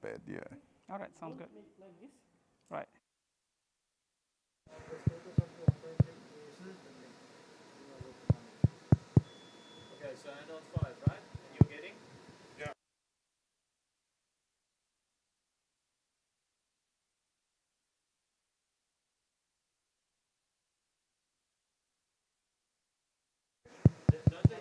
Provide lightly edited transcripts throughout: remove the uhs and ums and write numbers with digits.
bed, yeah. All right, sounds good. Right. Okay, so end on 5, right? And you're getting? Yeah. Don't they,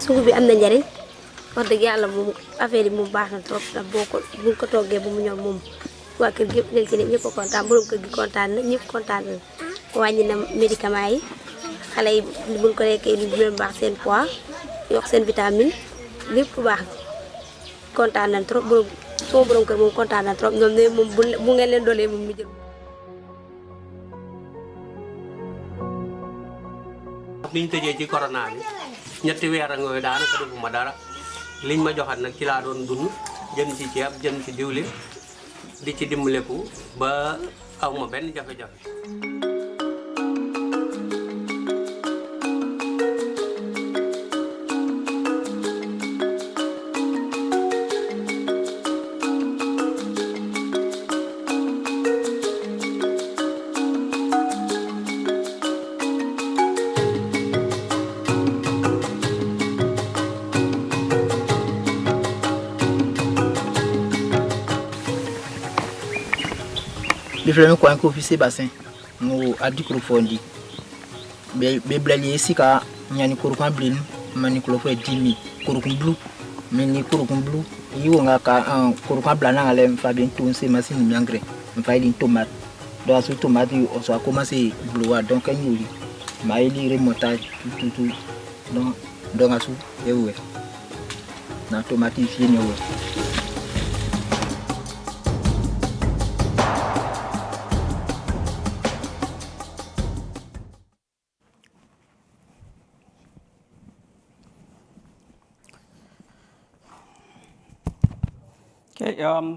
sugu bi am na njariñ wax dëgg yàlla moom affaire yi moom baax na trop ndax buñ ko toggee bu mu ñor moom waa kër gi yëpp léegi ci ne ñëpp a kontaan borom kër gi kontaan na ñëpp kontaan na wàññi na médicament yi xale yi buñ ko lekkee du leen baax seen poids yokk seen vitamine lépp baax kontaan nañ trop sama borom kër moom kontaan na trop ñoom ne moom bu ngeen leen doolee moom mu jël. bi ñu tëjee ci corona bi ñetti weer a ngooy daanaka defuma dara liñ ma joxat nag ci laa doon dund jënd ci ceeb jënd ci diwlin di ci dimbaleku ba aw ma benn jafe-jafe. Biflame kwa nko ofisi bassin ngo adikro fondi be blali sika nyani kurukwan blin mani kulofo 10,000 kurukun blue meni kurukun blue yiwo nga ka kurukwan blana ngale mfabien tunse masini nyangre mfaili tomate do asu tomate oso a commencé blowa donc anyuli maili remontage tout donc asu ewe na tomate fini ewe. Okay,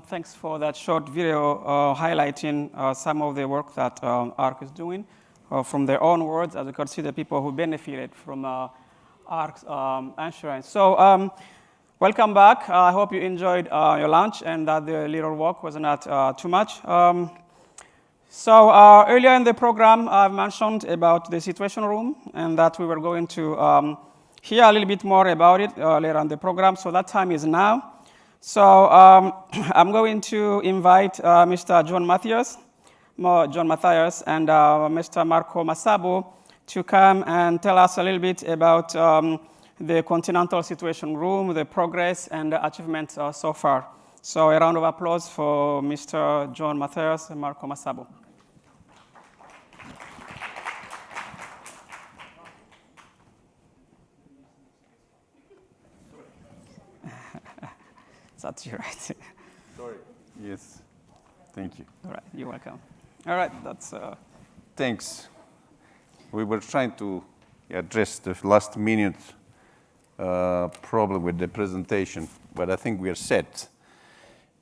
thanks for that short video highlighting some of the work that ARC is doing. From their own words, as you can see, the people who benefited from ARC's insurance. So welcome back. I hope you enjoyed your lunch and that the little walk was not too much. So earlier in the program, I've mentioned about the Situation Room and that we were going to hear a little bit more about it later in the program. So that time is now. So I'm going to invite Mr. John Matthias and Mr. Marco Masabo to come and tell us a little bit about the Continental Situation Room, the progress and the achievements so far. So a round of applause for Mr. John Matthias and Marco Masabo. That's you, right? Sorry. Yes. Thank you. All right. You're welcome. All right. That's. Thanks. We were trying to address the last minute problem with the presentation, but I think we are set.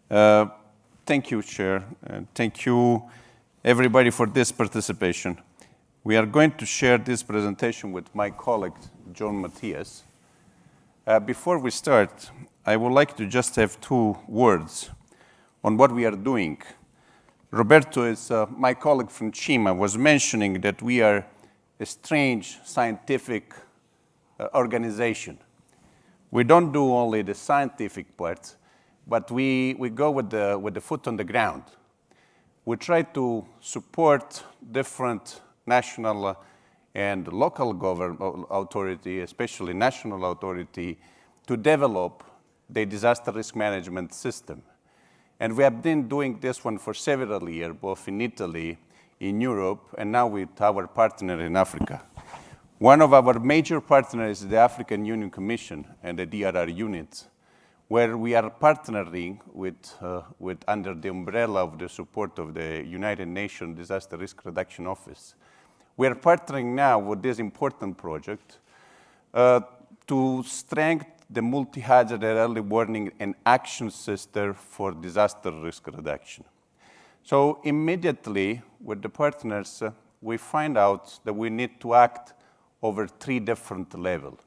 Thank you, Chair, and thank you, everybody, for this participation. We are going to share this presentation with my colleague, John Matthias. Before we start, I would like to just have 2 words on what we are doing. Roberto is my colleague from CIMA, was mentioning that we are a strange scientific organization. We don't do only the scientific part, but we go with the foot on the ground. We try to support different national and local government authority, especially national authority, to develop the disaster risk management system. And we have been doing this one for several years, both in Italy, in Europe, and now with our partner in Africa. One of our major partners is the African Union Commission and the DRR units, where we are partnering with under the umbrella of the support of the United Nations Disaster Risk Reduction Office. We are partnering now with this important project to strengthen the multi-hazard early warning and action system for disaster risk reduction. So immediately with the partners, we find out that we need to act over 3 different levels.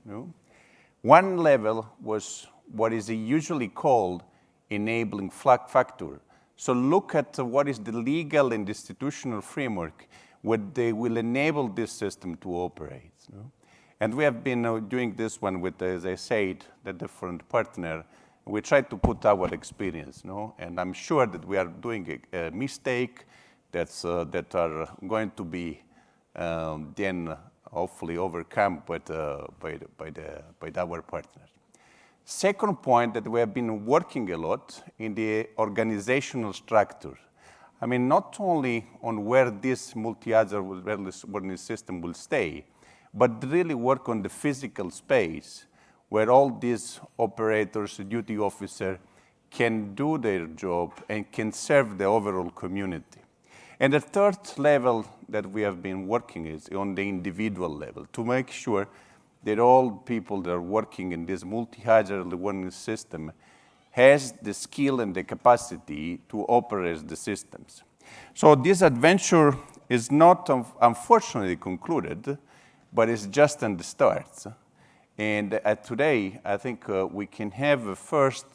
One level was what is usually called enabling factor. So look at what is the legal and institutional framework what they will enable this system to operate. And we have been doing this one with, as I said, the different partner. We try to put our experience, and I'm sure that we are doing a mistake that are going to be then hopefully overcome by our partners. Second point, that we have been working a lot in the organizational structure. I mean, not only on where this multi-hazard warning system will stay, but really work on the physical space where all these operators, duty officers, can do their job and can serve the overall community. And the third level that we have been working is on the individual level, to make sure that all people that are working in this multi-hazard warning system has the skill and the capacity to operate the systems. So this adventure is not unfortunately concluded, but it's just in the start. And today, I think we can have a first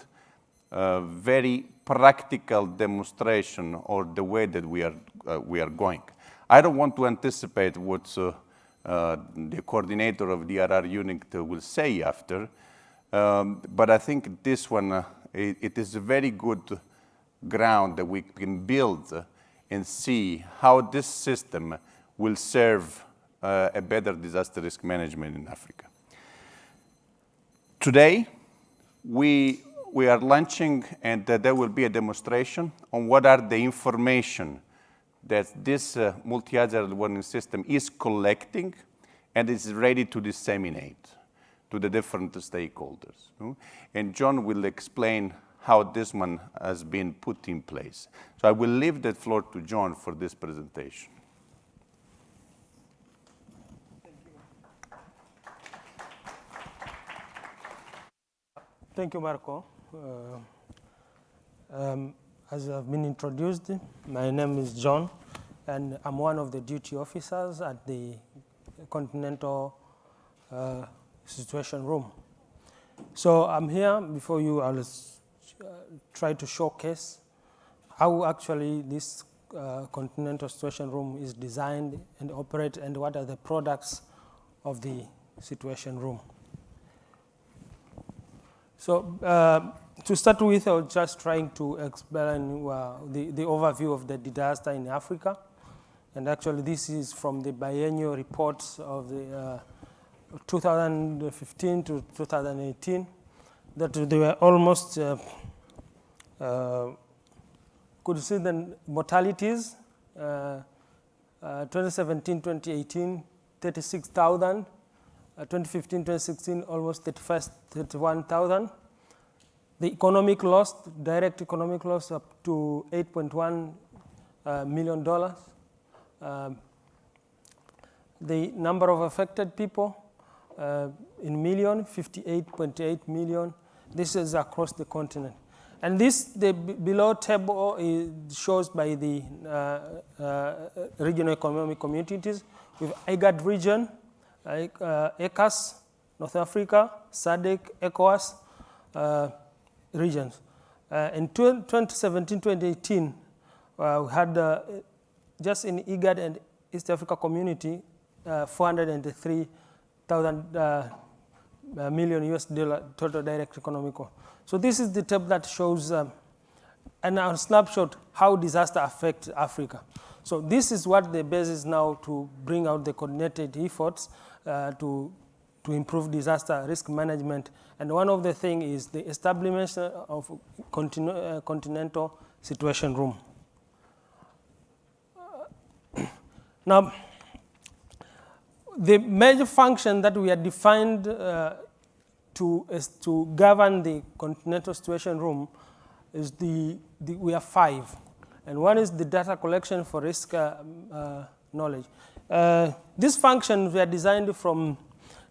very practical demonstration of the way that we are going. I don't want to anticipate what the coordinator of the DRR unit will say after, but I think this one, it is a very good ground that we can build and see how this system will serve a better disaster risk management in Africa. Today, we are launching, and there will be a demonstration on what are the information that this multi-hazard warning system is collecting and is ready to disseminate to the different stakeholders. And John will explain how this one has been put in place. So I will leave the floor to John for this presentation. Thank you, Marco. As I've been introduced, my name is John, and I'm one of the duty officers at the Continental Situation Room. So I'm here before you. I'll try to showcase how actually this Continental Situation Room is designed and operates, and what are the products of the Situation Room. So to start with, I was just trying to explain the overview of the disaster in Africa. And actually, this is from the biennial reports of the 2015 to 2018, that they were almost, could see the mortalities, 2017, 2018, 36,000. 2015, 2016, almost 31,000. The economic loss, direct economic loss, up to $8.1 million. The number of affected people in million, 58.8 million. This is across the continent. And this, the below table shows by the regional economic communities with IGAD region, ECAS, North Africa, SADC, ECOWAS regions. In 2017-2018, we had just in IGAD and East Africa community, 403,000 million US dollar total direct economic. So this is the table that shows and a snapshot how disaster affects Africa. So this is what the basis now to bring out the coordinated efforts to improve disaster risk management. And one of the things is the establishment of Continental Situation Room. Now, the major function that we had defined to govern the Continental Situation Room is we have 5. And one is the data collection for risk knowledge. These functions were designed from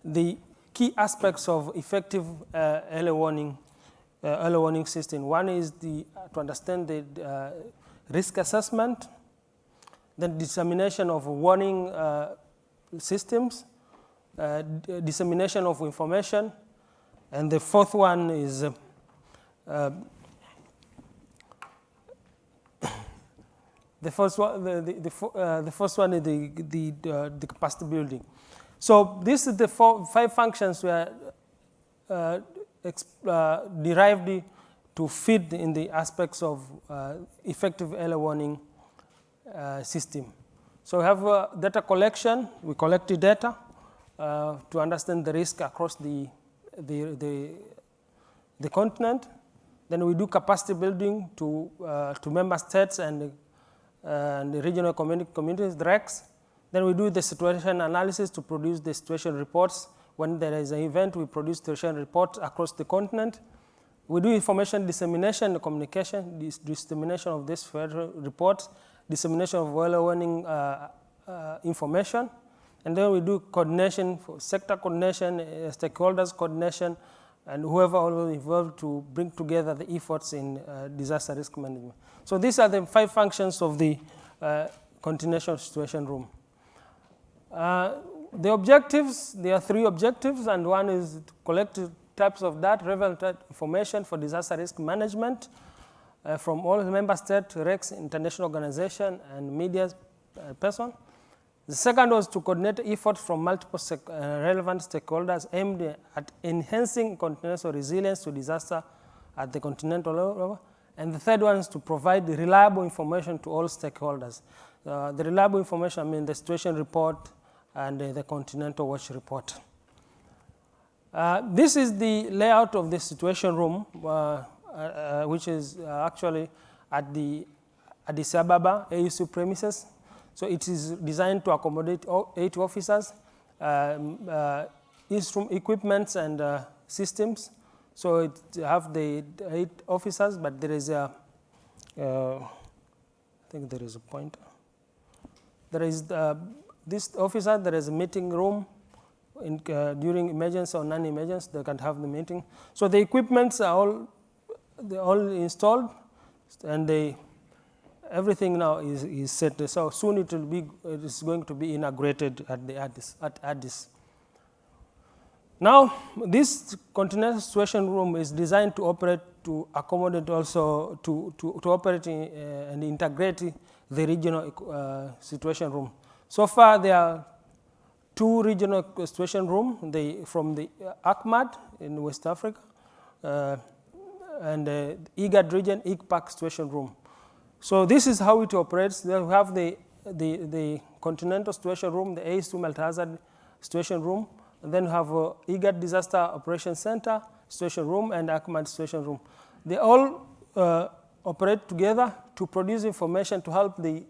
the key aspects of effective early warning system. One is to understand the risk assessment, then dissemination of warning systems, dissemination of information, and the fourth one is the first one is the capacity building. So this is the 5 functions were derived to fit in the aspects of effective early warning system. So we have data collection. We collect the data to understand the risk across the continent. Then we do capacity building to member states and the regional communities, the RECs. Then we do the situation analysis to produce the situation reports. When there is an event, we produce situation reports across the continent. We do information dissemination and communication, dissemination of this reports, dissemination of early warning information. And then we do coordination, for sector coordination, stakeholders coordination, and whoever all involved to bring together the efforts in disaster risk management. So these are the 5 functions of the Continental Situation Room. The objectives, there are 3 objectives, and one is to collect types of data, relevant information for disaster risk management from all the member states, RECs, international organization, and media person. The second was to coordinate efforts from multiple relevant stakeholders aimed at enhancing continental resilience to disaster at the continental level. And the third one is to provide reliable information to all stakeholders. The reliable information, I mean the situation report and the Continental Watch report. This is the layout of the situation room, which is actually at the Addis Ababa AUC premises. So it is designed to accommodate 8 officers, equipments and systems. So it have the 8 officers, but there is a, I think there is a pointer. There is this officer, there is a meeting room during emergency or non-emergency, they can have the meeting. So the equipments are all installed, and everything now is set. So soon it is going to be inaugurated at Addis. Now, this Continental Situation Room is designed to operate, to accommodate also, to operate and integrate the regional situation room. So far, there are 2 regional situation rooms from the ACMAD in West Africa and the IGAD region, IGPAC situation room. So this is how it operates. Then we have the Continental Situation Room, the ACE2 multi-hazard situation room, and then we have IGAD Disaster Operations Center situation room and ACMAD situation room. They all operate together to produce information to help the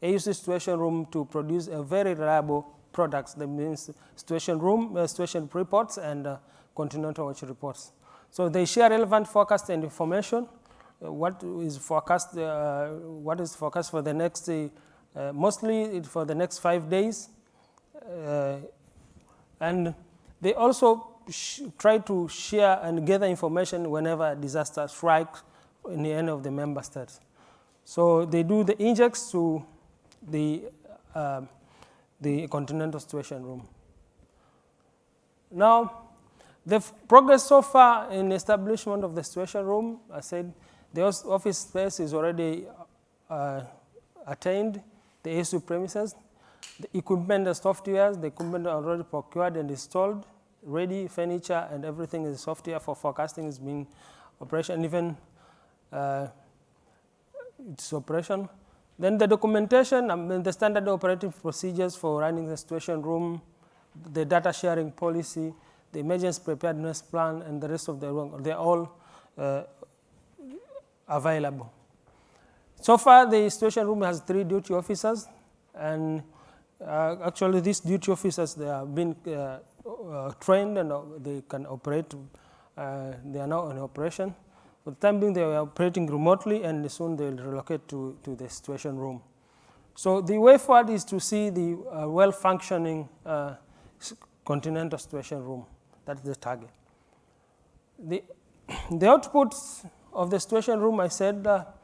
AUC situation room to produce a very reliable products. That means situation room, situation reports, and Continental Watch reports. So they share relevant forecast and information. What is forecast for the next, mostly for the next 5 days. And they also try to share and gather information whenever a disaster strikes in any of the member states. So they do the injects to the Continental Situation Room. Now, the progress so far in establishment of the situation room, I said, the office space is already attained, the ASU premises. The equipment, the softwares, the equipment are already procured and installed, ready, furniture, and everything is software for forecasting is being operation, even its operation. Then the documentation, the standard operating procedures for running the situation room, the data sharing policy, the emergency preparedness plan, and the rest of the work, they're all available. So far, the situation room has 3 duty officers, and actually these duty officers, they have been trained and they can operate. They are now in operation. For the time being, they are operating remotely, and soon they will relocate to the situation room. So the way forward is to see the well-functioning continental situation room. That's the target. The outputs of the situation room, I said, that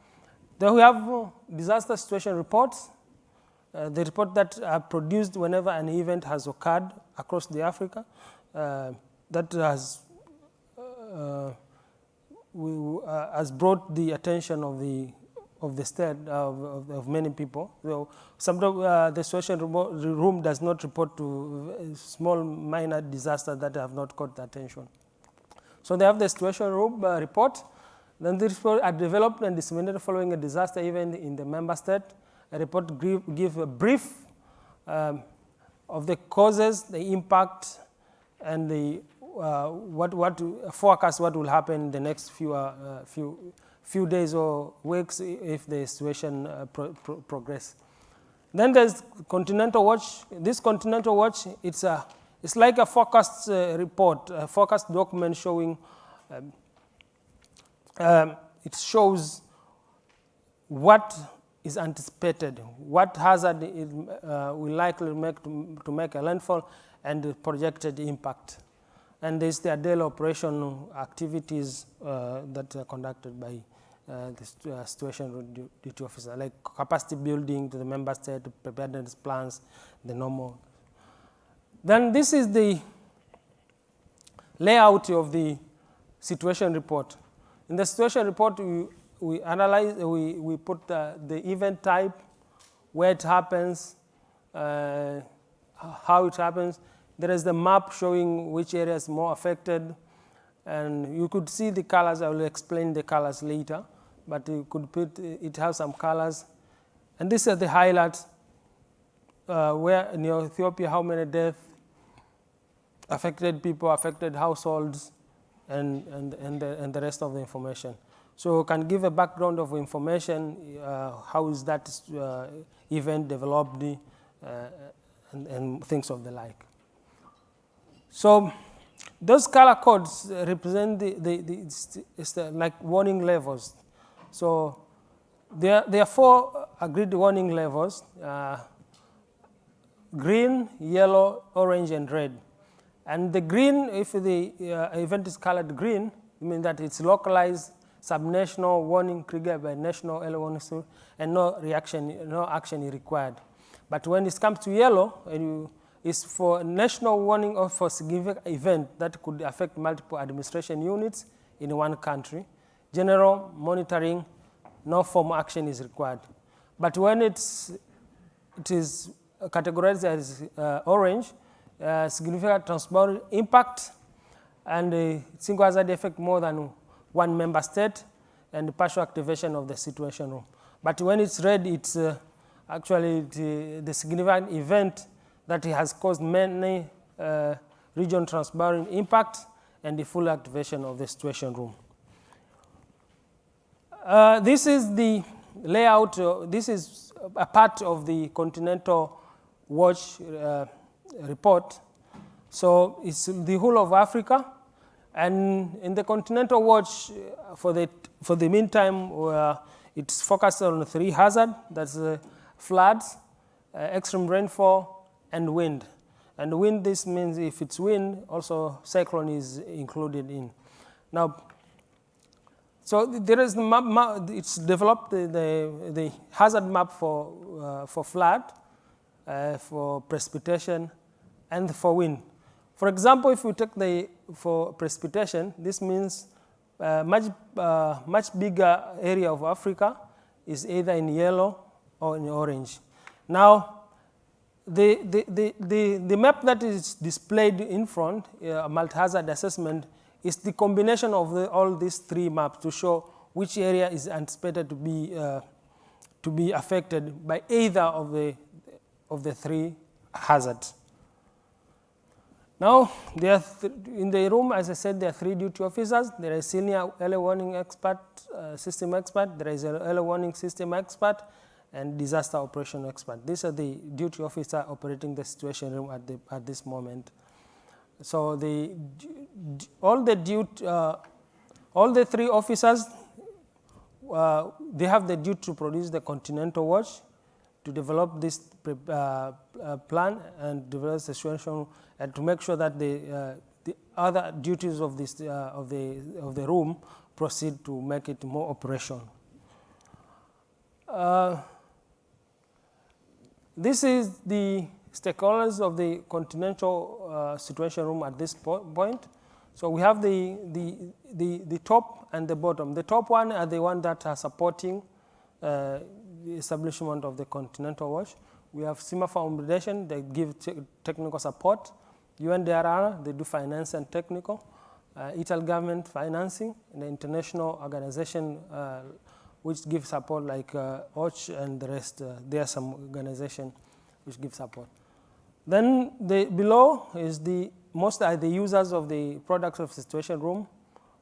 we have disaster situation reports, the report that are produced whenever an event has occurred across the Africa, that has brought the attention of the state, of many people. So sometimes the situation room does not report to small minor disasters that have not caught the attention. So they have the situation room report. Then the reports are developed and disseminated following a disaster event in the member state. A report give a brief of the causes, the impact, and the what forecast what will happen in the next few days or weeks if the situation progress. Then there's Continental Watch. This Continental Watch, it's like a forecast report, a forecast document showing. It shows what is anticipated, what hazard it will likely to make a landfall, and the projected impact. And there's the daily operation activities that are conducted by the situation duty officer, like capacity building to the member state, preparedness plans, the normal. Then this is the layout of the situation report. In the situation report, we analyze, we put the event type, where it happens, how it happens. There is the map showing which area is more affected, and you could see the colors. I will explain the colors later, but you could put, it has some colors. And these are the highlights, where in Ethiopia, how many deaths, affected people, affected households, and the rest of the information. So can give a background of information, how is that event developed, and things of the like. So those color codes represent the like warning levels. So there are 4 agreed warning levels: green, yellow, orange, and red. And the green, if the event is colored green, it means that it's localized, subnational warning triggered by national early warning system, and no action is required. But when it comes to yellow, it's for national warning or for significant event that could affect multiple administration units in one country. General monitoring, no formal action is required. But when it is categorized as orange, significant transboundary impact, and single hazard effect more than one member state, and partial activation of the situation room. But when it's red, it's actually the significant event that has caused many region transboundary impact and the full activation of the situation room. This is the layout. This is a part of the Continental Watch report. So it's the whole of Africa, and in the Continental Watch, for the meantime, it's focused on 3 hazards. That's floods, extreme rainfall, and wind. And wind, this means if it's wind, also cyclone is included in. Now, so there is the map. It's developed the hazard map for flood, for precipitation, and for wind. For example, if we take for precipitation, this means much bigger area of Africa is either in yellow or in orange. Now, the map that is displayed in front, multi-hazard assessment, is the combination of all these 3 maps to show which area is anticipated to be affected by either of the 3 hazards. Now, in the room, as I said, there are 3 duty officers. There is senior early warning expert, system expert. There is an early warning system expert, and disaster operation expert. These are the duty officer operating the situation room at this moment. So all the 3 officers, they have the duty to produce the Continental Watch, to develop this plan and develop the situation, and to make sure that the other duties of the room proceed to make it more operational. This is the stakeholders of the Continental Situation Room at this point. So we have the top and the bottom. The top one are the ones that are supporting the establishment of the Continental Watch. We have CIMA Foundation, they give technical support. UNDRR, they do finance and technical. Italy government financing, and the international organization which give support like OCH and the rest. There are some organizations which give support. Then below is most are the users of the products of the situation room.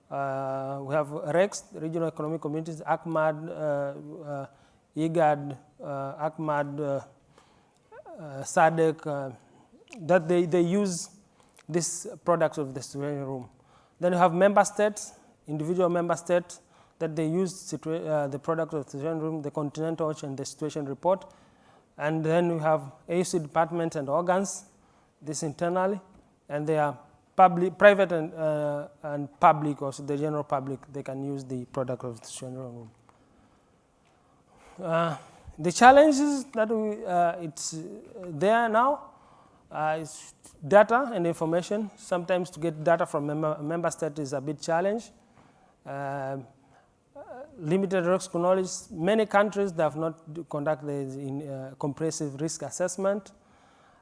We have REX, Regional Economic Communities, ACMAD, IGAD, ACMAD, SADC, that they use these products of the situation room. Then you have member states, individual member states, that they use the product of the situation room, the continental watch and the situation report. And then we have AUC departments and organs, this internally, and they are private and public, also the general public, they can use the product of the situation room. The challenges that it's there now is data and information. Sometimes to get data from a member state is a big challenge. Limited risk knowledge. Many countries that have not conducted comprehensive risk assessment,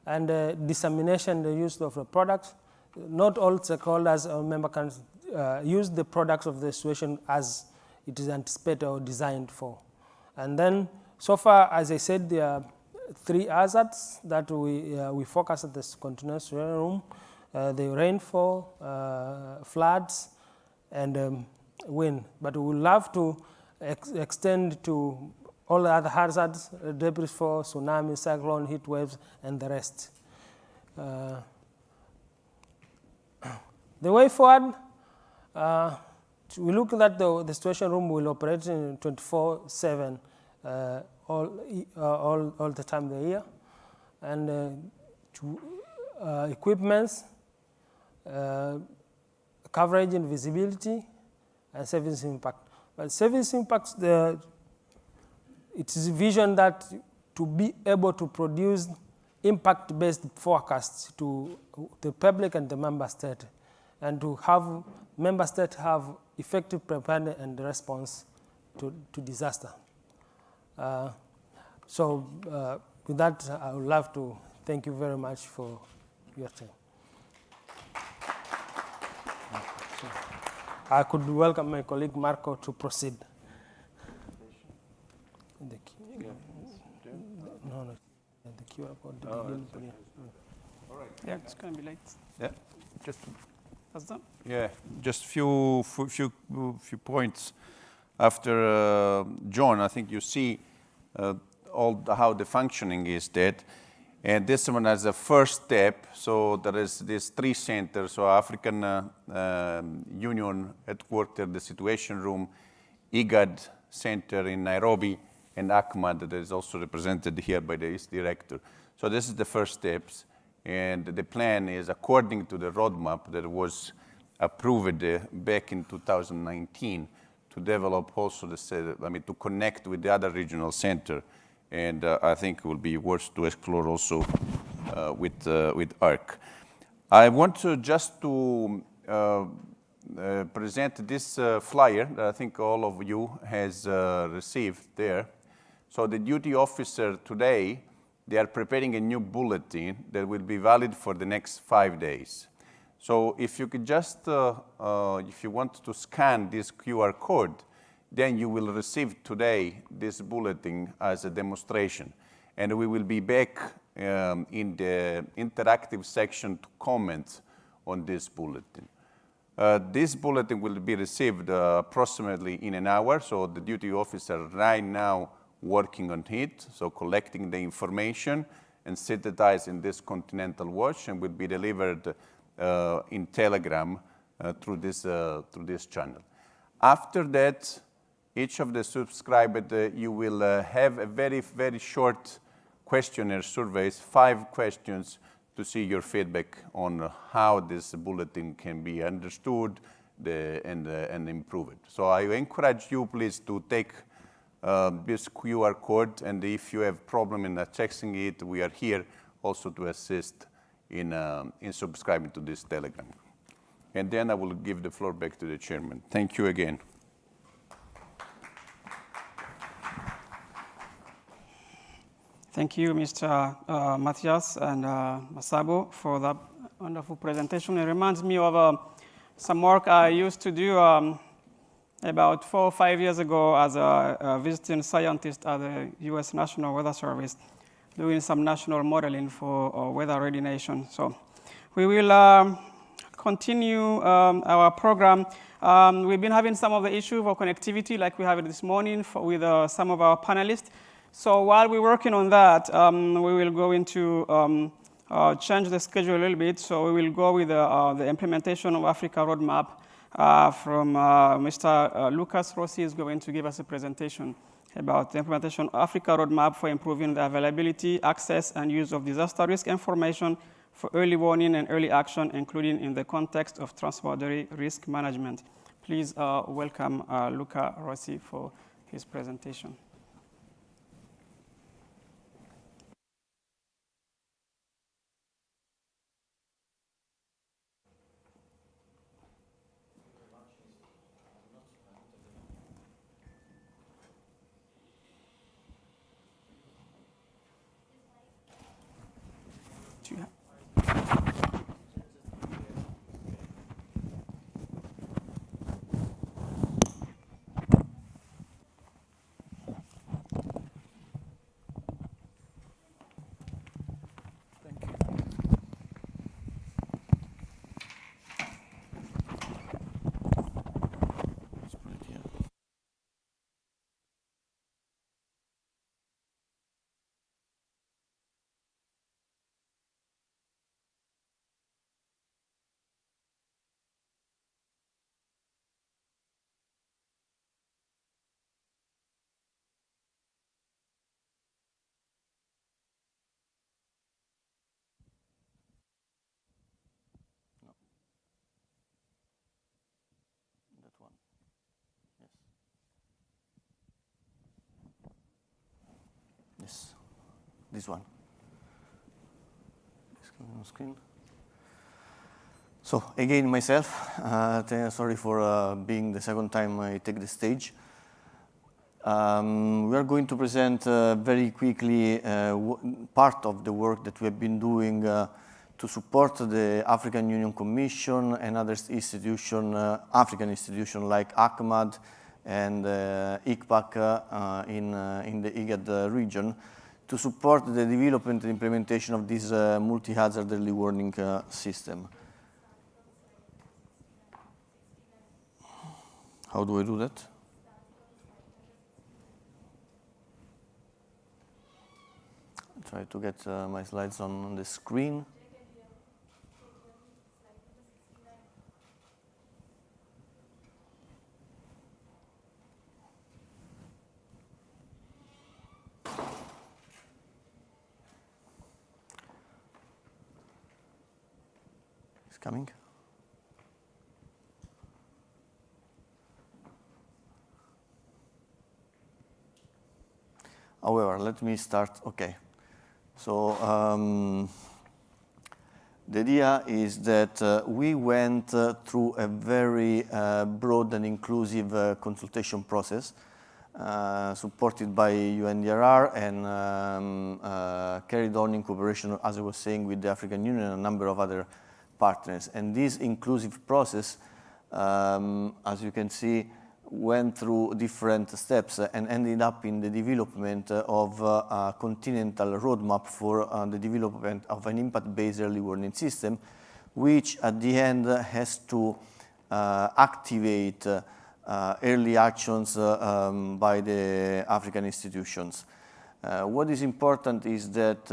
and dissemination, the use of the products. Not all stakeholders or member countries use the products of the situation as it is anticipated or designed for. And then, so far, as I said, there are 3 hazards that we focus at this continuous room: the rainfall, floods, and wind. But we would love to extend to all the other hazards: debris fall, tsunami, cyclone, heat waves, and the rest. The way forward, we look at the situation room will operate in 24/7 all the time of the year, and equipments, coverage and visibility, and service impact. But service impacts, it is vision that to be able to produce impact-based forecasts to the public and the member state, and to have member states have effective preparedness and response to disaster. With that, I would love to thank you very much for your time. I could welcome my colleague Marco to proceed. The QR code. All right. Yeah, it's going to be late. Yeah, just. That's done. Yeah, just few points after John. I think you see how the functioning is that, and this one as a first step. So there is these 3 centers: so African Union headquarters, the Situation Room, IGAD Center in Nairobi, and ACMAD that is also represented here by the East Director. So this is the first steps. And the plan is according to the roadmap that was approved back in 2019 to develop also to connect with the other regional center. And I think it will be worth to explore also with ARC. I want to just to present this flyer that I think all of you has received there. So the duty officer today, they are preparing a new bulletin that will be valid for the next 5 days. So if you could just, if you want to scan this QR code, then you will receive today this bulletin as a demonstration. And we will be back in the interactive section to comment on this bulletin. This bulletin will be received approximately in an hour. So the duty officer right now working on it, so collecting the information and synthesizing this Continental Watch, and will be delivered in Telegram through this channel. After that, each of the subscribers, you will have a very, very short questionnaire surveys, 5 questions to see your feedback on how this bulletin can be understood and improved. So I encourage you, please, to take this QR code, and if you have problem in accessing it, we are here also to assist in subscribing to this Telegram. And then I will give the floor back to the chairman. Thank you again. Thank you, Mr. Matthias and Masabo, for that wonderful presentation. It reminds me of some work I used to do about 4 or 5 years ago as a visiting scientist at the U.S. National Weather Service. doing some national modeling for weather-ready nations. So we will continue our program. We've been having some of the issue of connectivity like we have it this morning with some of our panelists. So while we're working on that, we will go into change the schedule a little bit. So we will go with the implementation of Africa Roadmap from Mr. Lucas Rossi is going to give us a presentation about the implementation of Africa Roadmap for improving the availability, access, and use of disaster risk information for early warning and early action, including in the context of transboundary risk management. Please welcome Luca Rossi for his presentation. Do you have that one? Yes. Yes. This one. It's coming on screen. So again, myself, sorry for being the second time I take the stage. We are going to present very quickly part of the work that we have been doing to support the African Union Commission and other institutions, African institutions like ACMAD and ICPAC in the IGAD region, to support the development and implementation of this multi-hazard early warning system. How do I do that? Try to get my slides on the screen. It's coming. However, let me start. Okay. So the idea is that we went through a very broad and inclusive consultation process supported by UNDRR and carried on in cooperation, as I was saying, with the African Union and a number of other partners. And this inclusive process, as you can see, went through different steps and ended up in the development of a continental roadmap for the development of an impact-based early warning system, which at the end has to activate early actions by the African institutions. What is important is that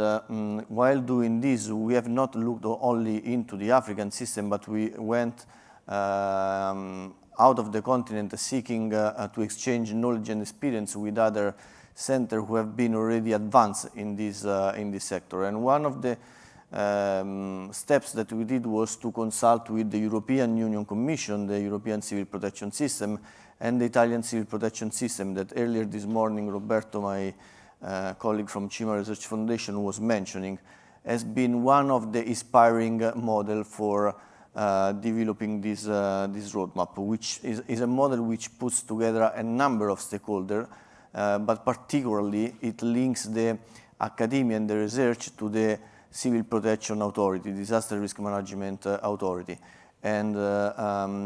while doing this, we have not looked only into the African system, but we went out of the continent seeking to exchange knowledge and experience with other centers who have been already advanced in this sector. And one of the steps that we did was to consult with the European Union Commission, the European Civil Protection System, and the Italian Civil Protection System that earlier this morning Roberto, my colleague from CIMA Research Foundation, was mentioning, has been one of the inspiring model for developing this roadmap, which is a model which puts together a number of stakeholders, but particularly it links the academia and the research to the Civil Protection Authority, Disaster Risk Management Authority. And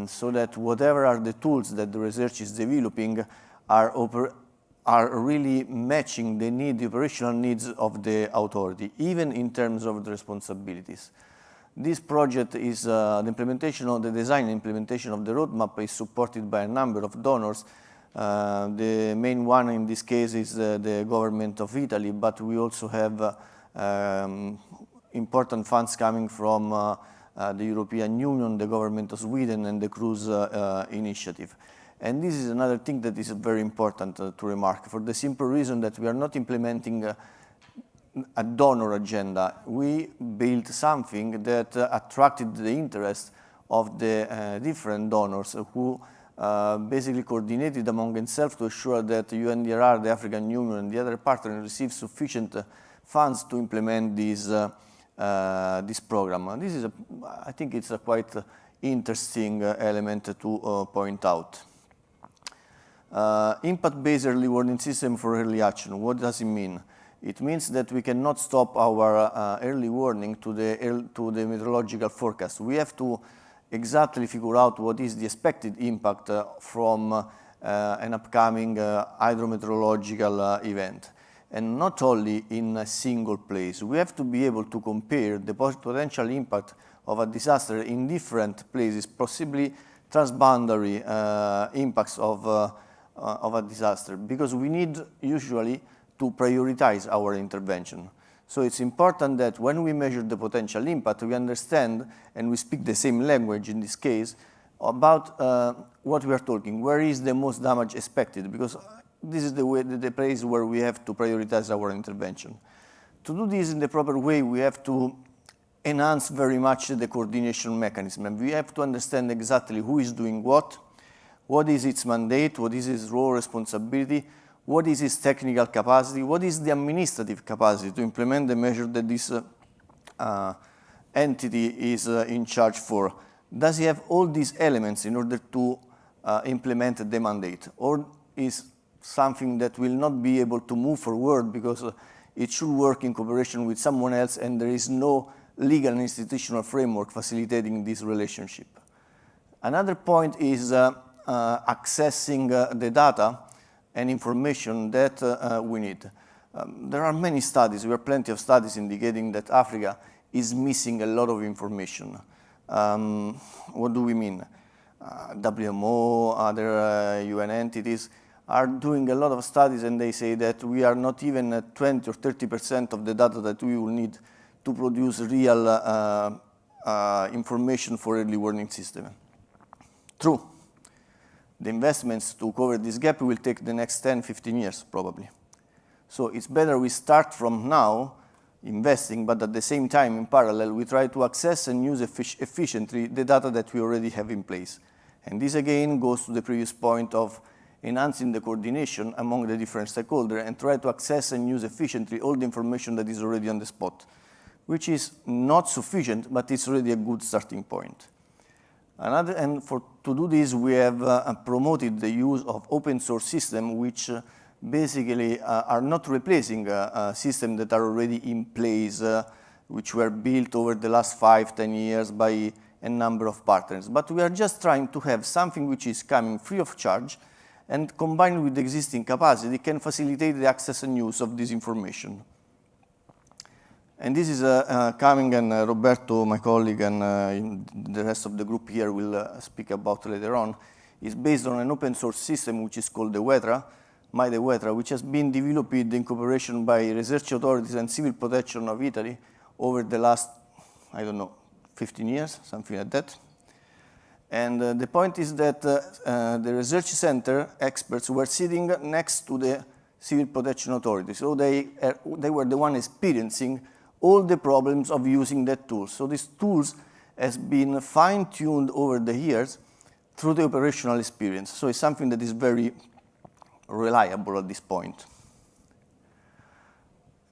so that whatever are the tools that the research is developing are are really matching the operational needs of the authority, even in terms of the responsibilities. This project is the implementation of the design and implementation of the roadmap is supported by a number of donors. The main one in this case is the government of Italy, but we also have important funds coming from the European Union, the government of Sweden, and the cruise initiative. And this is another thing that is very important to remark, for the simple reason that we are not implementing a donor agenda. We built something that attracted the interest of the different donors who basically coordinated among themselves to ensure that UNDRR, the African Union, and the other partners receive sufficient funds to implement this program. And this is, I think it's a quite interesting element to point out. Impact-based early warning system for early action. What does it mean? It means that we cannot stop our early warning to the meteorological forecast. We have to exactly figure out what is the expected impact from an upcoming hydrometeorological event. And not only in a single place. We have to be able to compare the potential impact of a disaster in different places, possibly transboundary impacts of a disaster, because we need usually to prioritize our intervention. So it's important that when we measure the potential impact, we understand and we speak the same language in this case about what we are talking, where is the most damage expected, because this is the place where we have to prioritize our intervention. To do this in the proper way, we have to enhance very much the coordination mechanism, and we have to understand exactly who is doing what is its mandate, what is its role, responsibility, what is its technical capacity, what is the administrative capacity to implement the measure that this entity is in charge for. Does he have all these elements in order to implement the mandate, or is something that will not be able to move forward because it should work in cooperation with someone else and there is no legal and institutional framework facilitating this relationship? Another point is accessing the data and information that we need. There are many studies, there are plenty of studies indicating that Africa is missing a lot of information. What do we mean? WMO, other UN entities are doing a lot of studies, and they say that we are not even at 20 or 30% of the data that we will need to produce real information for early warning system. True. The investments to cover this gap will take the next 10, 15 years, probably. So it's better we start from now investing, but at the same time, in parallel, we try to access and use efficiently the data that we already have in place. And this again goes to the previous point of enhancing the coordination among the different stakeholders and try to access and use efficiently all the information that is already on the spot, which is not sufficient, but it's already a good starting point. To do this, we have promoted the use of open source systems, which basically are not replacing systems that are already in place, which were built over the last 5, 10 years by a number of partners. But we are just trying to have something which is coming free of charge and combined with the existing capacity can facilitate the access and use of this information. And this is coming, and Roberto, my colleague, and the rest of the group here will speak about later on, is based on an open source system which is called the WETRA, which has been developed in cooperation by research authorities and civil protection of Italy over the last, 15 years, something like that. And the point is that the research center experts were sitting next to the civil protection authorities. So they were the one experiencing all the problems of using that tool. So these tools has been fine-tuned over the years through the operational experience. So it's something that is very reliable at this point.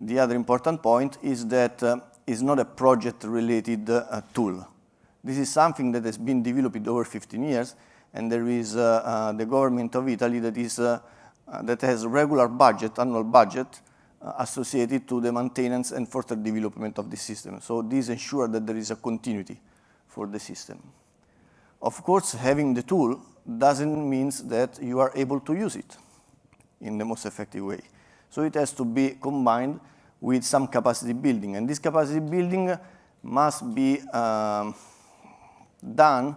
The other important point is that it's not a project-related tool. This is something that has been developed over 15 years, and there is the government of Italy that has a regular budget, annual budget, associated to the maintenance and further development of the system. So this ensures that there is a continuity for the system. Of course, having the tool doesn't mean that you are able to use it. in the most effective way. So it has to be combined with some capacity building. And this capacity building must be done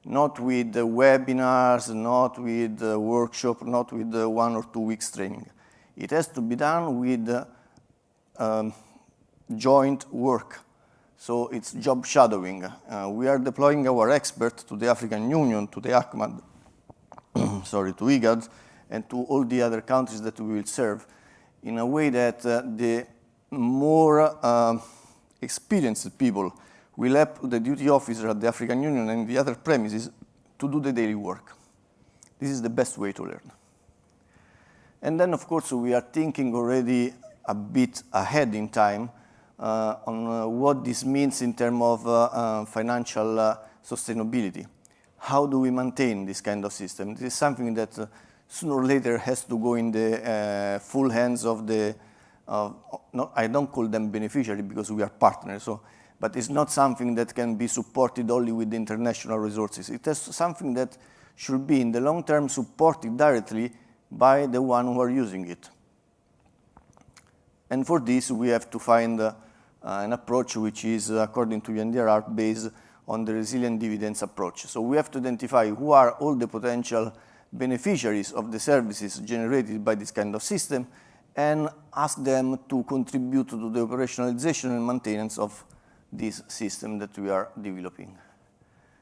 not with webinars, not with workshop, not with 1 or 2 weeks training. It has to be done with joint work. So it's job shadowing. We are deploying our experts to the African Union, to the ACMAD, sorry, to IGAD, and to all the other countries that we will serve in a way that the more experienced people will help the duty officer at the African Union and the other premises to do the daily work. This is the best way to learn. And then, of course, we are thinking already a bit ahead in time on what this means in terms of financial sustainability. How do we maintain this kind of system? This is something that sooner or later has to go in the full hands of the, I don't call them beneficiary because we are partners, but it's not something that can be supported only with international resources. It is something that should be in the long term supported directly by the one who are using it. And for this, we have to find an approach which is, according to UNDRR, based on the resilient dividends approach. So we have to identify who are all the potential beneficiaries of the services generated by this kind of system and ask them to contribute to the operationalization and maintenance of this system that we are developing.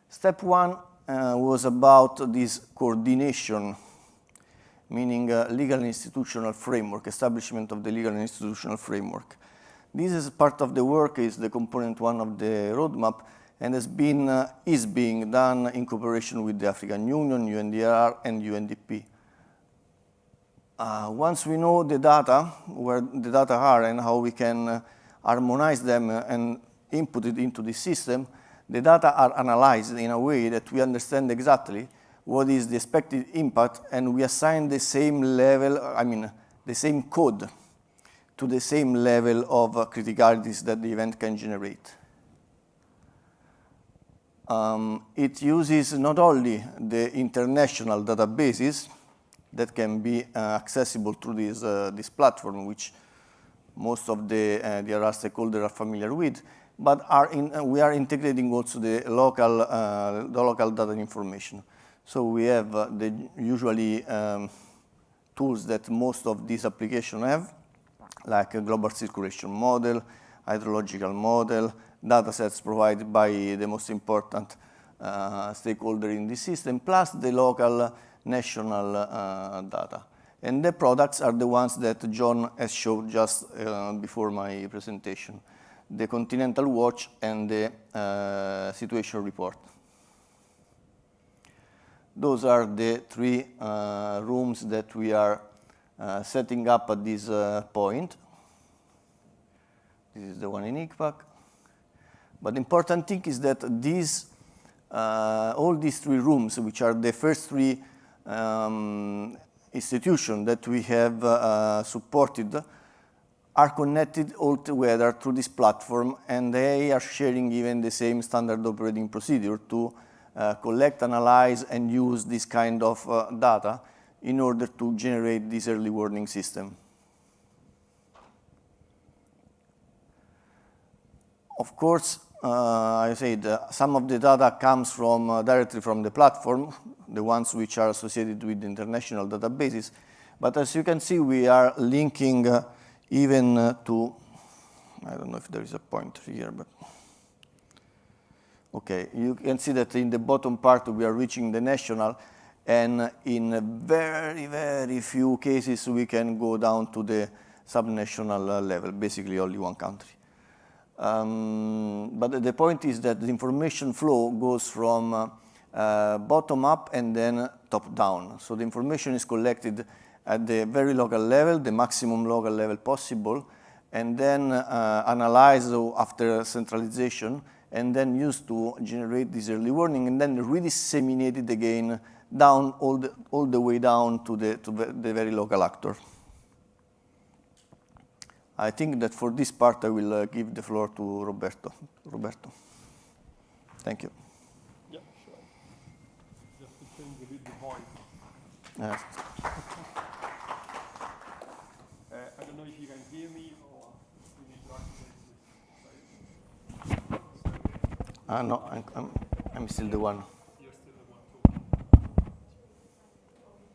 Step 1 was about this coordination, meaning legal and institutional framework, establishment of the legal and institutional framework. This is part of the work, is the component 1 of the roadmap, and is being done in cooperation with the African Union, UNDR, and UNDP. Once we know the data, where the data are and how we can harmonize them and input it into the system, the data are analyzed in a way that we understand exactly what is the expected impact, and we assign the same level, the same code to the same level of criticalities that the event can generate. It uses not only the international databases that can be accessible through this platform, which most of the DRR stakeholders are familiar with, but we are integrating also the local data information. So we have the usually tools that most of these applications have, like a global circulation model, hydrological model, data sets provided by the most important stakeholder in this system, plus the local national data. And the products are the ones that John has showed just before my presentation, the Continental Watch and the situation report. Those are the 3 rooms that we are setting up at this point. This is the one in ICPAC. But the important thing is that all these 3 rooms, which are the first 3 institutions that we have supported, are connected all together through this platform, and they are sharing even the same standard operating procedure to collect, analyze, and use this kind of data in order to generate this early warning system. Of course, I said some of the data comes from directly from the platform, the ones which are associated with international databases. But as you can see, we are linking even to, I don't know if there is a pointer here, but okay, you can see that in the bottom part we are reaching the national, and in very, very few cases we can go down to the subnational level, basically only one country. But the point is that the information flow goes from bottom up and then top down. So the information is collected at the very local level, the maximum local level possible, and then analyzed after centralization, and then used to generate this early warning, and then redisseminated again down all the way down to the very local actor. I think that for this part I will give the floor to Roberto. Roberto. Thank you. Yeah, sure. Just to change a bit the voice. Yes. hear me or you need to activate this? No, I'm still the one. You're still the one too.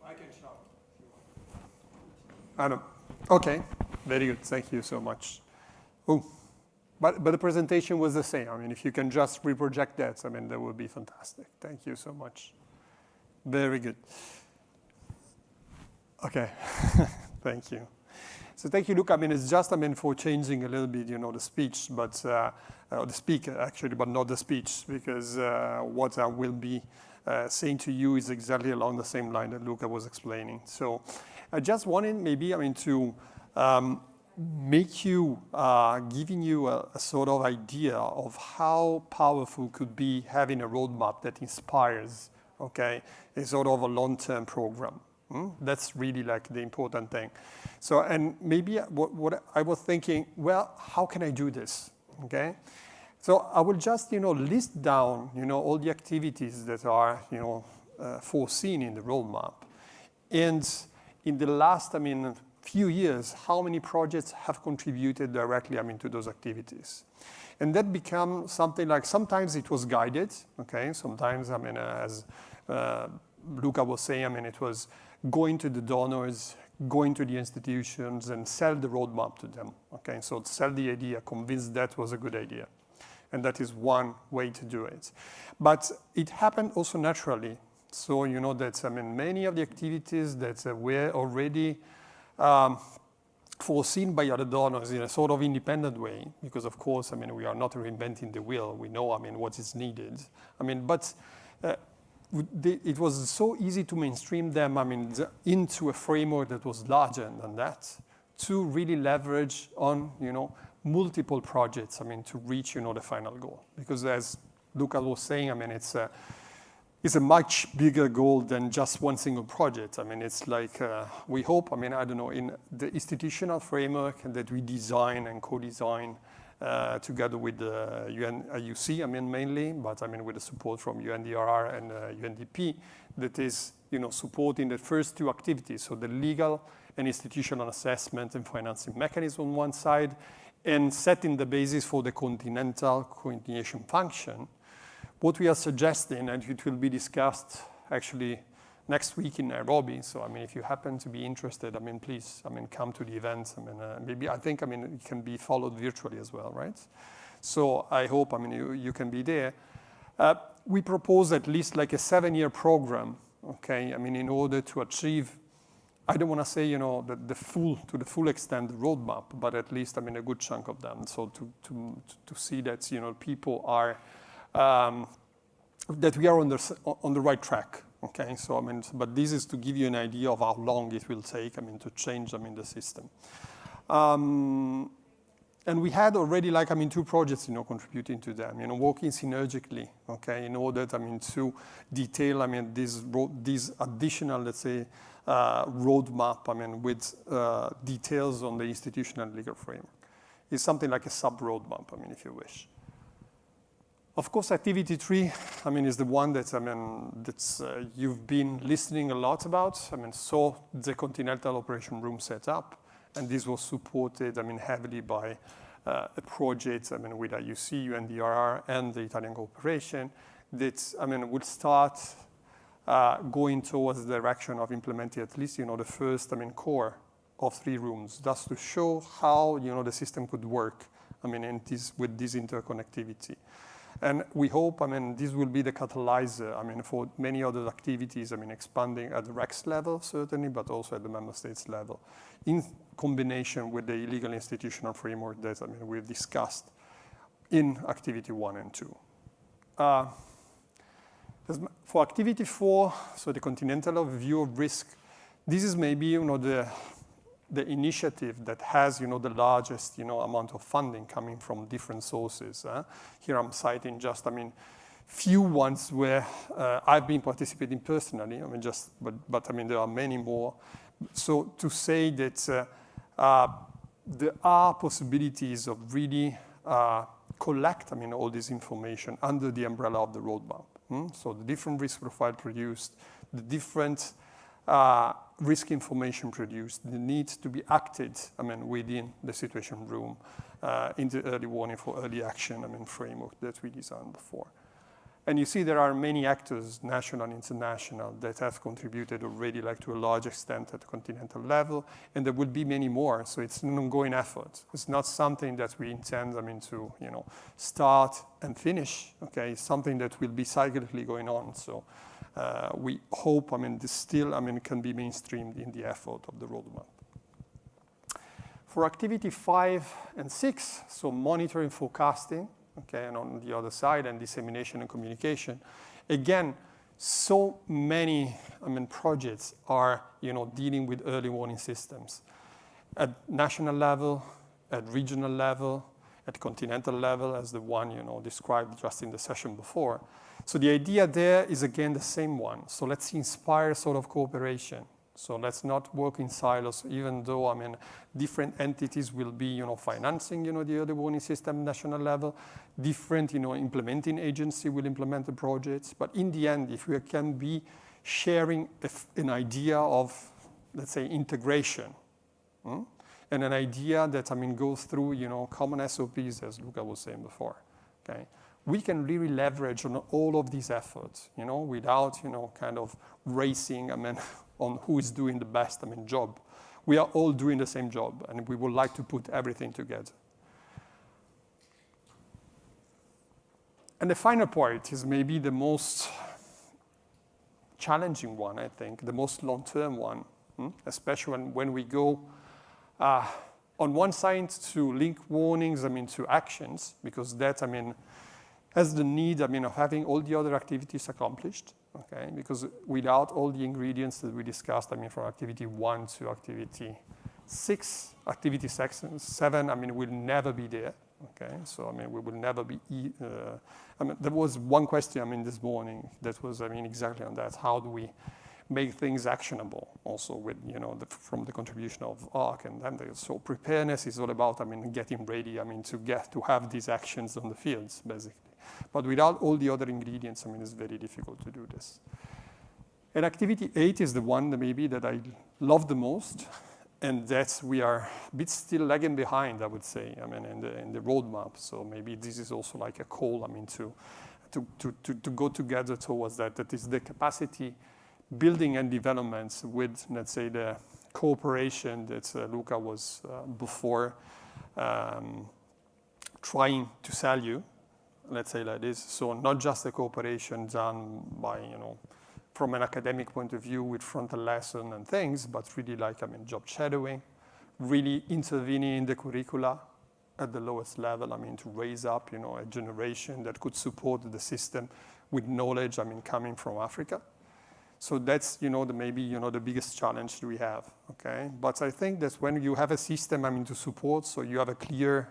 I can shout if you want. I don't. Okay, very good. Thank you so much. Oh, but the presentation was the same. I mean, if you can just reproject that, I mean, that would be fantastic. Thank you so much. Very good. Okay, thank you. So thank you, Luca. I mean, it's just, I mean, for changing a little bit, the speech, but the speaker actually, but not the speech, because what I will be saying to you is exactly along the same line that Luca was explaining. So I just wanted maybe, I mean, to make you, giving you a sort of idea of how powerful could be having a roadmap that inspires, okay, a sort of a long-term program. That's really like the important thing. So, and maybe what I was thinking, well, how can I do this, okay? So I will just, list down, all the activities that are, foreseen in the roadmap. And in the last, few years, how many projects have contributed directly, to those activities. And that becomes something like, sometimes it was guided, okay? Sometimes, as Luca was saying, it was going to the donors, going to the institutions and sell the roadmap to them, okay? So sell the idea, convince that was a good idea. And that is one way to do it. But it happened also naturally. So that, many of the activities that were already foreseen by other donors in a sort of independent way, because of course, we are not reinventing the wheel. We know, what is needed. But it was so easy to mainstream them, into a framework that was larger than that, to really leverage on, multiple projects, to reach, the final goal. Because as Luca was saying, it's a much bigger goal than just one single project. It's like, we hope, I don't know, in the institutional framework that we design and co-design together with the UNIUC, mainly, but with the support from UNDRR and UNDP, that is, supporting the first two activities, so the legal and institutional assessment and financing mechanism on one side, and setting the basis for the continental coordination function. What we are suggesting, and it will be discussed actually next week in Nairobi. So, if you happen to be interested, please, come to the event. Maybe, I think, it can be followed virtually as well, right? So I hope, you can be there. We propose at least like a 7-year program, okay? In order to achieve, I don't want to say, to the full extent the roadmap, but at least, a good chunk of them. So to see that, people are, that we are on the right track. Okay, so but this is to give you an idea of how long it will take, to change, the system. And we had already, like, 2 projects, contributing to them, working synergically, okay, in order, to detail, this additional, let's say, roadmap, with details on the institutional legal framework. It's something like a sub-roadmap, if you wish. Of course, activity 3, is the one that, that's you've been listening a lot about. So the Continental Operation Room set up, and this was supported, heavily by a project, with IUC, UNDRR, and the Italian cooperation that, would start going towards the direction of implementing at least, the first, core of 3 rooms, just to show how, the system could work, with this interconnectivity. And we hope, this will be the catalyzer, for many other activities, expanding at the REX level, certainly, but also at the member states level, in combination with the legal institutional framework that, we've discussed in activity 1 and 2. For activity 4, so the continental overview of risk, this is maybe, the initiative that has, the largest, amount of funding coming from different sources. Here I'm citing just, few ones where I've been participating personally. But there are many more. So to say that there are possibilities of really collect, all this information under the umbrella of the roadmap. So the different risk profile produced, the different risk information produced, the need to be acted, within the situation room, in the early warning for early action, framework that we designed before. And you see there are many actors, national and international, that have contributed already, like to a large extent at the continental level, and there will be many more. So it's an ongoing effort. It's not something that we intend, to start and finish. Okay, it's something that will be cyclically going on. So we hope, this still, can be mainstreamed in the effort of the roadmap. For activity 5 and 6, so monitoring, forecasting. Okay, and on the other side, and dissemination and communication. Again, so many projects are dealing with early warning systems at national level, at regional level, at continental level, as the one described just in the session before. So the idea there is again the same one. So let's inspire sort of cooperation. So let's not work in silos, even though, different entities will be, financing, the early warning system national level. Different, implementing agency will implement the projects. But in the end, if we can be sharing an idea of, let's say, integration, and an idea that, goes through, common SOPs, as Luca was saying before, okay? We can really leverage on all of these efforts, without, kind of racing, on who is doing the best, job. We are all doing the same job, and we would like to put everything together. And the final part is maybe the most challenging one, I think, the most long-term one, especially when we go on one side to link warnings, to actions, because that, has the need, of having all the other activities accomplished, okay? Because without all the ingredients that we discussed, from activity 1 to activity 6, activity 7, will never be there, okay? So, we will never be, there was one question, this morning that was, exactly on that. How do we make things actionable also with, from the contribution of ARC and then so preparedness is all about, getting ready, to have these actions on the fields, basically. But without all the other ingredients, it's very difficult to do this. And activity 8 is the one that maybe that I love the most, and that we are a bit still lagging behind, I would say, in the roadmap. So maybe this is also like a call, to go together towards that. That is the capacity building and developments with, let's say, the cooperation that Luca was before trying to sell you. Let's say like this. So not just the cooperation done by, from an academic point of view with frontal lesson and things, but really like, job shadowing, really intervening in the curricula at the lowest level, to raise up, a generation that could support the system with knowledge, coming from Africa. So that's, maybe, the biggest challenge we have, okay? But I think that when you have a system, to support, so you have a clear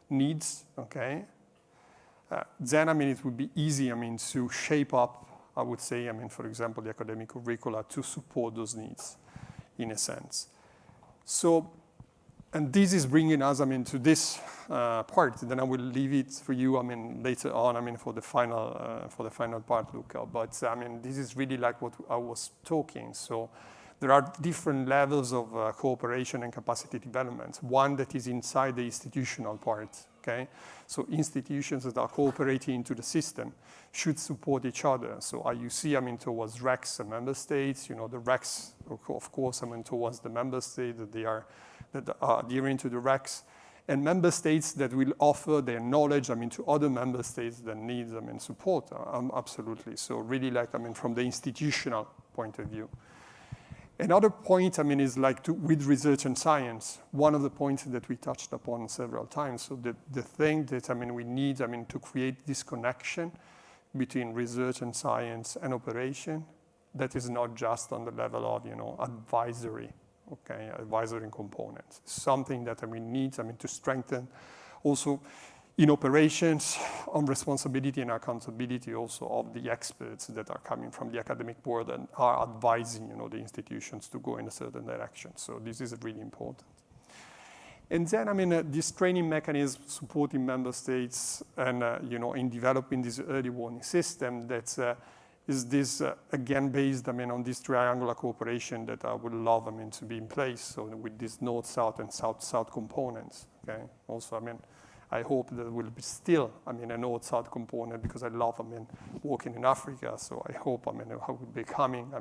needs, okay? Then, it would be easy, to shape up, I would say, for example, the academic curricula to support those needs, in a sense. So, and this is bringing us, to this part. Then I will leave it for you, later on, for the final part, Luca. But, this is really like what I was talking. So, there are different levels of cooperation and capacity development. One that is inside the institutional part, okay? So institutions that are cooperating into the system should support each other. So IUC, towards RECs and member states, the RECs, of course, towards the member states that are adhering to the RECs, and member states that will offer their knowledge, to other member states that need, support, absolutely. So really like, from the institutional point of view. Another point, is like with research and science. One of the points that we touched upon several times. So the thing that, we need, to create this connection between research and science and operation, that is not just on the level of, advisory, okay, advisory components. Something that we need, to strengthen also in operations, on responsibility and accountability also of the experts that are coming from the academic world and are advising, the institutions to go in a certain direction. So this is really important. And then, this training mechanism supporting member states and, in developing this early warning system that is this, again, based, on this triangular cooperation that I would love, to be in place, so with these north-south and south-south components, okay? Also, I hope there will be still, a north-south component, because I love, working in Africa, so I hope, I will be coming,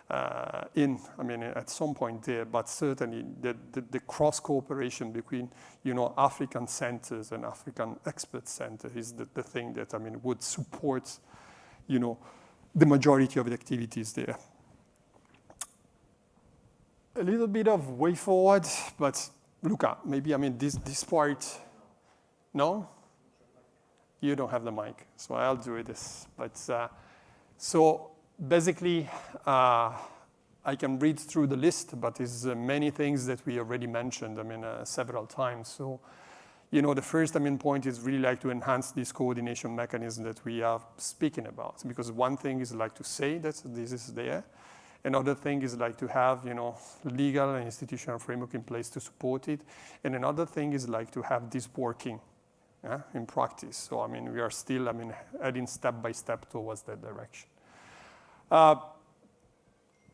at some point there, but certainly the cross-cooperation between, African centers and African expert centers is the thing that, would support, the majority of the activities there. A little bit of way forward, but Luca, maybe, this part, no? You don't have the mic, so I'll do this. But, so basically, I can read through the list, but there's many things that we already mentioned, several times. So, the first, point is really like to enhance this coordination mechanism that we are speaking about. Because one thing is like to say that this is there. Another thing is like to have, legal and institutional framework in place to support it. And another thing is like to have this working in practice. So, we are still, heading step by step towards that direction.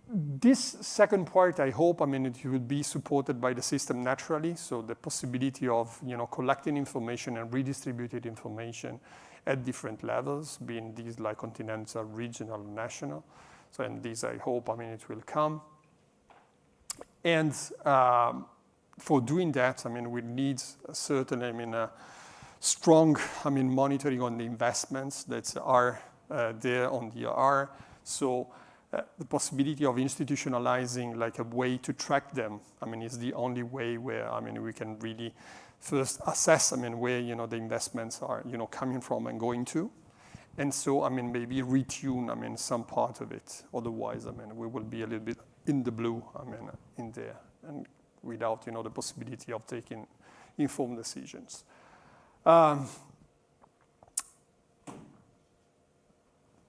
This second part, I hope, it will be supported by the system naturally. So the possibility of, collecting information and redistributed information at different levels, being these like continental, regional, national. So, and these, I hope, it will come. And for doing that, we need certainly, strong, monitoring on the investments that are there on the IR. So, the possibility of institutionalizing like a way to track them, is the only way where, we can really first assess, where, the investments are, coming from and going to. And so, maybe retune, some part of it. Otherwise, we will be a little bit in the blue, in there, and without, the possibility of taking informed decisions.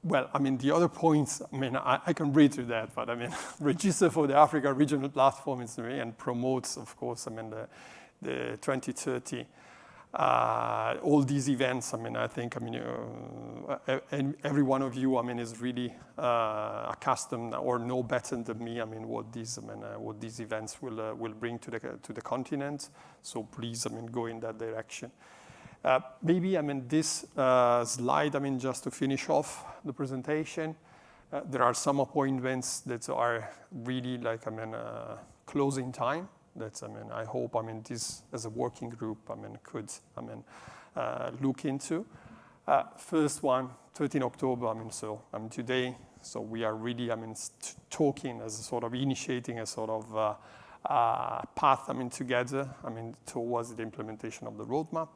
Well, the other points, I can read through that, but register for the Africa Regional Platform and promotes, of course, the 2030, all these events. I think, every one of you, is really accustomed or know better than me, what these events will bring to the continent. So please, go in that direction. Maybe, this slide, just to finish off the presentation, there are some appointments that are really like, closing time. That's, I hope, this as a working group, could, look into. First one, 13 October, so, today. So we are really, talking as a sort of initiating a sort of path, together, towards the implementation of the roadmap.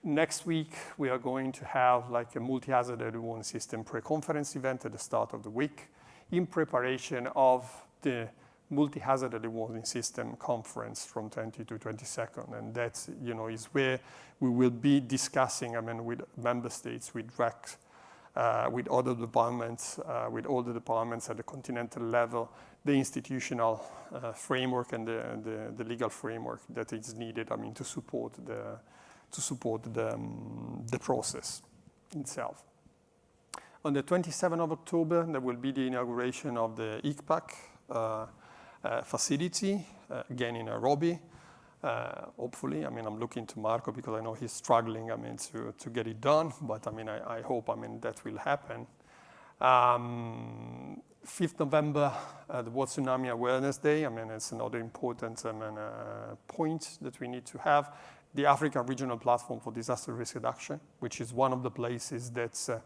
Next week, we are going to have like a multi-hazard early warning system pre-conference event at the start of the week in preparation of the multi-hazard early warning system conference from 20 to 22nd. And that, is where we will be discussing, with member states, with REC, with other departments, with all the departments at the continental level, the institutional framework and the legal framework that is needed, to support the process itself. On the 27th of October, there will be the inauguration of the ICPAC facility, again in Nairobi. Hopefully, I'm looking to Marco because I know he's struggling, to get it done, but I hope, that will happen. 5th November, the World Tsunami Awareness Day. It's another important point that we need to have. The African Regional Platform for Disaster Risk Reduction, which is one of the places that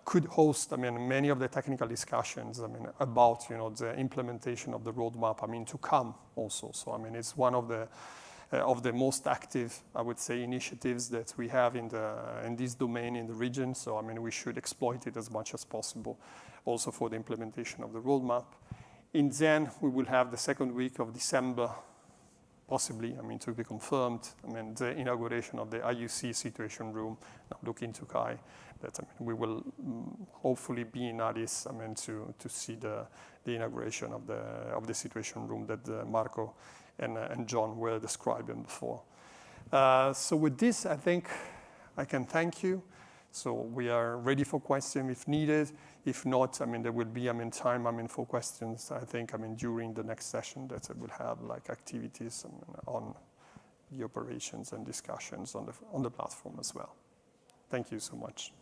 could host, many of the technical discussions, about, the implementation of the roadmap, to come also. So, it's one of the most active, I would say, initiatives that we have in this domain in the region. So, we should exploit it as much as possible, also for the implementation of the roadmap. In then, we will have the second week of December, possibly, to be confirmed, the inauguration of the IUC Situation Room. I'm looking to Kai, that we will hopefully be in Addis, to see the inauguration of the Situation Room that Marco and John were describing before. So with this, I think I can thank you. So we are ready for questions if needed. If not, there will be, time, for questions, I think, during the next session that I will have, like, activities on the operations and discussions on the platform as well. Thank you so much.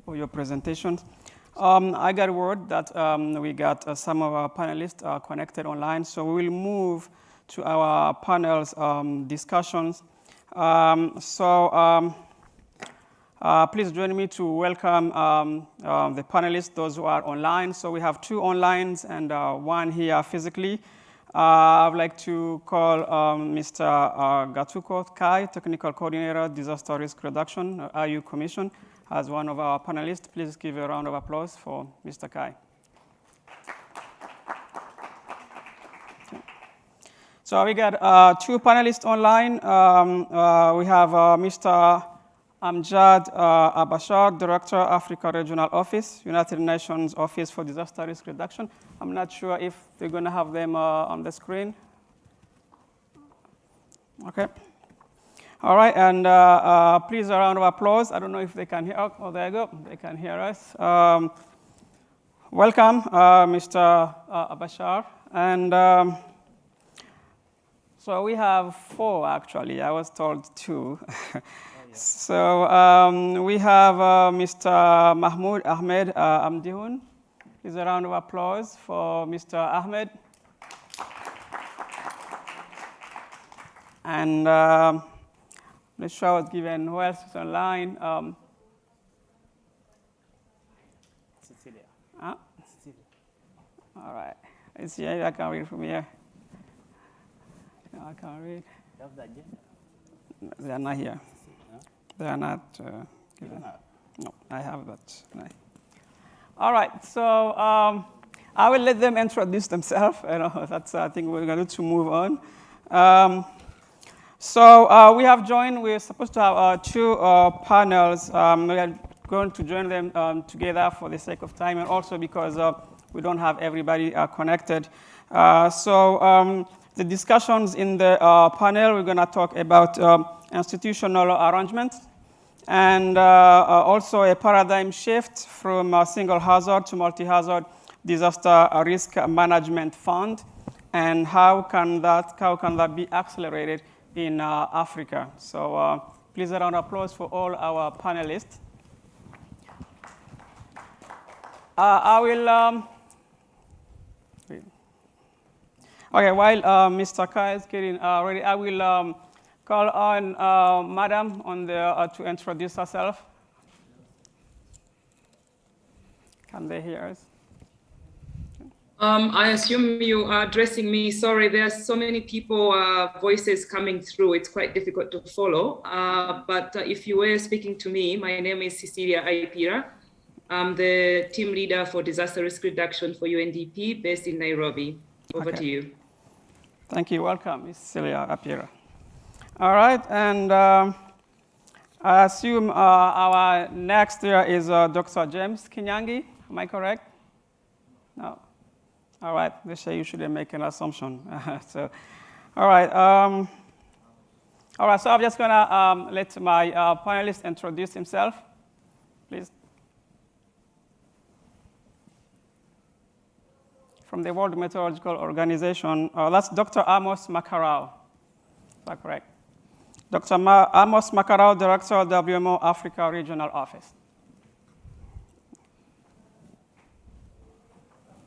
For your presentation. I got word that we got some of our panelists connected online, so we will move to our panel's discussions. Please join me to welcome the panelists, those who are online. So we have 2 online and 1 here physically. I would like to call Mr. Gatuko Kai, Technical Coordinator, Disaster Risk Reduction, IU Commission, as one of our panelists. Please give a round of applause for Mr. Kai. So we got 2 panelists online. We have Mr. Amjad Abashar, Director, Africa Regional Office, United Nations Office for Disaster Risk Reduction. I'm not sure if they're going to have them on the screen. Okay. All right, and please a round of applause. I don't know if they can hear. Oh, there you go. They can hear us. Welcome, Mr. Abashar. And so we have 4, actually. I was told 2. So we have Mr. Mahmoud Ahmed Amdihun. Please a round of applause for Mr. Ahmed. And let's show us given who else is online. Cecilia. Cecilia. All right. Let's see. I can read from here. I can't read. They are not here. They are not given. No, I have that. No. All right. So I will let them introduce themselves. That's I think we're going to move on. So we have joined. We're supposed to have 2 panels. We are going to join them together for the sake of time, and also because we don't have everybody connected. The discussions in the panel, we're going to talk about institutional arrangements and also a paradigm shift from a single hazard to multi-hazard disaster risk management fund, and how can that be accelerated in Africa. So please a round of applause for all our panelists. I will, okay, while Mr. Kai is getting ready, I will call on Madam to introduce herself. Can they hear us? I assume you are addressing me. Sorry, there are so many people, voices coming through. It's quite difficult to follow. But if you were speaking to me, my name is Cecilia Aipira. I'm the team leader for disaster risk reduction for UNDP based in Nairobi. Over to you. Thank you. Welcome, Ms. Cecilia Aipira. All right, and I assume our next here is Dr. James Kinyangi. Am I correct? No. All right, they say you shouldn't make an assumption. So, all right. So I'm just gonna let my panelist introduce himself, please. From the World Meteorological Organization, that's Dr. Amos Makarau. Is that correct? Dr. Amos Makarau, Director of WMO Africa Regional Office.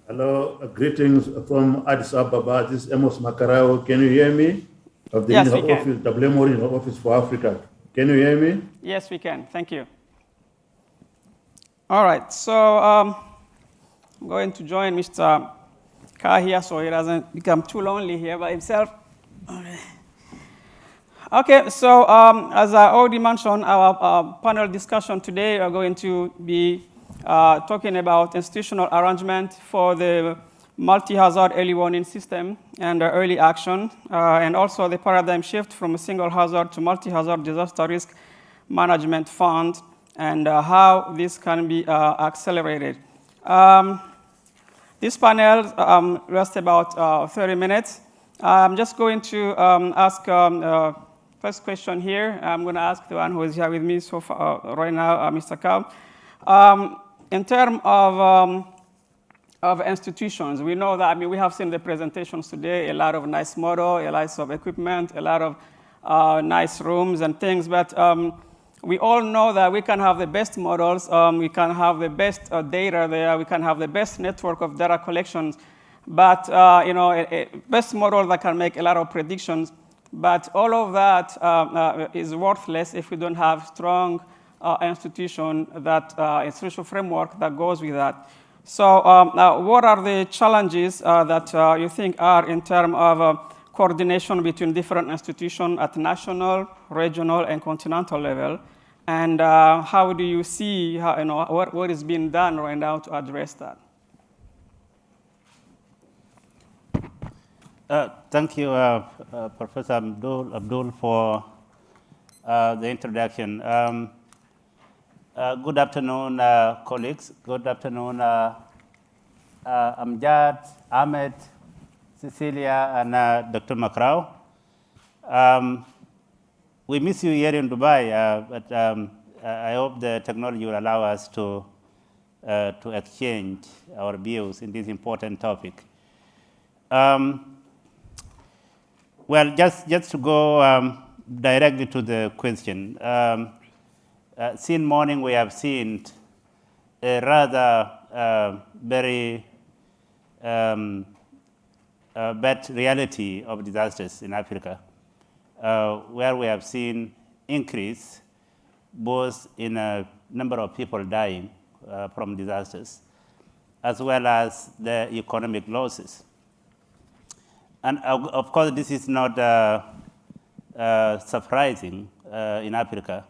Hello, greetings from Addis Ababa. This is Amos Makarau. Can you hear me? Of the Yes, Regional we can. Office, WMO Regional Office for Africa. Can you hear me? Yes, we can. Thank you. All right, so I'm going to join Mr. Kai here so he doesn't become too lonely here by himself. Okay, so as I already mentioned, our panel discussion today are going to be talking about institutional arrangement for the multi-hazard early warning system and early action, and also the paradigm shift from a single hazard to multi-hazard disaster risk management fund, and how this can be accelerated. This panel lasts about 30 minutes. I'm just going to ask first question here. I'm going to ask the one who is here with me so far right now, Mr. Cow. In terms of institutions, we know that, we have seen the presentations today, a lot of nice model, a lot of equipment, a lot of nice rooms and things, but we all know that we can have the best models, we can have the best data there, we can have the best network of data collections, but a best model that can make a lot of predictions, but all of that is worthless if we don't have strong institutional framework that goes with that. So what are the challenges that you think are in terms of coordination between different institutions at national, regional, and continental level? And how do you see what is being done right now to address that? Thank you, Professor Abdul, for the introduction. Good afternoon, colleagues. Good afternoon, Amjad, Ahmed, Cecilia, and Dr. Makrao. We miss you here in Dubai, but I hope the technology will allow us to exchange our views in this important topic. Well, just to go directly to the question. Since morning, we have seen a rather very bad reality of disasters in Africa, where we have seen increase both in a number of people dying from disasters, as well as the economic losses. And of course, this is not surprising in Africa,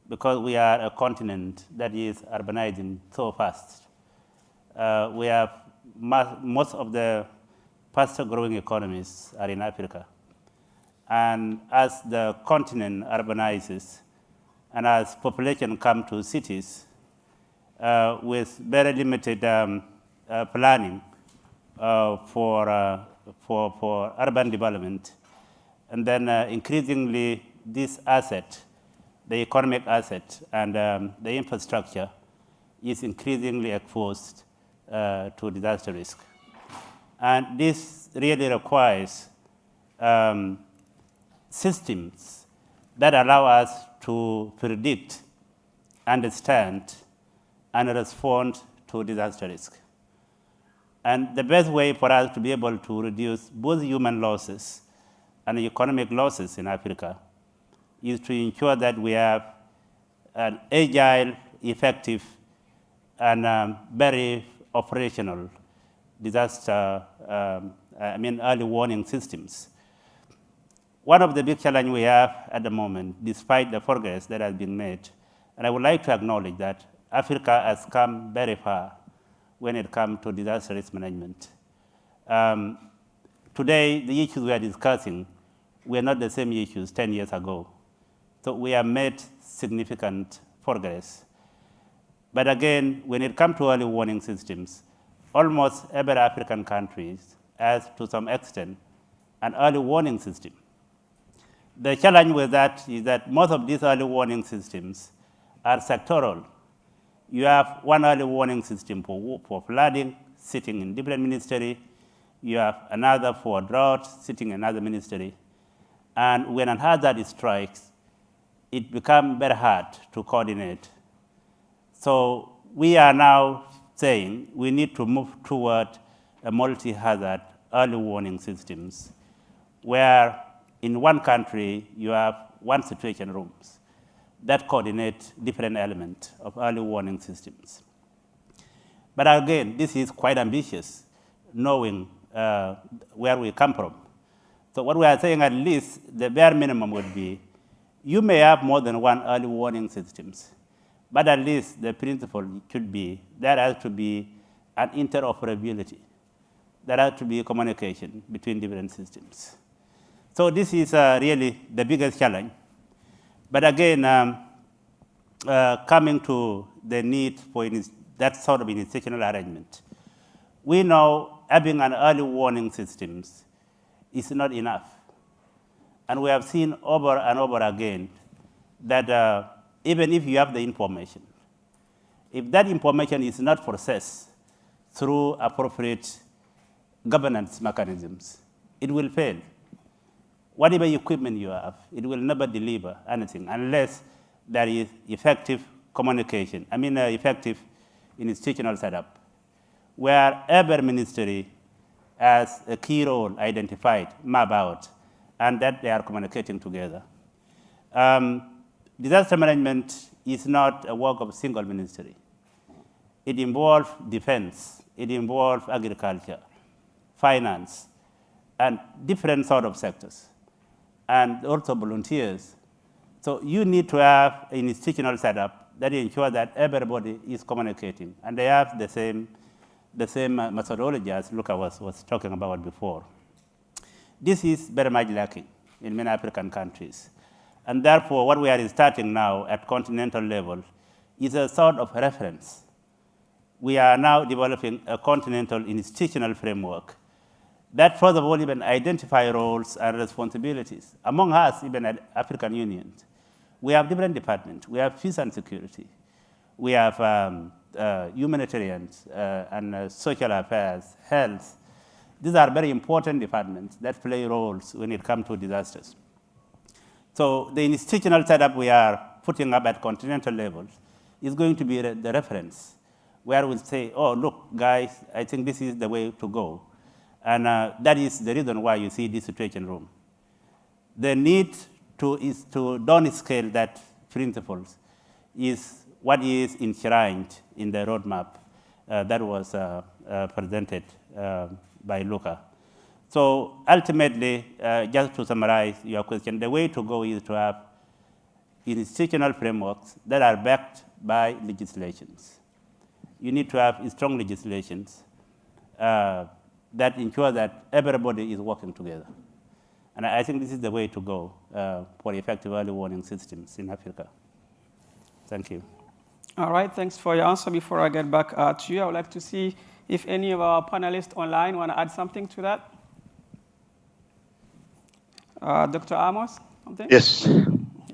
because we are a continent that is urbanizing so fast. We have most of the faster growing economies are in Africa. And as the continent urbanizes, and as population come to cities with very limited planning for urban development, and then increasingly this asset, the economic asset and the infrastructure is increasingly exposed to disaster risk. And this really requires systems that allow us to predict, understand, and respond to disaster risk. And the best way for us to be able to reduce both human losses and economic losses in Africa is to ensure that we have an agile, effective, and very operational disaster, early warning systems. One of the big challenges we have at the moment, despite the progress that has been made, and I would like to acknowledge that Africa has come very far when it comes to disaster risk management. Today, the issues we are discussing were not the same issues 10 years ago. So we have made significant progress. But again, when it comes to early warning systems, almost every African country has, to some extent, an early warning system. The challenge with that is that most of these early warning systems are sectoral. You have one early warning system for flooding, sitting in different ministry. You have another for drought, sitting in another ministry. And when a hazard strikes, it becomes very hard to coordinate. So we are now saying we need to move toward a multi-hazard early warning systems, where in one country you have one situation rooms that coordinate different elements of early warning systems. But again, this is quite ambitious, knowing where we come from. So what we are saying, at least the bare minimum would be, you may have more than one early warning systems, but at least the principle should be there has to be an interoperability. There has to be communication between different systems. So this is really the biggest challenge. But again, coming to the need for that sort of institutional arrangement, We know having an early warning systems is not enough. And we have seen over and over again that even if you have the information, if that information is not processed through appropriate governance mechanisms, it will fail. Whatever equipment you have, it will never deliver anything unless there is effective communication, effective institutional setup, where every ministry has a key role identified, mapped out, and that they are communicating together. Disaster management is not a work of a single ministry. It involves defense, it involves agriculture, finance, and different sort of sectors, and also volunteers. So you need to have an institutional setup that ensures that everybody is communicating, and they have the same methodology as Luca was talking about before. This is very much lacking in many African countries. And therefore, what we are starting now at continental level is a sort of reference. We are now developing a continental institutional framework that, first of all, even identify roles and responsibilities. Among us, even at African Union, we have different departments. We have peace and security. We have humanitarian and social affairs, health. These are very important departments that play roles when it comes to disasters. So the institutional setup we are putting up at continental level is going to be the reference, where we'll say, oh, look, guys, I think this is the way to go. And that is the reason why you see this situation room. The need is to downscale that principles is what is enshrined in the roadmap that was presented by Luca. So ultimately, just to summarize your question, the way to go is to have institutional frameworks that are backed by legislations. You need to have strong legislations that ensure that everybody is working together. And I think this is the way to go for effective early warning systems in Africa. Thank you. All right, thanks for your answer. Before I get back to you, I would like to see if any of our panelists online want to add something to that. Dr. Amos, something? Yes.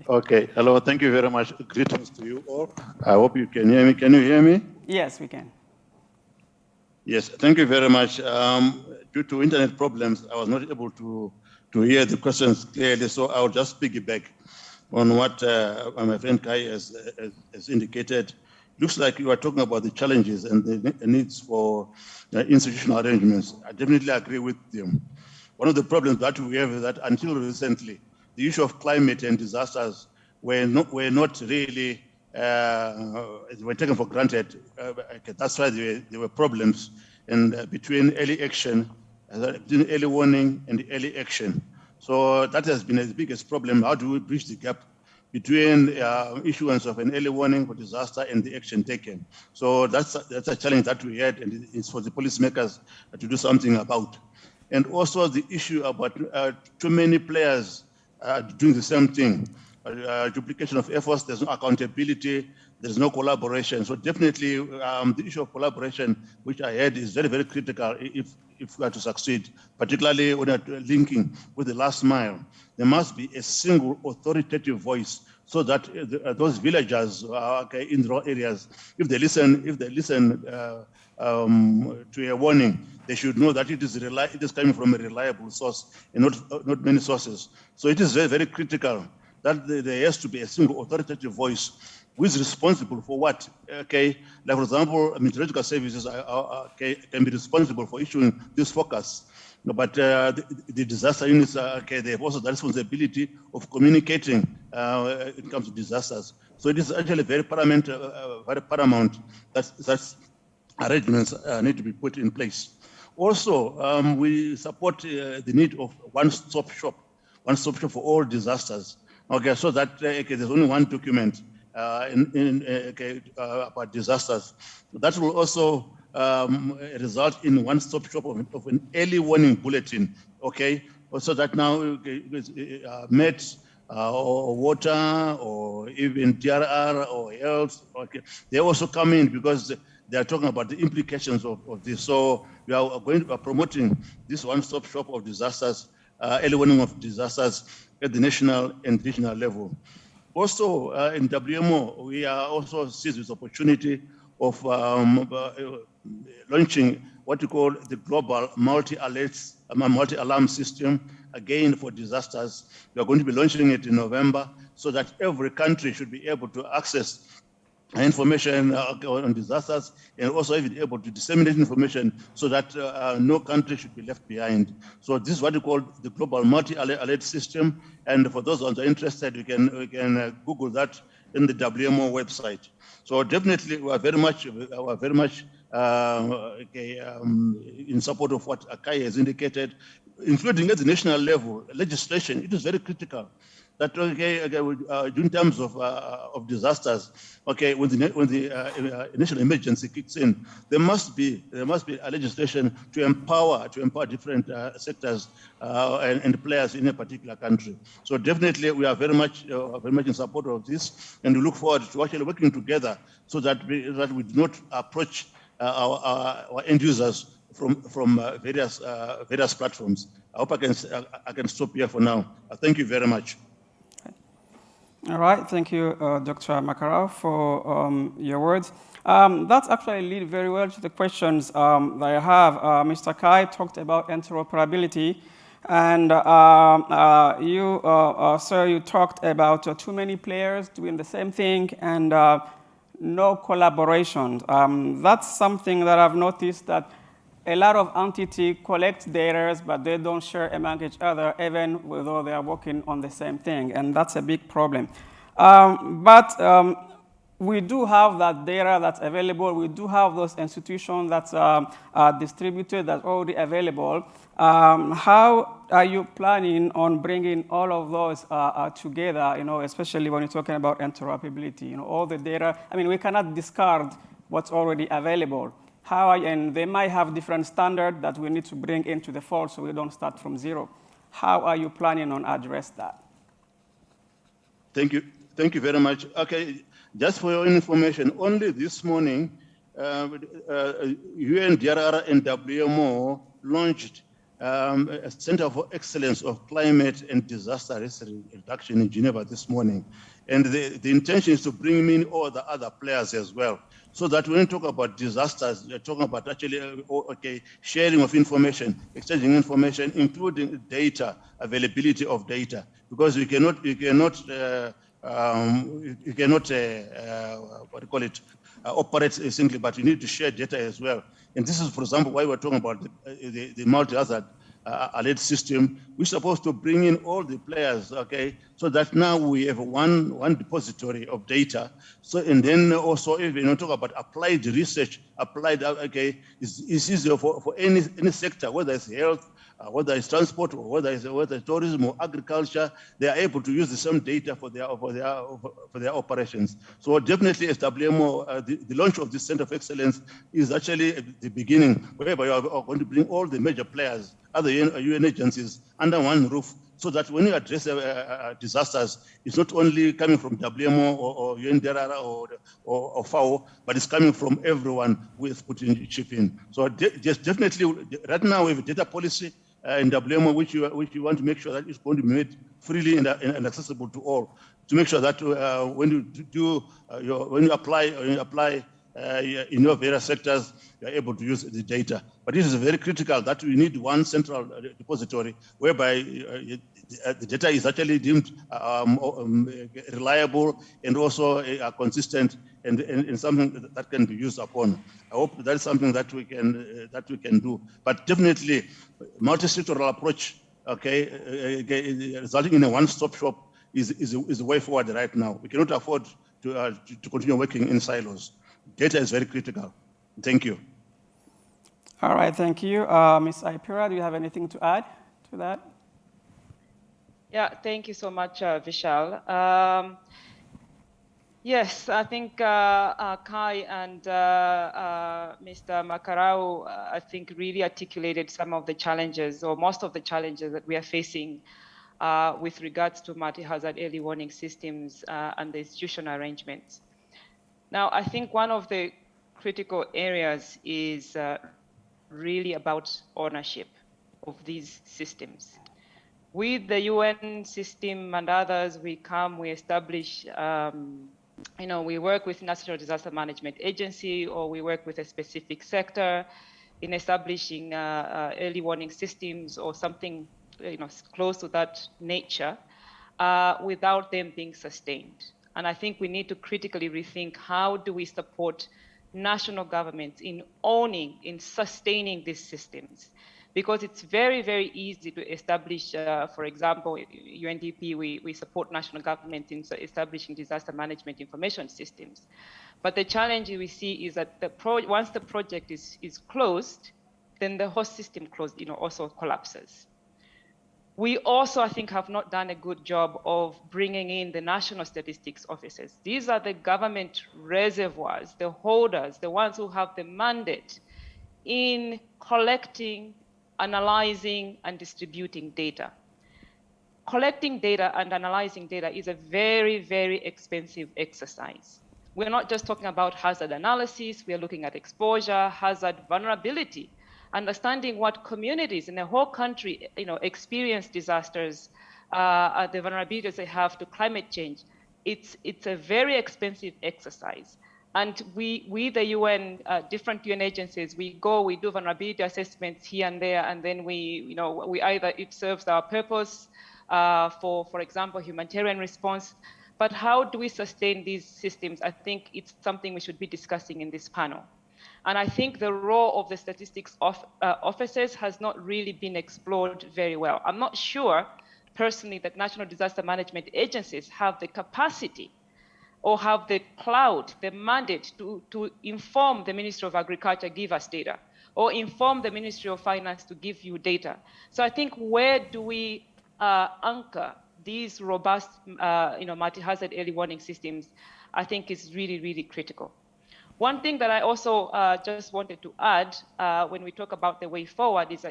Okay. Hello. Thank you very much. Greetings to you all. I hope you can hear me. Can you hear me? Yes, we can. Yes. Thank you very much. Due to internet problems, I was not able to hear the questions clearly, so I'll just piggyback on what my friend Kai has indicated. Looks like you are talking about the challenges and the needs for institutional arrangements. I definitely agree with them. One of the problems that we have is that until recently, the issue of climate and disasters were not really were taken for granted. That's why there were problems between early action, between early warning and early action. So that has been the biggest problem. How do we bridge the gap between issuance of an early warning for disaster and the action taken? So that's a challenge that we had, and it's for the policymakers to do something about. And also the issue about too many players doing the same thing. Duplication of efforts, there's no accountability, there's no collaboration. So definitely the issue of collaboration, which I heard, is very, very critical if we are to succeed, particularly when you're linking with the last mile. There must be a single authoritative voice so that those villagers in rural areas, if they listen to a warning, they should know that it is coming from a reliable source and not many sources. So it is very, very critical that there has to be a single authoritative voice who is responsible for what. Okay, like for example, meteorological services can be responsible for issuing this forecast, but the disaster units, they have also the responsibility of communicating when it comes to disasters. So it is actually very paramount that arrangements need to be put in place. Also, we support the need of one-stop shop for all disasters. Okay, so that there's only one document about disasters. That will also result in one-stop shop of an early warning bulletin. Okay, so that now MET or water or even TRR or health, okay, they also come in because they are talking about the implications of this. So we are going to be promoting this one-stop shop of disasters, early warning of disasters at the national and regional level. Also, in WMO, we are also seized this opportunity of launching what we call the global multi-alarm system, again for disasters. We are going to be launching it in November so that every country should be able to access information on disasters and also even able to disseminate information so that no country should be left behind. So this is what we call the global multi-alert system. And for those who are interested, we can Google that in the WMO website. So definitely we are very much in support of what Akai has indicated, including at the national level, legislation. It is very critical that in terms of disasters, when the national emergency kicks in, there must be a legislation to empower different sectors and players in a particular country. So definitely we are very much in support of this, and we look forward to actually working together so that we do not approach our end users from various platforms. I hope I can stop here for now. Thank you very much. All right, thank you, Dr. Makarau, for your words. That actually leads very well to the questions that I have. Mr. Kai talked about interoperability, and sir, you talked about too many players doing the same thing and no collaboration. That's something that I've noticed, that a lot of entities collect data, but they don't share among each other, even though they are working on the same thing, and that's a big problem. We do have that data that's available. We do have those institutions that's distributed, that's already available. How are you planning on bringing all of those together, especially when you're talking about interoperability? All the data, we cannot discard what's already available. And they might have different standards that we need to bring into the fold so we don't start from zero. How are you planning on address that? Thank you very much. Okay, just for your information, only this morning, UNDRR and WMO launched a Center for Excellence of Climate and Disaster Risk Reduction in Geneva this morning. And the intention is to bring in all the other players as well, so that when we talk about disasters, we're talking about actually sharing of information, exchanging information, including data, availability of data, because you cannot operate simply, but you need to share data as well. And this is, for example, why we're talking about the multi-hazard alert system. We're supposed to bring in all the players, so that now we have one depository of data. So, and then also, if you talk about applied research, it's easier for any sector, whether it's health, whether it's transport, or whether it's tourism or agriculture, they are able to use the same data for their operations. So definitely, as WMO, the launch of this Center of Excellence is actually the beginning, whereby you are going to bring all the major players, other UN agencies, under one roof, so that when you address disasters, it's not only coming from WMO or UNDRR or FAO, but it's coming from everyone who is putting chip in. So just definitely, right now we have a data policy in WMO, which you want to make sure that it's going to be made freely and accessible to all, to make sure that when you apply in your various sectors, you are able to use the data. But it is very critical that we need one central depository whereby the data is actually deemed reliable and also consistent and something that can be used upon. I hope that is something that we can do. But definitely, multi-sectoral approach, resulting in a one-stop shop is the way forward right now. We cannot afford to continue working in silos. Data is very critical. Thank you. All right, thank you. Ms. Ipira, do you have anything to add to that? Yeah, thank you so much, Vishal. Yes, I think Kai and Mr. Makarau, I think, really articulated some of the challenges, or most of the challenges that we are facing with regards to multi-hazard early warning systems and the institutional arrangements. Now, I think one of the critical areas is really about ownership of these systems. With the UN system and others, we establish, we work with National Disaster Management Agency, or we work with a specific sector in establishing early warning systems or something close to that nature, without them being sustained. And I think we need to critically rethink, how do we support national governments in owning, in sustaining these systems? Because it's very, very easy to establish, for example, UNDP, we support national governments in establishing disaster management information systems. But the challenge we see is that once the project is closed, then the whole system also collapses. We also, I think, have not done a good job of bringing in the national statistics offices. These are the government reservoirs, the holders, the ones who have the mandate in collecting, analyzing, and distributing data. Collecting data and analyzing data is a very, very expensive exercise. We're not just talking about hazard analysis, we're looking at exposure, hazard, vulnerability, understanding what communities in the whole country experience disasters, the vulnerabilities they have to climate change. It's a very expensive exercise. And we the UN, different UN agencies, we do vulnerability assessments here and there, and then we either it serves our purpose for example, humanitarian response. But how do we sustain these systems? I think it's something we should be discussing in this panel. And I think the role of the statistics officers has not really been explored very well. I'm not sure, personally, that national disaster management agencies have the capacity or have the clout, the mandate to inform the Ministry of Agriculture, give us data, or inform the Ministry of Finance to give you data. So I think, where do we anchor these robust, multi-hazard early warning systems, I think is really, really critical. One thing that I also just wanted to add when we talk about the way forward is,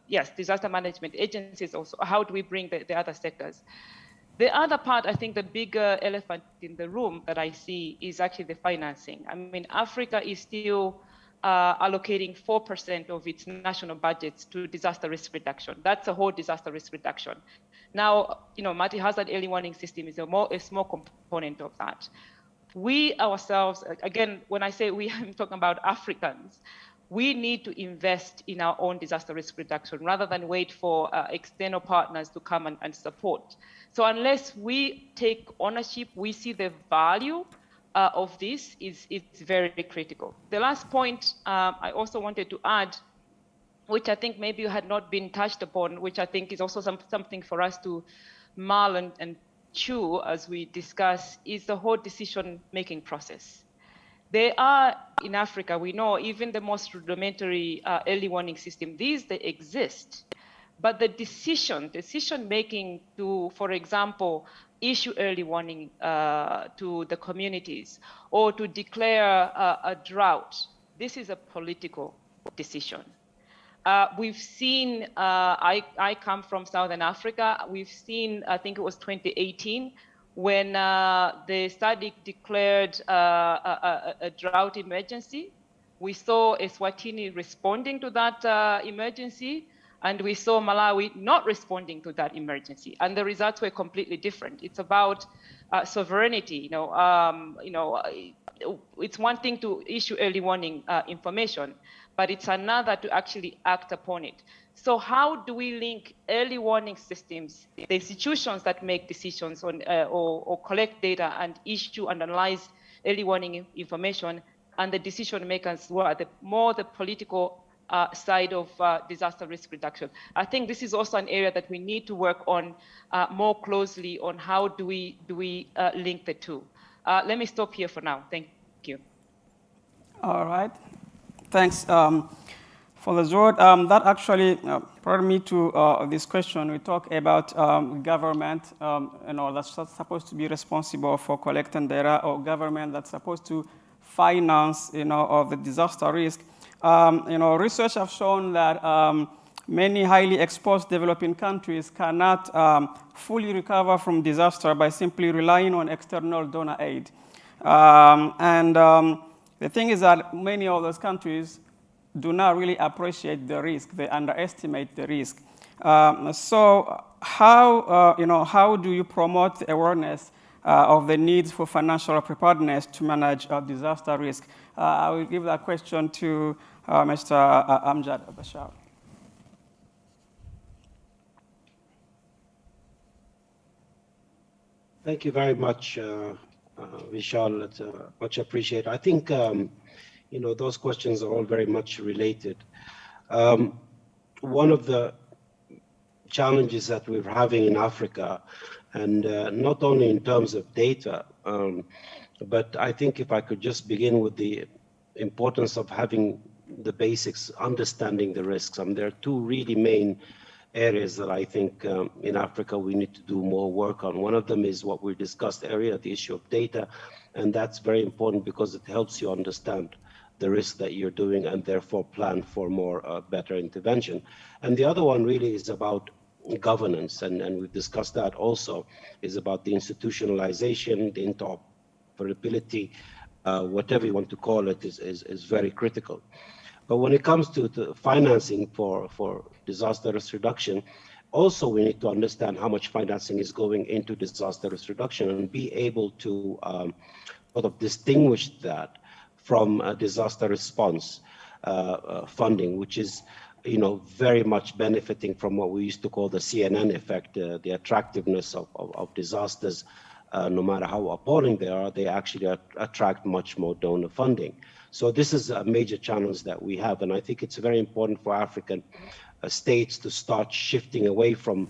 yes, disaster management agencies also, how do we bring the other sectors? The other part, I think the bigger elephant in the room that I see is actually the financing. I mean, Africa is still allocating 4% of its national budgets to disaster risk reduction. That's a whole disaster risk reduction. Now, multi-hazard early warning system is a small component of that. We ourselves, again, when I say we, I'm talking about Africans, we need to invest in our own disaster risk reduction rather than wait for external partners to come and support. So unless we take ownership, we see the value of this, it's very critical. The last point I also wanted to add, which I think maybe had not been touched upon, which I think is also something for us to mull and chew as we discuss, is the whole decision-making process. There are, in Africa, we know, even the most rudimentary early warning system, they exist. But the decision-making to, for example, issue early warning to the communities, or to declare a drought, this is a political decision. We've seen, I come from Southern Africa, we've seen, I think it was 2018, when the SADC declared a drought emergency. We saw Eswatini responding to that emergency, and we saw Malawi not responding to that emergency, and the results were completely different. It's about sovereignty. It's one thing to issue early warning information, but it's another to actually act upon it. So how do we link early warning systems, the institutions that make decisions on or collect data and issue and analyze early warning information, and the decision makers who are more the political side of disaster risk reduction? I think this is also an area that we need to work on more closely on how do we link the two. Let me stop here for now. Thank you. All right. Thanks for the word. That actually brought me to this question. We talk about government, that's supposed to be responsible for collecting data, or government that's supposed to finance, of the disaster risk. Research have shown that many highly exposed developing countries cannot fully recover from disaster by simply relying on external donor aid. The thing is that many of those countries do not really appreciate the risk. They underestimate the risk. So how do you promote the awareness of the needs for financial preparedness to manage disaster risk? I will give that question to Mr. Amjad Bashar. Thank you very much, Vishal. It's much appreciated. I think those questions are all very much related. One of the challenges that we're having in Africa, and not only in terms of data, but I think if I could just begin with the importance of having the basics, understanding the risks. There are two really main areas that I think in Africa we need to do more work on. One of them is what we discussed earlier, the issue of data, and that's very important because it helps you understand the risk that you're doing and therefore plan for more better intervention. And the other one really is about governance, and we've discussed that also, is about the institutionalization, the interoperability, whatever you want to call it, is very critical. But when it comes to the financing for disaster risk reduction, also we need to understand how much financing is going into disaster risk reduction and be able to sort of distinguish that from disaster response funding, which is very much benefiting from what we used to call the CNN effect, the attractiveness of disasters. No matter how appalling they are, they actually attract much more donor funding. So this is a major challenge that we have, and I think it's very important for African states to start shifting away from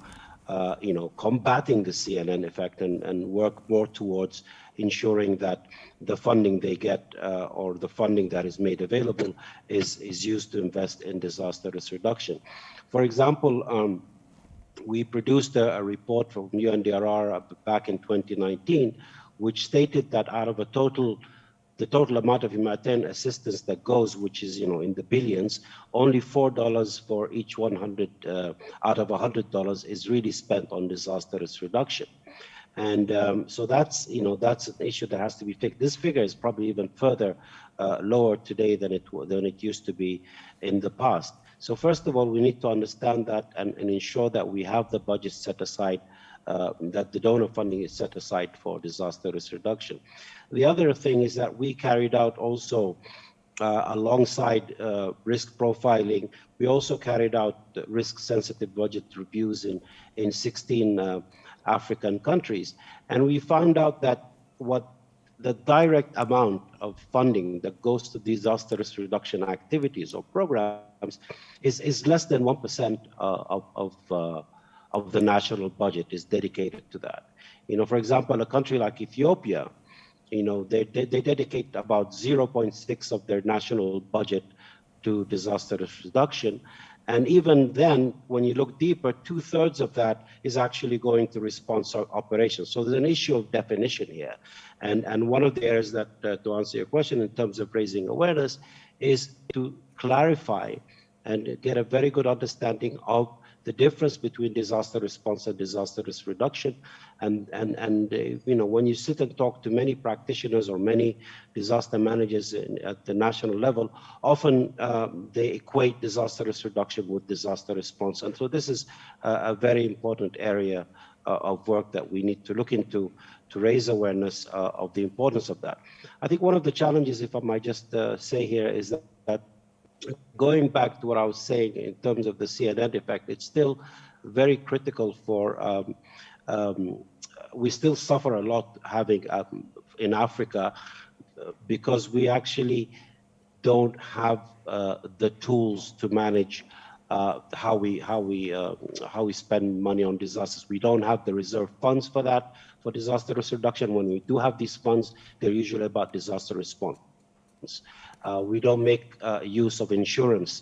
combating the CNN effect and work more towards ensuring that the funding they get or the funding that is made available is used to invest in disaster risk reduction. For example, we produced a report from UNDRR back in 2019, which stated that out of the total amount of humanitarian assistance that goes, which is in the billions, only $4 for each 100 out of $100 is really spent on disaster risk reduction. And so that's an issue that has to be fixed. This figure is probably even further lower today than it used to be in the past. So first of all, we need to understand that and ensure that we have the budget set aside, that the donor funding is set aside for disaster risk reduction. The other thing is that we carried out also, alongside risk profiling, we also carried out risk-sensitive budget reviews in 16 African countries. And we found out that what the direct amount of funding that goes to disaster risk reduction activities or programs is less than 1% of the national budget is dedicated to that. For example, a country like Ethiopia, they dedicate about 0.6 of their national budget to disaster risk reduction. And even then, when you look deeper, 2/3 of that is actually going to response operations. So there's an issue of definition here. And one of the areas that, to answer your question in terms of raising awareness, is to clarify and get a very good understanding of the difference between disaster response and disaster risk reduction. And when you sit and talk to many practitioners or many disaster managers at the national level, often they equate disaster risk reduction with disaster response. And so this is a very important area of work that we need to look into to raise awareness of the importance of that. I think one of the challenges, if I might just say here, is that going back to what I was saying in terms of the CNN effect, it's still very critical for, we still suffer a lot having in Africa because we actually don't have the tools to manage how we spend money on disasters. We don't have the reserve funds for that, for disaster risk reduction. When we do have these funds, they're usually about disaster response. We don't make use of insurance,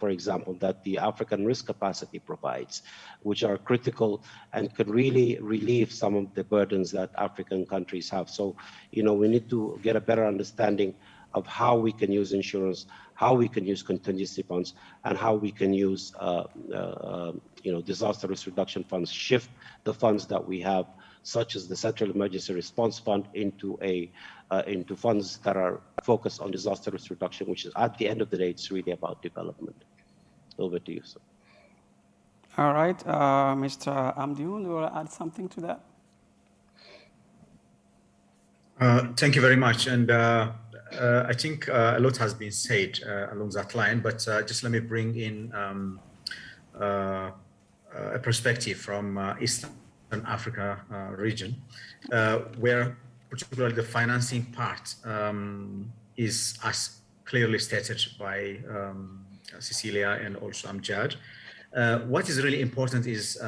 for example, that the African risk capacity provides, which are critical and could really relieve some of the burdens that African countries have. So, we need to get a better understanding of how we can use insurance, how we can use contingency funds, and how we can use, disaster risk reduction funds, shift the funds that we have such as the Central Emergency Response Fund, into funds that are focused on disaster risk reduction, which is, at the end of the day, it's really about development. Over to you, sir. All right, Mr. Amdioun, do you want to add something to that? Thank you very much. And I think a lot has been said along that line, but just let me bring in a perspective from Eastern Africa region, where particularly the financing part is as clearly stated by Cecilia and also Amjad. What is really important is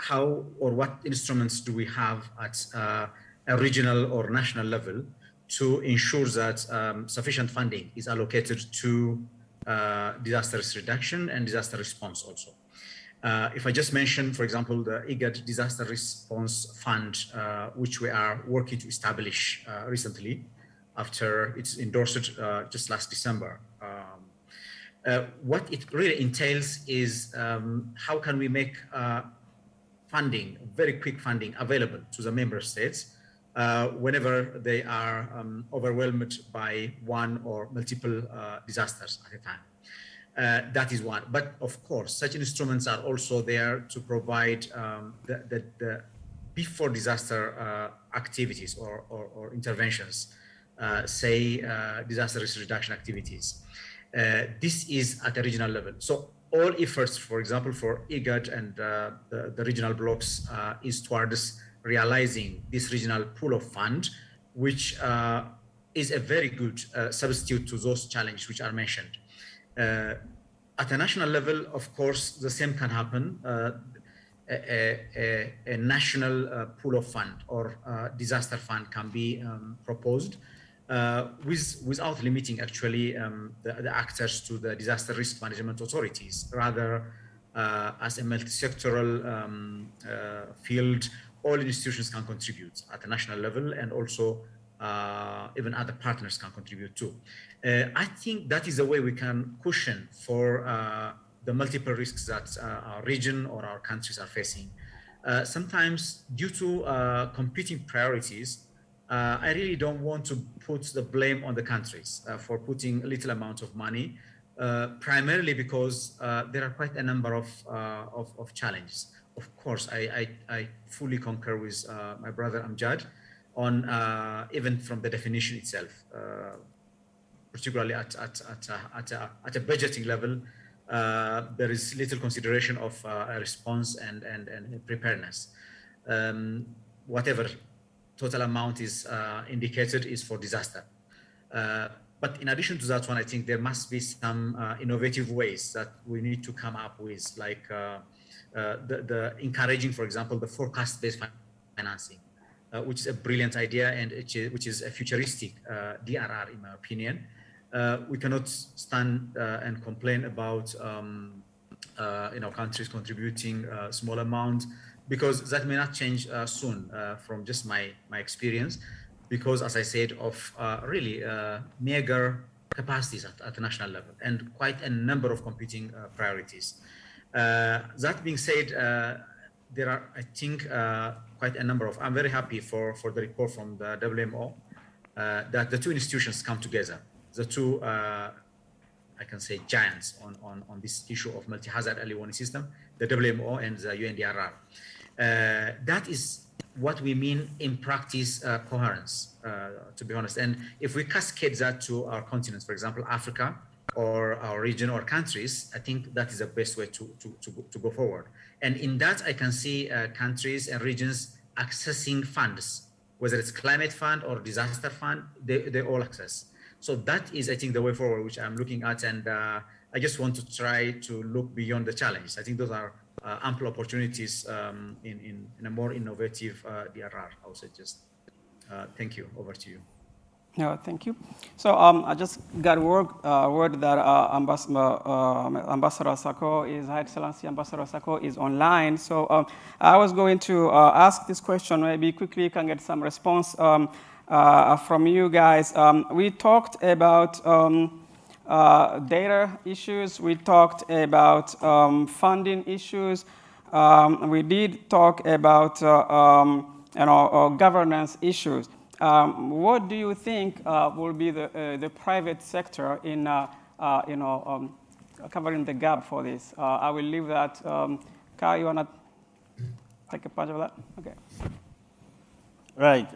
how or what instruments do we have at a regional or national level to ensure that sufficient funding is allocated to disaster risk reduction and disaster response also. If I just mention, for example, the IGAD Disaster Response Fund, which we are working to establish recently after it's endorsed just last December. What it really entails is how can we make funding, very quick funding, available to the member states whenever they are overwhelmed by one or multiple disasters at a time. That is one. But of course, such instruments are also there to provide the before disaster activities or interventions, say disaster risk reduction activities. This is at a regional level. So all efforts, for example, for IGAD and the regional blocks is towards realizing this regional pool of fund, which is a very good substitute to those challenges which are mentioned. At a national level, of course, the same can happen. A national pool of fund or disaster fund can be proposed without limiting actually the actors to the disaster risk management authorities, rather as a multi-sectoral field. All institutions can contribute at a national level, and also even other partners can contribute too. I think that is the way we can cushion for the multiple risks that our region or our countries are facing. Sometimes due to competing priorities, I really don't want to put the blame on the countries for putting a little amount of money, primarily because there are quite a number of challenges. Of course, I fully concur with my brother Amjad on even from the definition itself, particularly at a budgeting level, there is little consideration of a response and preparedness. Whatever total amount is indicated is for disaster. But in addition to that one, I think there must be some innovative ways that we need to come up with, like the encouraging, for example, the forecast-based financing, which is a brilliant idea and which is a futuristic DRR, in my opinion. We cannot stand and complain about countries contributing a small amount, because that may not change soon, from just my experience, because as I said, of really meager capacities at the national level and quite a number of competing priorities. That being said, there are, I think, quite a number of, I'm very happy for the report from the WMO that the two institutions come together, the two, I can say, giants on this issue of multi-hazard early warning system, the WMO and the UNDRR. That is what we mean in practice, coherence, to be honest. And if we cascade that to our continents, for example, Africa, or our region or countries, I think that is the best way to go forward. And in that, I can see countries and regions accessing funds, whether it's climate fund or disaster fund, they all access. So that is, I think, the way forward, which I'm looking at. And I just want to try to look beyond the challenge. I think those are ample opportunities in a more innovative DRR, I would suggest. Thank you. Over to you. No, thank you. So I just got word that Ambassador Sako is, Her Excellency Ambassador Sako is online. So I was going to ask this question, maybe quickly you can get some response from you guys. We talked about data issues, we talked about funding issues. we did talk about governance issues. What do you think will be the private sector in covering the gap for this? I will leave that. Kai, you want to take a part of that? Okay. Right.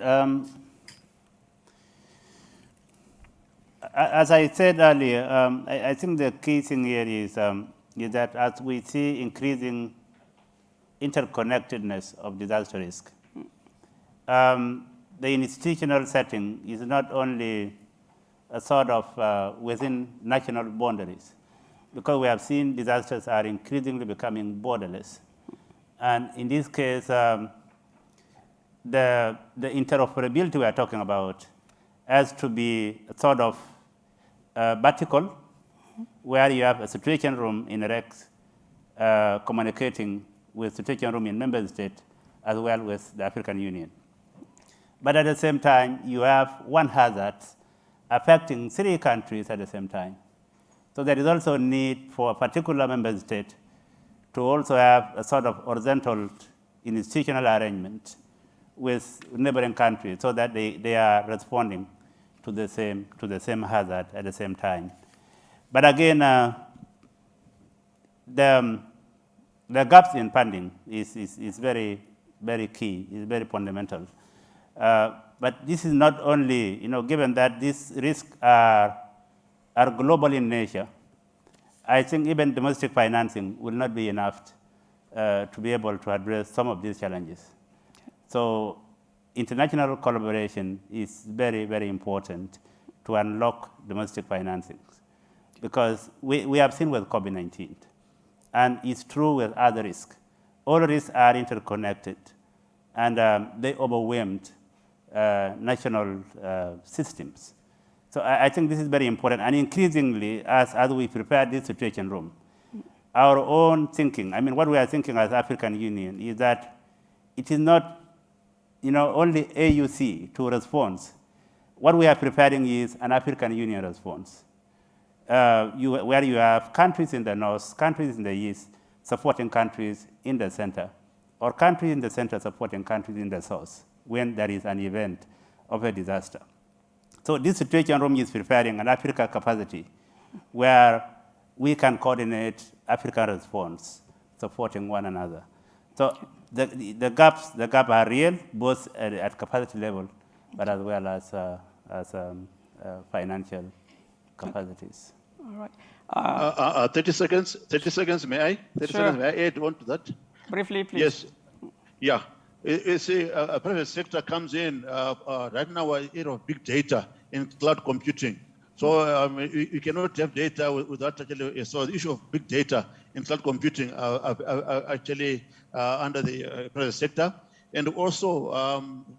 As I said earlier, I think the key thing here is that as we see increasing interconnectedness of disaster risk, the institutional setting is not only a sort of within national boundaries, because we have seen disasters are increasingly becoming borderless. And in this case, the interoperability we are talking about has to be a sort of vertical, where you have a situation room in REX communicating with situation room in member state, as well with the African Union. But at the same time, you have one hazard affecting 3 countries at the same time. So there is also a need for a particular member state to also have a sort of horizontal institutional arrangement with neighboring countries so that they are responding to the same hazard at the same time. But again, the gaps in funding is very, very key, is very fundamental. But this is not only, given that these risks are global in nature, I think even domestic financing will not be enough to be able to address some of these challenges. So international collaboration is very, very important to unlock domestic financing, because we have seen with COVID-19, and it's true with other risks. All risks are interconnected, and they overwhelmed national systems. So I think this is very important, and increasingly, as we prepare this situation room, our own thinking, what we are thinking as African Union is that it is not only AUC to respond. What we are preparing is an African Union response, where you have countries in the north, countries in the east, supporting countries in the center, or countries in the center supporting countries in the south when there is an event of a disaster. So this situation room is preparing an Africa capacity where we can coordinate African response, supporting one another. So the gaps are real, both at capacity level, but as well as financial capacities. All right. 30 seconds, may I? 30 Sure. seconds, may I add on to that? Briefly, please. Yes. Yeah. You see, a private sector comes in right now, an era of big data and cloud computing. So you cannot have data without actually, so the issue of big data and cloud computing are actually under the private sector. And also,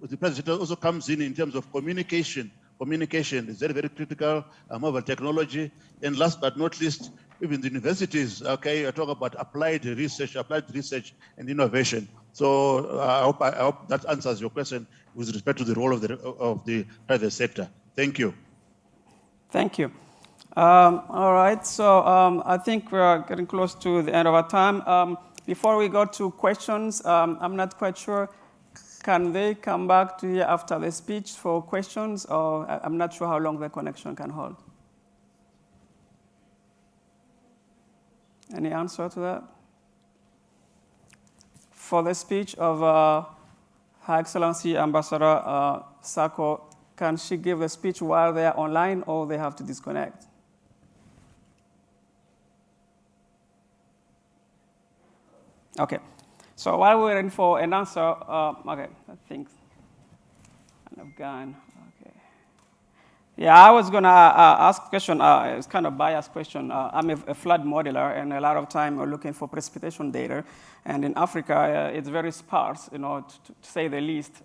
the private sector also comes in terms of communication. Communication is very, very critical, mobile technology. And last but not least, even the universities, okay, I talk about applied research and innovation. So I hope that answers your question with respect to the role of the private sector. Thank you. Thank you. All right, so I think we're getting close to the end of our time. Before we go to questions, I'm not quite sure, can they come back to here after the speech for questions, or I'm not sure how long the connection can hold. Any answer to that? For the speech of Her Excellency Ambassador Sako, can she give the speech while they are online, or they have to disconnect? Okay, so while we're waiting for an answer, okay, I think I've gone. Okay. Yeah, I was gonna ask a question. It's kind of biased question. I'm a flood modeler, and a lot of time we're looking for precipitation data. And in Africa, it's very sparse, to say the least.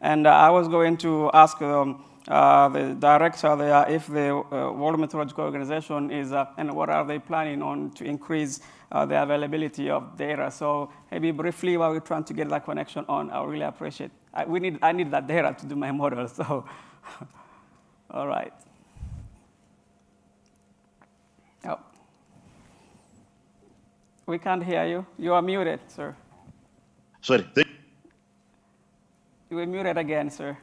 And I was going to ask the director there if the World Meteorological Organization is, and what are they planning on to increase the availability of data. So maybe briefly, while we're trying to get that connection on, I would really appreciate. I need that data to do my model. So, all right. Oh. We can't hear you. You are muted, sir. Sorry. You were muted again, sir.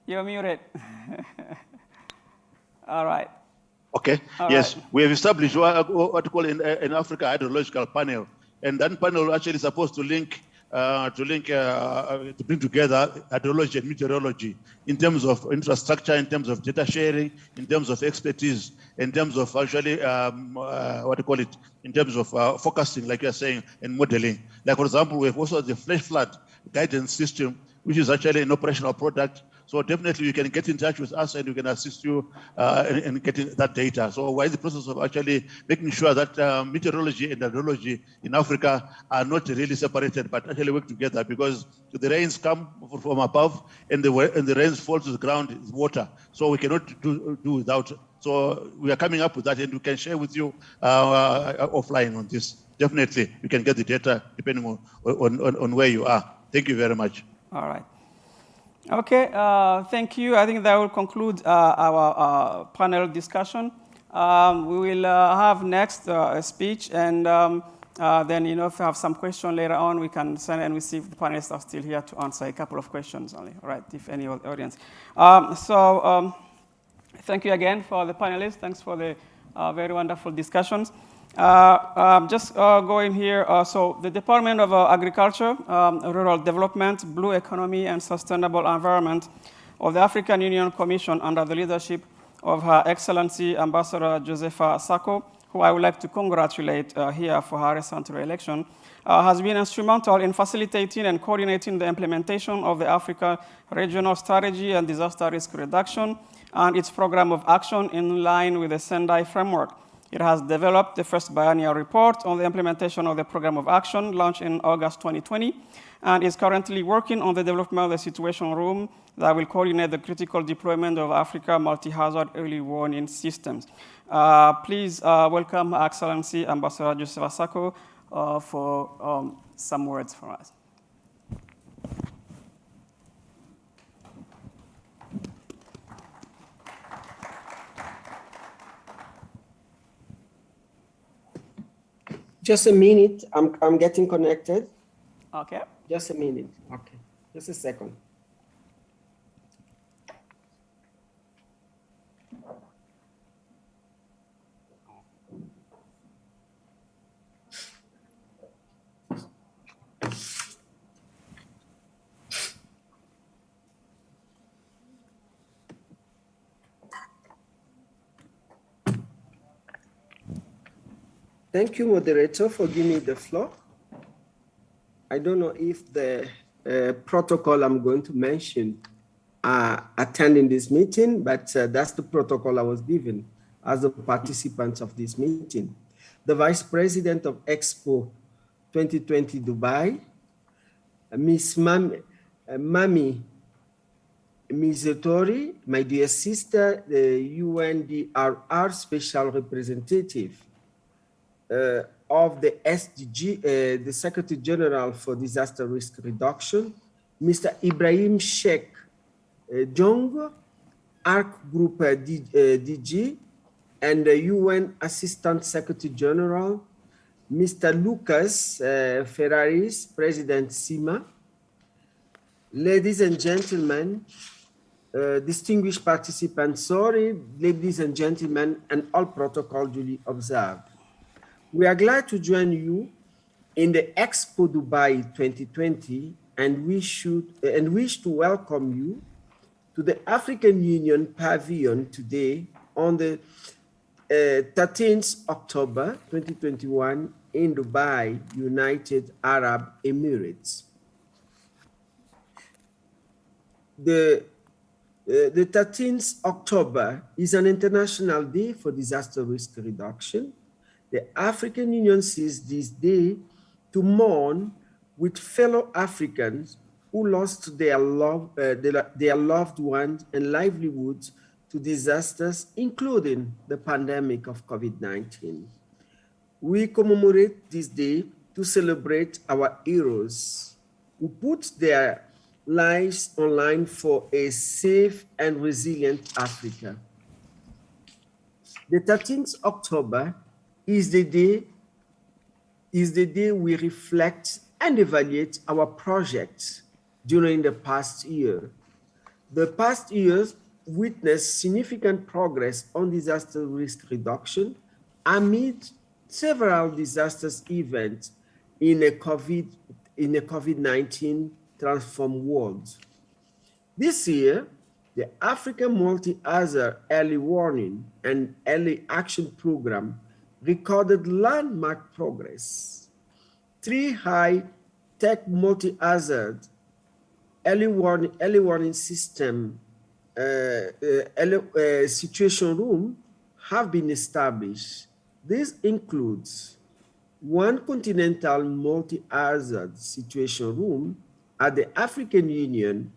You're muted. All right. Okay. All yes, right. we have established what we call in Africa hydrological panel, and that panel actually supposed to link to bring together hydrology and meteorology in terms of infrastructure, in terms of data sharing, in terms of expertise, in terms of actually in terms of forecasting, like you're saying, and modeling. Like for example, we have also the flash flood guidance system, which is actually an operational product. So definitely you can get in touch with us and we can assist you in getting that data. So we're in the process of actually making sure that meteorology and hydrology in Africa are not really separated, but actually work together, because the rains come from above and the rains fall to the ground is water. So we cannot do without. So we are coming up with that, and we can share with you offline on this. Definitely, you can get the data depending on where you are. Thank you very much. All right. Okay, thank you. I think that will conclude our panel discussion. We will have next a speech, and then, if you have some question later on, we can send and we see if the panelists are still here to answer a couple of questions only, all right, if any of the audience. Thank you again for the panelists. Thanks for the very wonderful discussions. Just going here, so the Department of Agriculture, Rural Development, Blue Economy, and Sustainable Environment of the African Union Commission, under the leadership of Her Excellency Ambassador Josepha Sako, who I would like to congratulate here for her recent re-election, has been instrumental in facilitating and coordinating the implementation of the Africa Regional Strategy and Disaster Risk Reduction and its program of action in line with the Sendai framework. It has developed the first biennial report on the implementation of the program of action launched in August 2020, and is currently working on the development of the situation room that will coordinate the critical deployment of Africa multi-hazard early warning systems. Please welcome Her Excellency Ambassador Josepha Sako for some words from us. Just a minute. I'm getting connected. Okay. Just a minute. Okay. Just a second. Thank you, moderator, for giving me the floor. I don't know if the protocol I'm going to mention are attending this meeting, but that's the protocol I was given as a participant of this meeting. The Vice President of Expo 2020 Dubai, Miss Mami Mizotori, my dear sister, the UNDRR Special Representative, of the SDG, the Secretary General for Disaster Risk Reduction, Mr. Ibrahim Sheikh Jong, ARC Group DG, and the UN Assistant Secretary General, Mr. Lucas Ferraris, President SIMA. Ladies and gentlemen, distinguished participants, ladies and gentlemen, and all protocol duly observed. We are glad to join you in the Expo Dubai 2020 and wish to welcome you to the African Union Pavilion today on the 13th October 2021 in Dubai, United Arab Emirates. The 13th October is an international day for disaster risk reduction. The African Union sees this day to mourn with fellow Africans who lost their loved ones and livelihoods to disasters, including the pandemic of COVID-19. We commemorate this day to celebrate our heroes who put their lives online for a safe and resilient Africa. The 13th October is the day is the day we reflect and evaluate our projects during the past year. The past years witnessed significant progress on disaster risk reduction amid several disastrous events in a COVID-19 transformed world. This year, the African Multi-Hazard Early Warning and Early Action Program recorded landmark progress. 3 high-tech multi-hazard early warning system situation room have been established. This includes 1 continental multi-hazard situation room at the African Union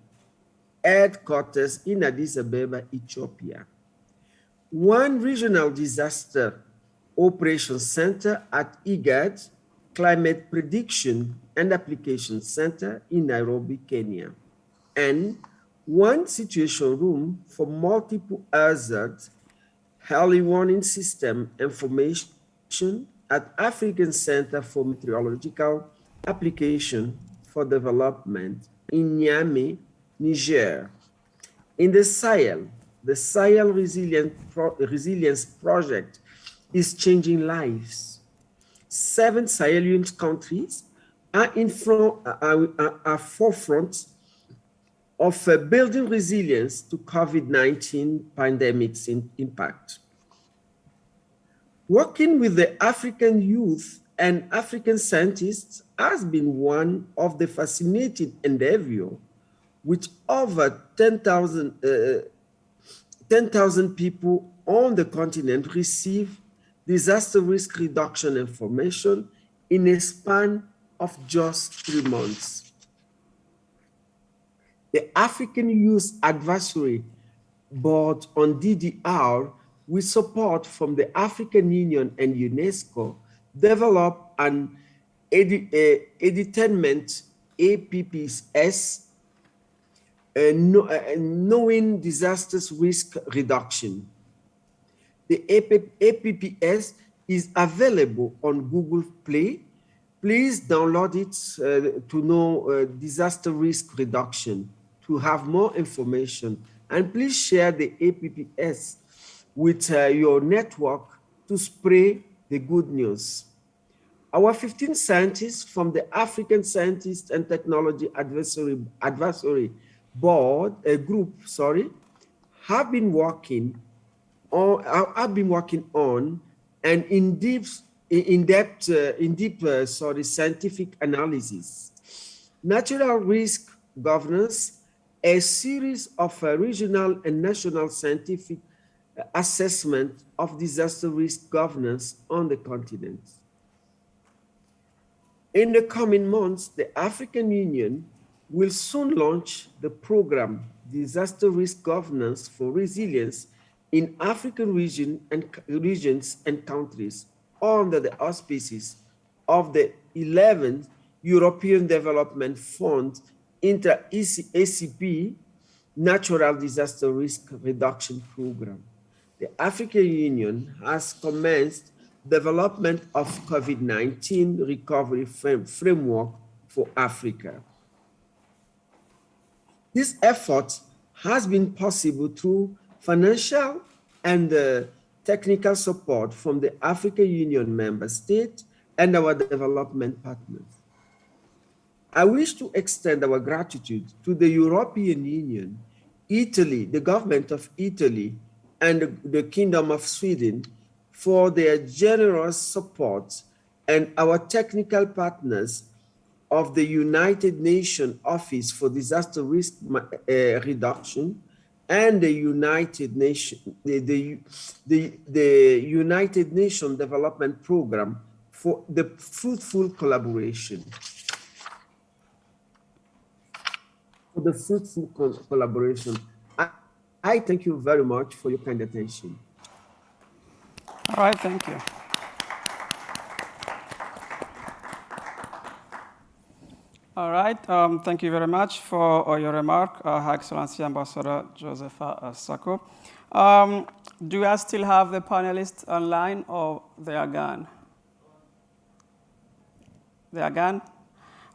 headquarters in Addis Ababa, Ethiopia, 1 regional disaster operations center at IGAD Climate Prediction and Application Center in Nairobi, Kenya, and 1 situation room for multiple hazard early warning system information at African Center for Meteorological Application for Development in Niamey, Niger. In the Sahel Resilience Project is changing lives. 7 Sahelian countries are forefront of building resilience to COVID-19 pandemic's impact. Working with the African youth and African scientists has been one of the fascinating endeavors, with over 10,000 people on the continent receive disaster risk reduction information in a span of just 3 months. The African Youth Advisory Board on DDR, with support from the African Union and UNESCO, developed an edutainment APPS, knowing disasters risk reduction. The APPS is available on Google Play. Please download it to know disaster risk reduction, to have more information. And please share the APPS with your network to spread the good news. Our 15 scientists from the African Scientists and Technology Advisory Board, have been working on an in-depth scientific analysis, natural risk governance, a series of regional and national scientific assessment of disaster risk governance on the continent. In the coming months, the African Union will soon launch the program Disaster Risk Governance for Resilience in African regions and countries under the auspices of the 11th European Development Fund ACP Natural Disaster Risk Reduction Program. The African Union has commenced development of COVID-19 recovery framework for Africa. This effort has been possible through financial and technical support from the African Union member states and our development partners. I wish to extend our gratitude to the European Union, Italy, the government of Italy, and the Kingdom of Sweden for their generous support, and our technical partners of the United Nations Office for Disaster Risk Reduction and the United Nations Development Program for the fruitful collaboration. I thank you very much for your kind attention. All right, thank you. All right, thank you very much for your remark, Her Excellency Ambassador Josepha Sako. Do you guys still have the panelists online or they are gone? They are gone?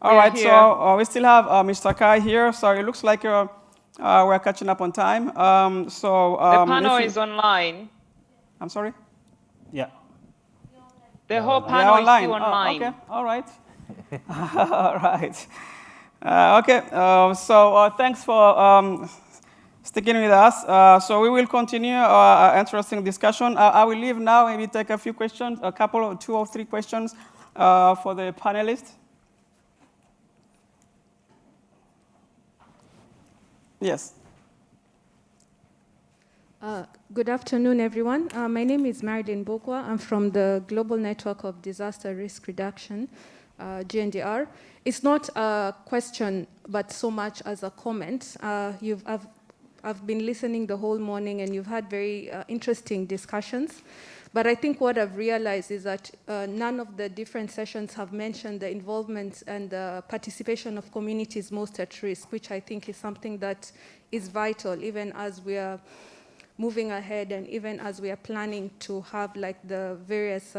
All right, so we still have Mr. Kai here. So it looks like we're catching up on time. The panel is online. I'm sorry? Yeah. The whole panel is still online. Okay, all right. All right. Okay, so thanks for sticking with us. So we will continue our interesting discussion. I will leave now, maybe take a few questions, a couple of 2 or 3 questions for the panelists. Yes. Good afternoon, everyone. My name is Marilyn Bokwa. I'm from the Global Network of Disaster Risk Reduction, GNDR. It's not a question, but so much as a comment. I've been listening the whole morning, and you've had very interesting discussions. But I think what I've realized is that none of the different sessions have mentioned the involvement and the participation of communities most at risk, which I think is something that is vital, even as we are moving ahead and even as we are planning to have like the various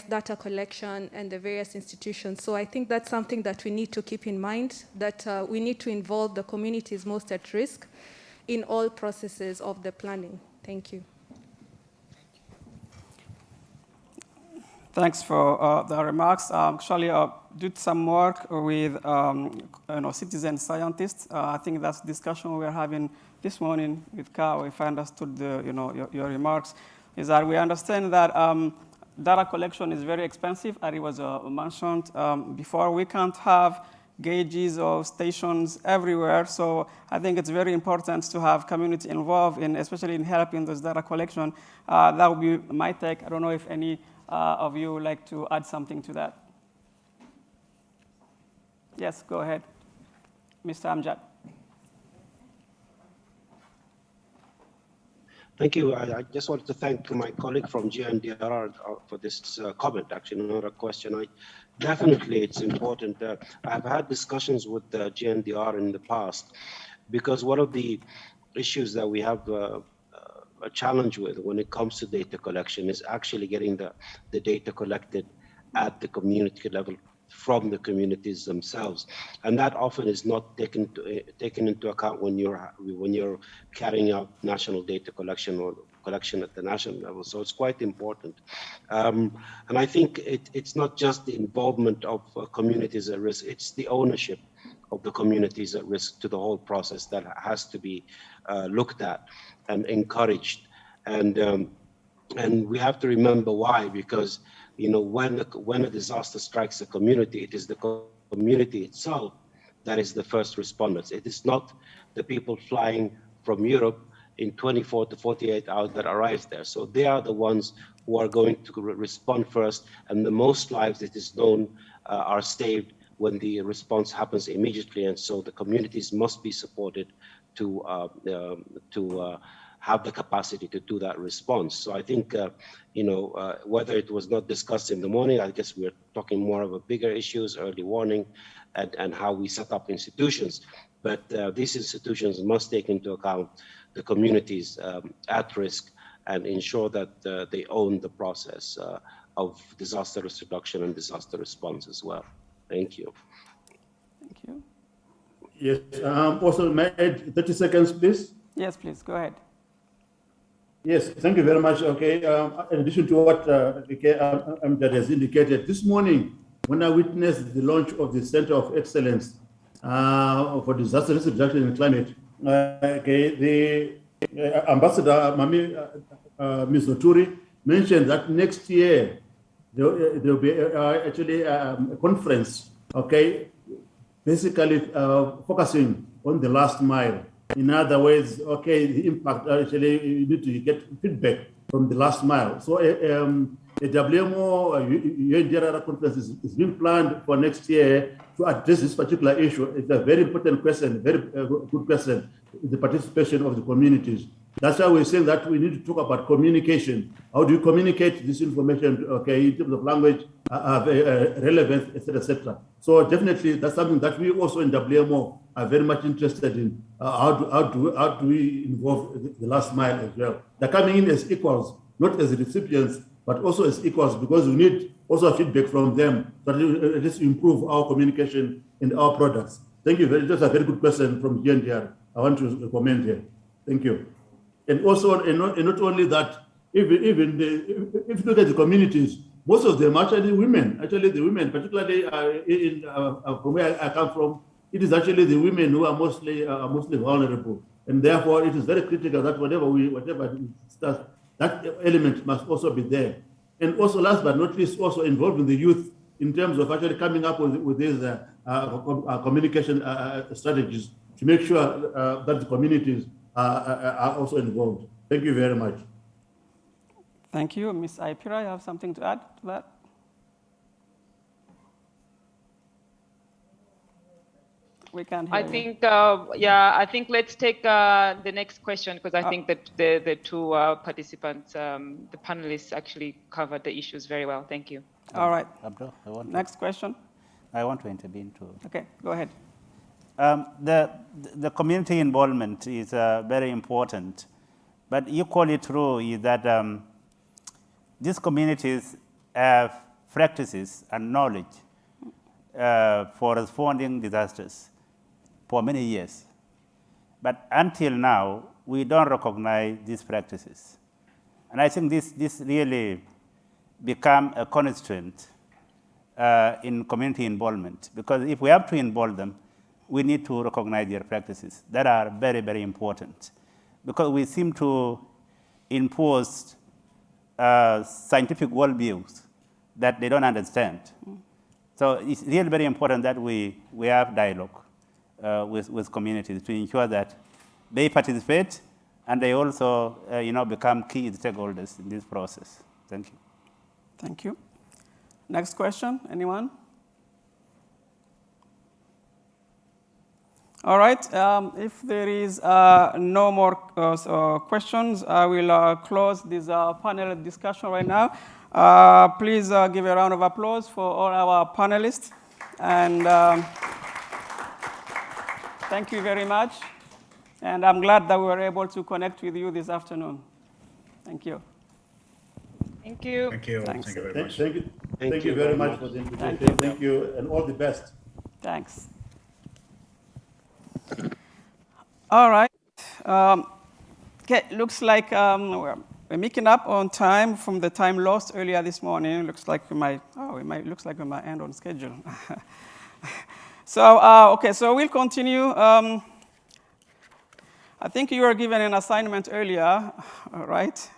data collection and the various institutions. So I think that's something that we need to keep in mind, that we need to involve the communities most at risk in all processes of the planning. Thank you. Thanks for the remarks. Actually, I did some work with citizen scientists. I think that's the discussion we were having this morning with Kao. If I understood your remarks, is that we understand that data collection is very expensive, as it was mentioned before. We can't have gauges or stations everywhere, so I think it's very important to have community involved, especially in helping this data collection. That would be my take. I don't know if any of you would like to add something to that. Yes, go ahead, Mr. Amjad. Thank you. I just wanted to thank my colleague from GNDR for this comment, actually, not a question. Definitely, it's important. I've had discussions with GNDR in the past, because one of the issues that we have a challenge with when it comes to data collection is actually getting the data collected at the community level from the communities themselves, and that often is not taken into account when you're carrying out national data collection or collection at the national level. So it's quite important, and I think it's not just the involvement of communities at risk; it's the ownership of the communities at risk to the whole process that has to be looked at and encouraged, and we have to remember why, because when a disaster strikes a community, it is the community itself that is the first responders. It is not the people flying from Europe in 24 to 48 hours that arrives there. So they are the ones who are going to respond first, and the most lives, it is known, are saved when the response happens immediately. And so the communities must be supported to have the capacity to do that response. So I think, whether it was not discussed in the morning, I guess we're talking more of a bigger issues, early warning, and how we set up institutions. But these institutions must take into account the communities at risk and ensure that they own the process of disaster risk reduction and disaster response as well. Thank you. Thank you. Yes. Also, may I add 30 seconds, please? Yes, please. Go ahead. Yes, thank you very much. Okay, in addition to what Amjad has indicated, this morning, when I witnessed the launch of the Center of Excellence for Disaster Risk Reduction and Climate, the Ambassador Ms. Noturi mentioned that next year there will be actually a conference, basically focusing on the last mile. In other words, the impact, actually, you need to get feedback from the last mile. So the WMO UNDRR conference is being planned for next year to address this particular issue. It's a very important question, very good question, the participation of the communities. That's why we're saying that we need to talk about communication. How do you communicate this information, in terms of language, relevance, et cetera, et cetera. So definitely that's something that we also in WMO are very much interested in. How do we involve the last mile as well? They're coming in as equals, not as recipients, but also as equals, because we need also feedback from them that at least improve our communication and our products. Thank you. That's a very good question from GNDR. I want to comment here. Thank you. And also, and not only that, if you look at the communities, most of them are actually women. Actually, the women, particularly from where I come from, it is actually the women who are mostly vulnerable, and therefore it is very critical that whatever we start, that element must also be there. And also, last but not least, also involving the youth in terms of actually coming up with these communication strategies to make sure that the communities are also involved. Thank you very much. Thank you. Ms. Aipira, you have something to add to that? We can't hear I you. think, I think let's take the next question, because I think that the two participants, the panelists actually covered the issues very well. Thank you. All right. Abdul, next question. I want to intervene too. Okay, go ahead. The community involvement is very important, but equally true is that these communities have practices and knowledge for responding disasters for many years. But until now, we don't recognize these practices. And I think this really become a constraint in community involvement, because if we have to involve them, we need to recognize their practices that are very, very important, because we seem to impose scientific worldviews that they don't understand. So it's really very important that we have dialogue with communities to ensure that they participate and they also become key stakeholders in this process. Thank you. Thank you. Next question, anyone? All right, if there is no more questions, I will close this panel discussion right now. Please give a round of applause for all our panelists. And thank you very much. And I'm glad that we were able to connect with you this afternoon. Thank you. Thank you. Thank you. Thanks. Thank you very much. Thank you very much for the invitation. Thank you, and all the best. Thanks. All right. Okay, looks like we're making up on time from the time lost earlier this morning. Looks like we might end on schedule. So, okay, so we'll continue. I think you were given an assignment earlier, right?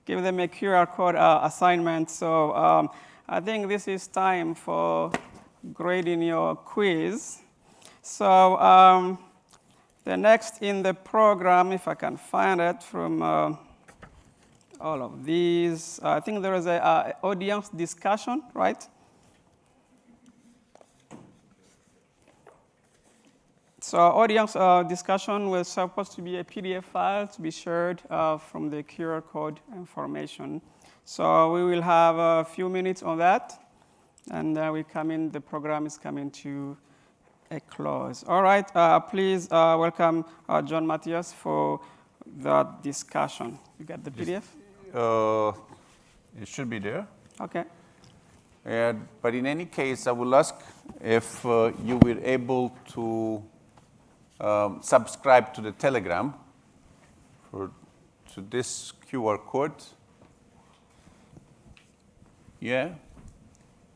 Give them a QR code assignment. So I think this is time for grading your quiz. So the next in the program, if I can find it from all of these, I think there is an audience discussion, right? So audience discussion was supposed to be a PDF file to be shared from the QR code information. So we will have a few minutes on that, and the program is coming to a close. All right, please welcome John Matthias for the discussion. You got the PDF? It should be there. Okay. But in any case, I will ask if you were able to subscribe to the Telegram to this QR code. Yeah?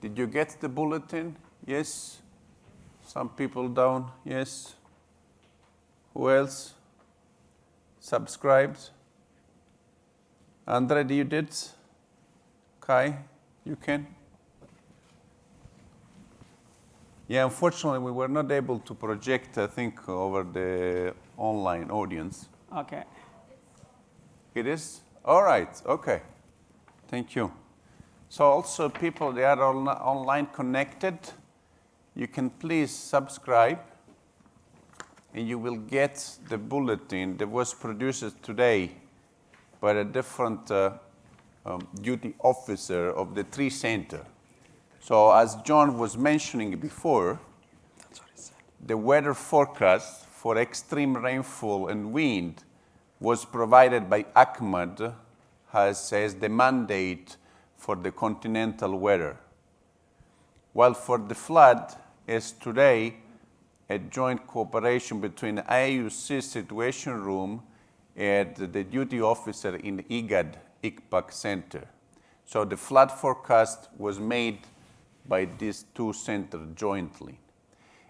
Did you get the bulletin? Yes? Some people down? Yes? Who else? Subscribed? Andre, you did? Kai, you can? Yeah, unfortunately, we were not able to project, I think, over the online audience. Okay. It is? All right, okay. Thank you. So also people, they are online connected. You can please subscribe, and you will get the bulletin that was produced today by a different duty officer of the tree center. So as John was mentioning before, the weather forecast for extreme rainfall and wind was provided by ACMAD as the mandate for the continental weather. While for the flood is today a joint cooperation between IUC Situation Room and the duty officer in IGAD, ICPAC Center. So the flood forecast was made by these two centers jointly.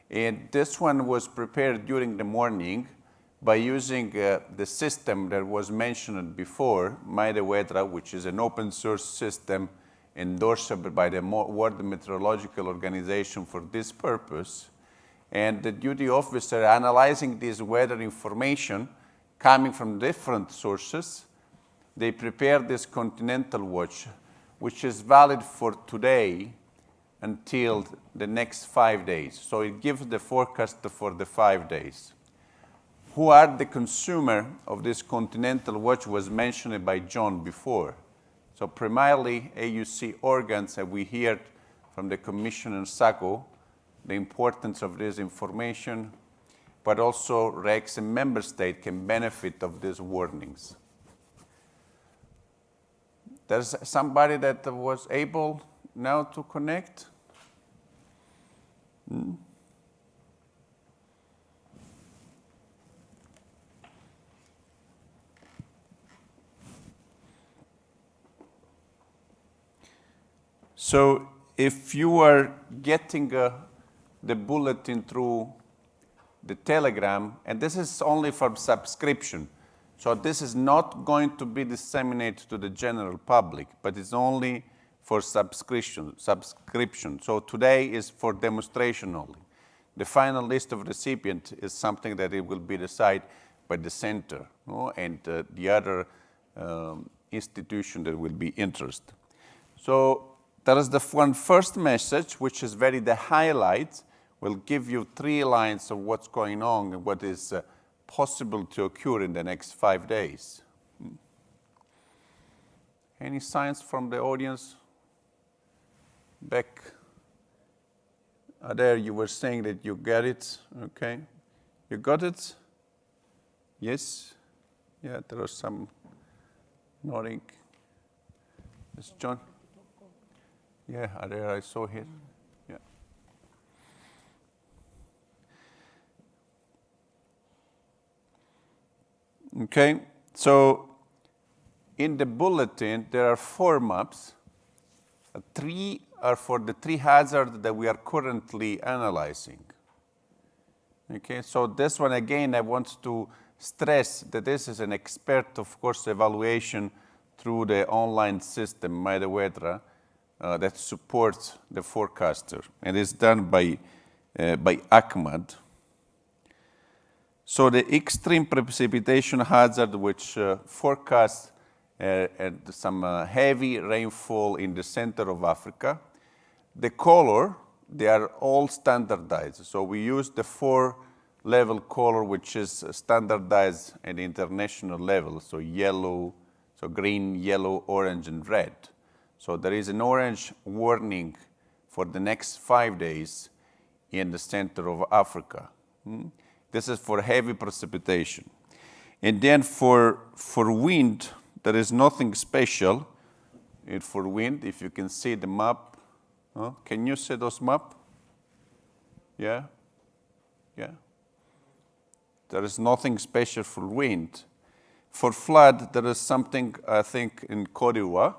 And this one was prepared during the morning by using the system that was mentioned before, MHEWS, which is an open source system endorsed by the World Meteorological Organization for this purpose. And the duty officer analyzing this weather information coming from different sources, they prepared this continental watch, which is valid for today until the next 5 days. So it gives the forecast for the 5 days. Who are the consumer of this continental watch was mentioned by John before. So primarily AUC organs, and we heard from the Commissioner Sacco the importance of this information, but also REX and member state can benefit of these warnings. There's somebody that was able now to connect? So if you are getting the bulletin through the Telegram, and this is only for subscription, so this is not going to be disseminated to the general public, but it's only for subscription. So today is for demonstration only. The final list of recipients is something that it will be decided by the center, and the other institution that will be interested. So that is the first message, which is the highlight. Will give you 3 lines of what's going on and what is possible to occur in the next 5 days. Any signs from the audience? Beck, there you were saying that you get it, okay. You got it? Yes? Yeah, there was some nodding. Yes, John? Yeah, there I saw here. Yeah. Okay, so in the bulletin, there are 4 maps. 3 are for the 3 hazards that we are currently analyzing. Okay, so this one again, I want to stress that this is an expert, of course, evaluation through the online system, MHEWS, that supports the forecaster, and it's done by Ahmad. So the extreme precipitation hazard, which forecasts some heavy rainfall in the center of Africa. The color, they are all standardized. So we use the 4-level color, which is standardized at the international level. So yellow, so green, yellow, orange, and red. So there is an orange warning for the next 5 days in the center of Africa. This is for heavy precipitation. And then for wind, there is nothing special for wind. If you can see the map, can you see those maps? Yeah? Yeah? There is nothing special for wind. For flood, there is something, I think, in Côte d'Ivoire.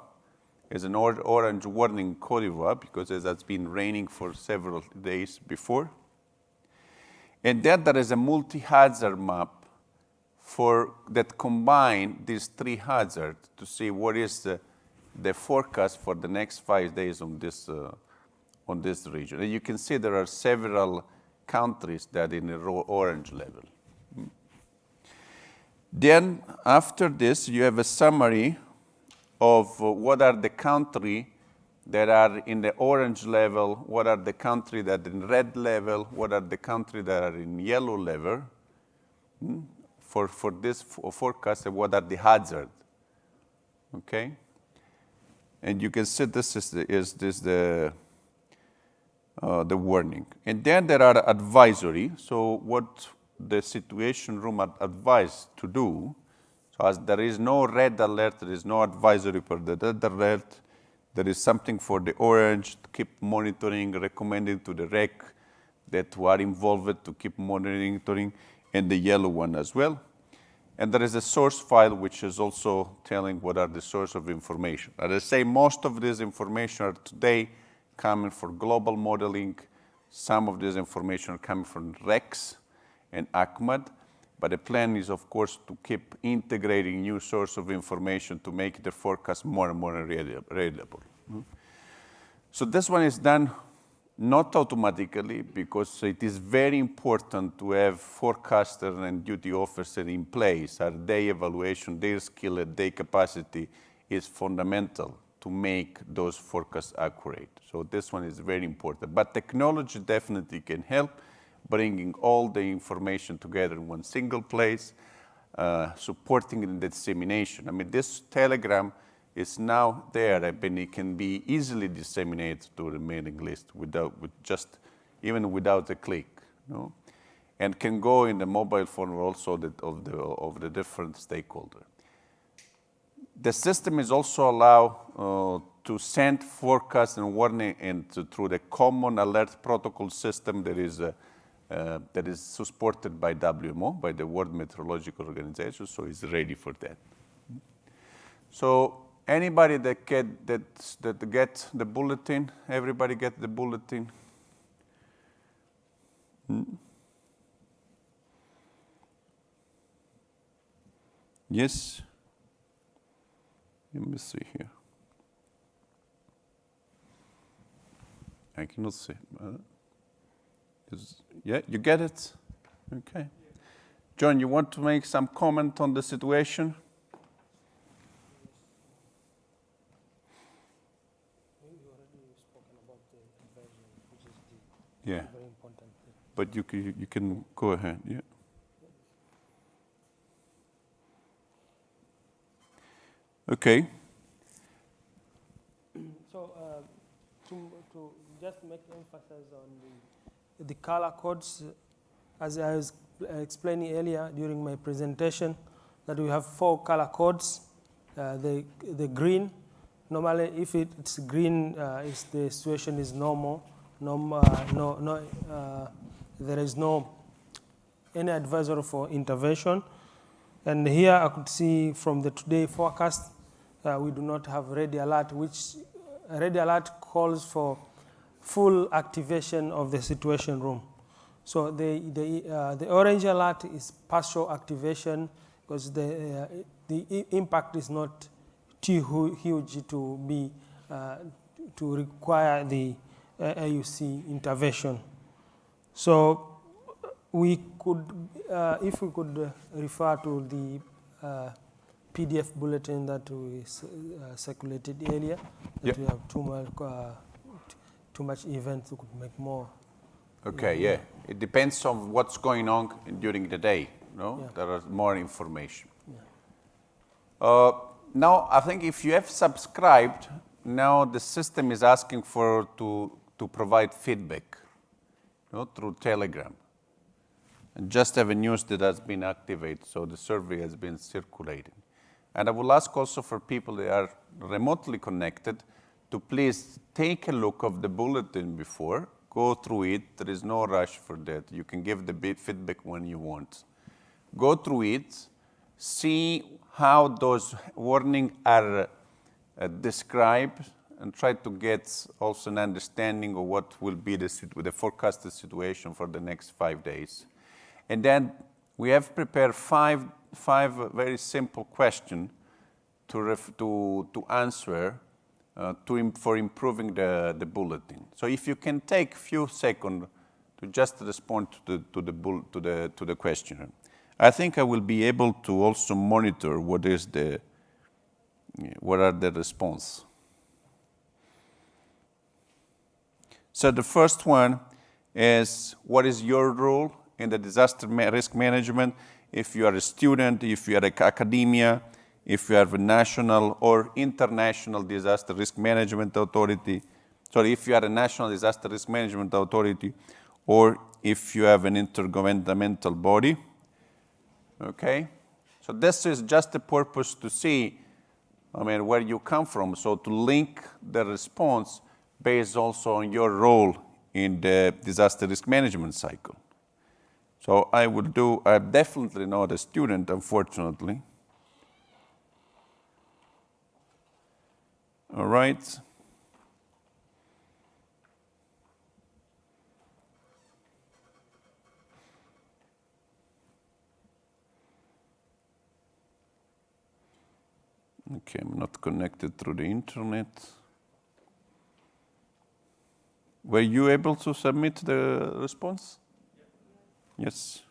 There's an orange warning in Côte d'Ivoire because it has been raining for several days before. And then there is a multi-hazard map that combine these 3 hazards to see what is the forecast for the next 5 days on this region. And you can see there are several countries that are in the orange level. Then after this, you have a summary of what are the countries that are in the orange level, what are the countries that are in red level, what are the countries that are in yellow level. For this forecast, what are the hazards? Okay, and you can see this is the warning, and then there are advisory. So what the situation room advised to do. So as there is no red alert, there is no advisory for the red alert. There is something for the orange to keep monitoring, recommending to the REC that are involved to keep monitoring, and the yellow one as well. And there is a source file which is also telling what are the source of information. As I say, most of this information are today coming from global modeling. Some of this information are coming from REX and ACMAD. But the plan is, of course, to keep integrating new source of information to make the forecast more and more reliable. So this one is done not automatically, because it is very important to have forecaster and duty officer in place. Their evaluation, their skill, their capacity is fundamental to make those forecasts accurate. So this one is very important. But technology definitely can help, bringing all the information together in one single place, supporting the dissemination. I mean, this telegram is now there, and it can be easily disseminated to the mailing list even without a click, and can go in the mobile phone also of the different stakeholders. The system is also allow to send forecast and warning through the common alert protocol system that is supported by WMO, by the World Meteorological Organization, so it's ready for that. So anybody that get the bulletin, everybody get the bulletin? Yes? Let me see here. I cannot see. Yeah, you get it? Okay. John, you want to make some comment on the situation? Yeah. Very important thing. But you can go ahead, yeah. Okay. So to just make emphasis on the color codes, as I was explaining earlier during my presentation, that we have 4 color codes. The green, normally if it's green, the situation is normal. There is no any advisory for intervention. And here I could see from the today forecast, we do not have red alert, which red alert calls for full activation of the situation room. So the orange alert is partial activation, because the impact is not too huge to be to require the AUC intervention. So we could, if we could refer to the PDF bulletin that we circulated earlier, that we have too much events, we could make more. Okay, yeah. It depends on what's going on during the day, no? Yeah. There is more information. Yeah. Now, I think if you have subscribed, now the system is asking for to provide feedback, through Telegram. And just have a news that has been activated, so the survey has been circulated. And I will ask also for people that are remotely connected to please take a look of the bulletin before, go through it. There is no rush for that. You can give the feedback when you want. Go through it, see how those warnings are described, and try to get also an understanding of what will be the forecasted situation for the next 5 days. And then we have prepared five very simple questions to answer for improving the bulletin. So if you can take a few seconds to just respond to the questionnaire, I think I will be able to also monitor what are the response. So the first one is, what is your role in the disaster risk management? If you are a student, if you are academia, if you have a national or international disaster risk management authority, if you are a national disaster risk management authority, or if you have an intergovernmental body. Okay? So this is just the purpose to see I mean, where you come from. So to link the response based also on your role in the disaster risk management cycle. So I'm definitely not a student, unfortunately. All right. Okay, I'm not connected through the internet. Were you able to submit the response? Yes.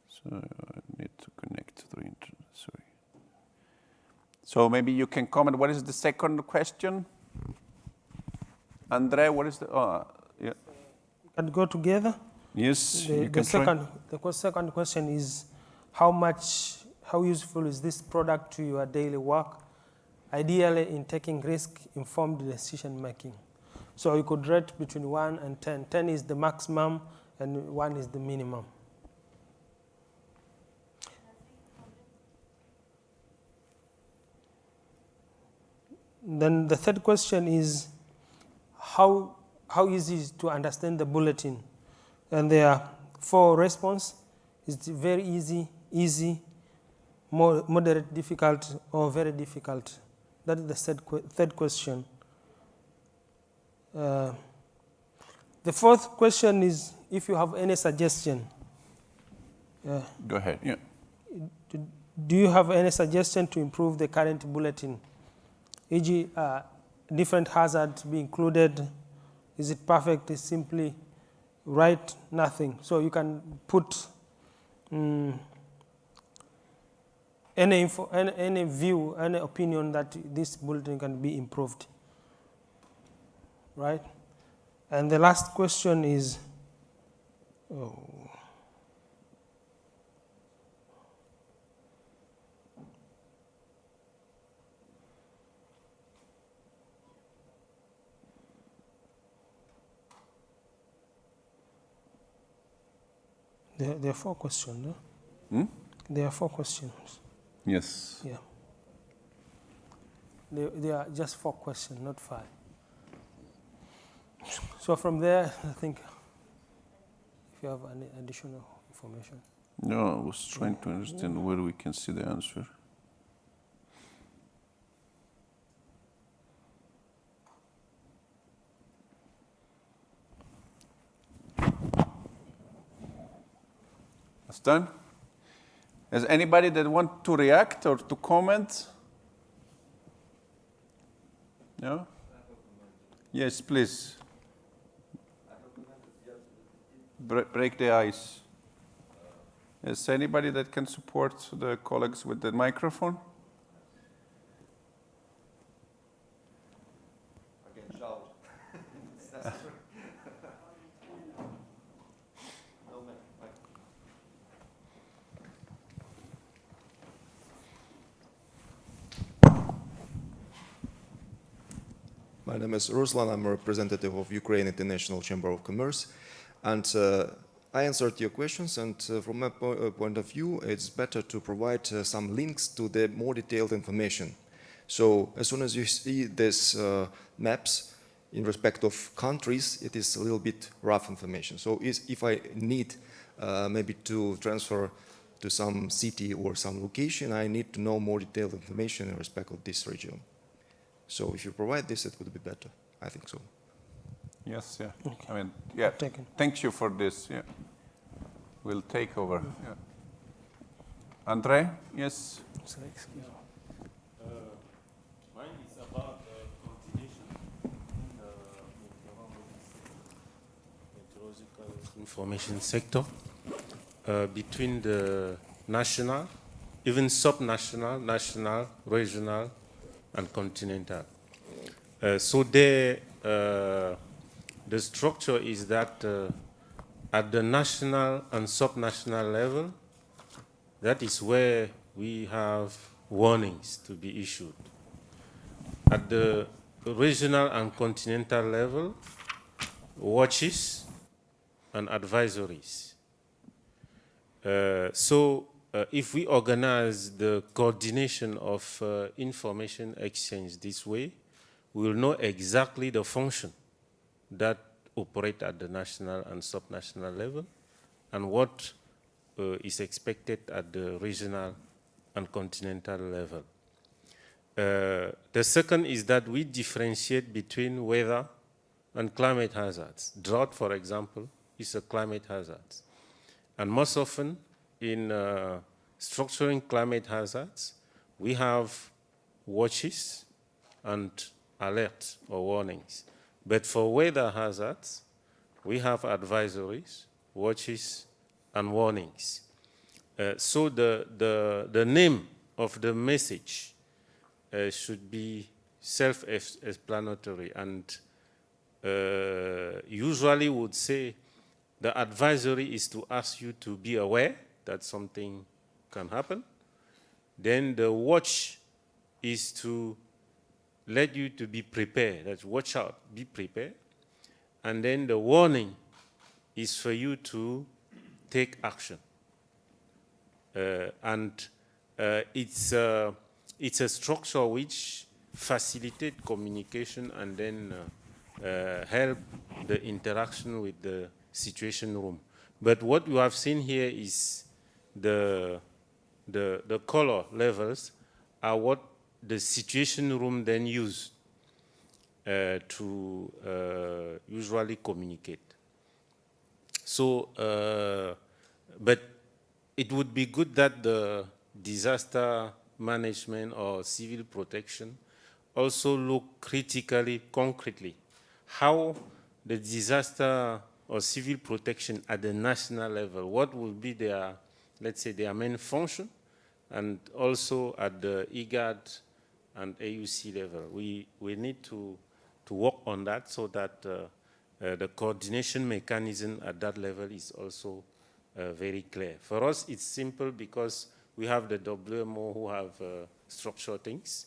So I need to connect to the internet, sorry. So maybe you can comment, what is the second question? Andre, what is the, yeah. Can go together? Yes, you can try. The second question is, how useful is this product to your daily work, ideally in taking risk-informed decision-making? So you could rate between 1 and 10. 10 is the maximum, and 1 is the minimum. Then the third question is, how easy is it to understand the bulletin? And there are 4 responses. It's very easy, moderate, difficult, or very difficult. That is the third question. The fourth question is if you have any suggestion. Go ahead, yeah. Do you have any suggestion to improve the current bulletin? E.g., different hazards be included. Is it perfect? Is simply write nothing? So you can put any view, any opinion that this bulletin can be improved, right? And the last question is, there are 4 questions, no? Hmm? There are 4 questions. Yes. Yeah. They are just 4 questions, not 5. So from there, I think if you have any additional information. No, I was trying to understand where we can see the answer. That's done. Is anybody that want to react or to comment? No? Yes, please. Break the ice. Is anybody that can support the colleagues with the microphone? I can shout. My name is Ruslan. I'm a representative of Ukraine International Chamber of Commerce. And I answered your questions, and from my point of view, it's better to provide some links to the more detailed information. So as soon as you see these maps in respect of countries, it is a little bit rough information. So if I need maybe to transfer to some city or some location, I need to know more detailed information in respect of this region. So if you provide this, it would be better. I think so. Yes, yeah. Okay. I mean, yeah. Thank you for this. Yeah. We'll take over. Yeah. Andre, yes. Mine is about the coordination in the meteorological information sector between the national, even subnational, national, regional, and continental. So the structure is that at the national and subnational level, that is where we have warnings to be issued. At the regional and continental level, watches and advisories. So if we organize the coordination of information exchange this way, we will know exactly the function that operate at the national and subnational level and what is expected at the regional and continental level. The second is that we differentiate between weather and climate hazards. Drought, for example, is a climate hazard. And most often in structuring climate hazards, we have watches and alerts or warnings. But for weather hazards, we have advisories, watches, and warnings. So the name of the message should be self-explanatory, and usually would say the advisory is to ask you to be aware that something can happen. Then the watch is to let you to be prepared, that's watch out, be prepared. And then the warning is for you to take action. It's a structure which facilitates communication and then help the interaction with the situation room. But what you have seen here is the color levels are what the situation room then use to usually communicate. So, but it would be good that the disaster management or civil protection also look critically, concretely, how the disaster or civil protection at the national level, what will be their, let's say, their main function, and also at the IGAD and AUC level. We need to work on that so that the coordination mechanism at that level is also very clear. For us, it's simple because we have the WMO who have structured things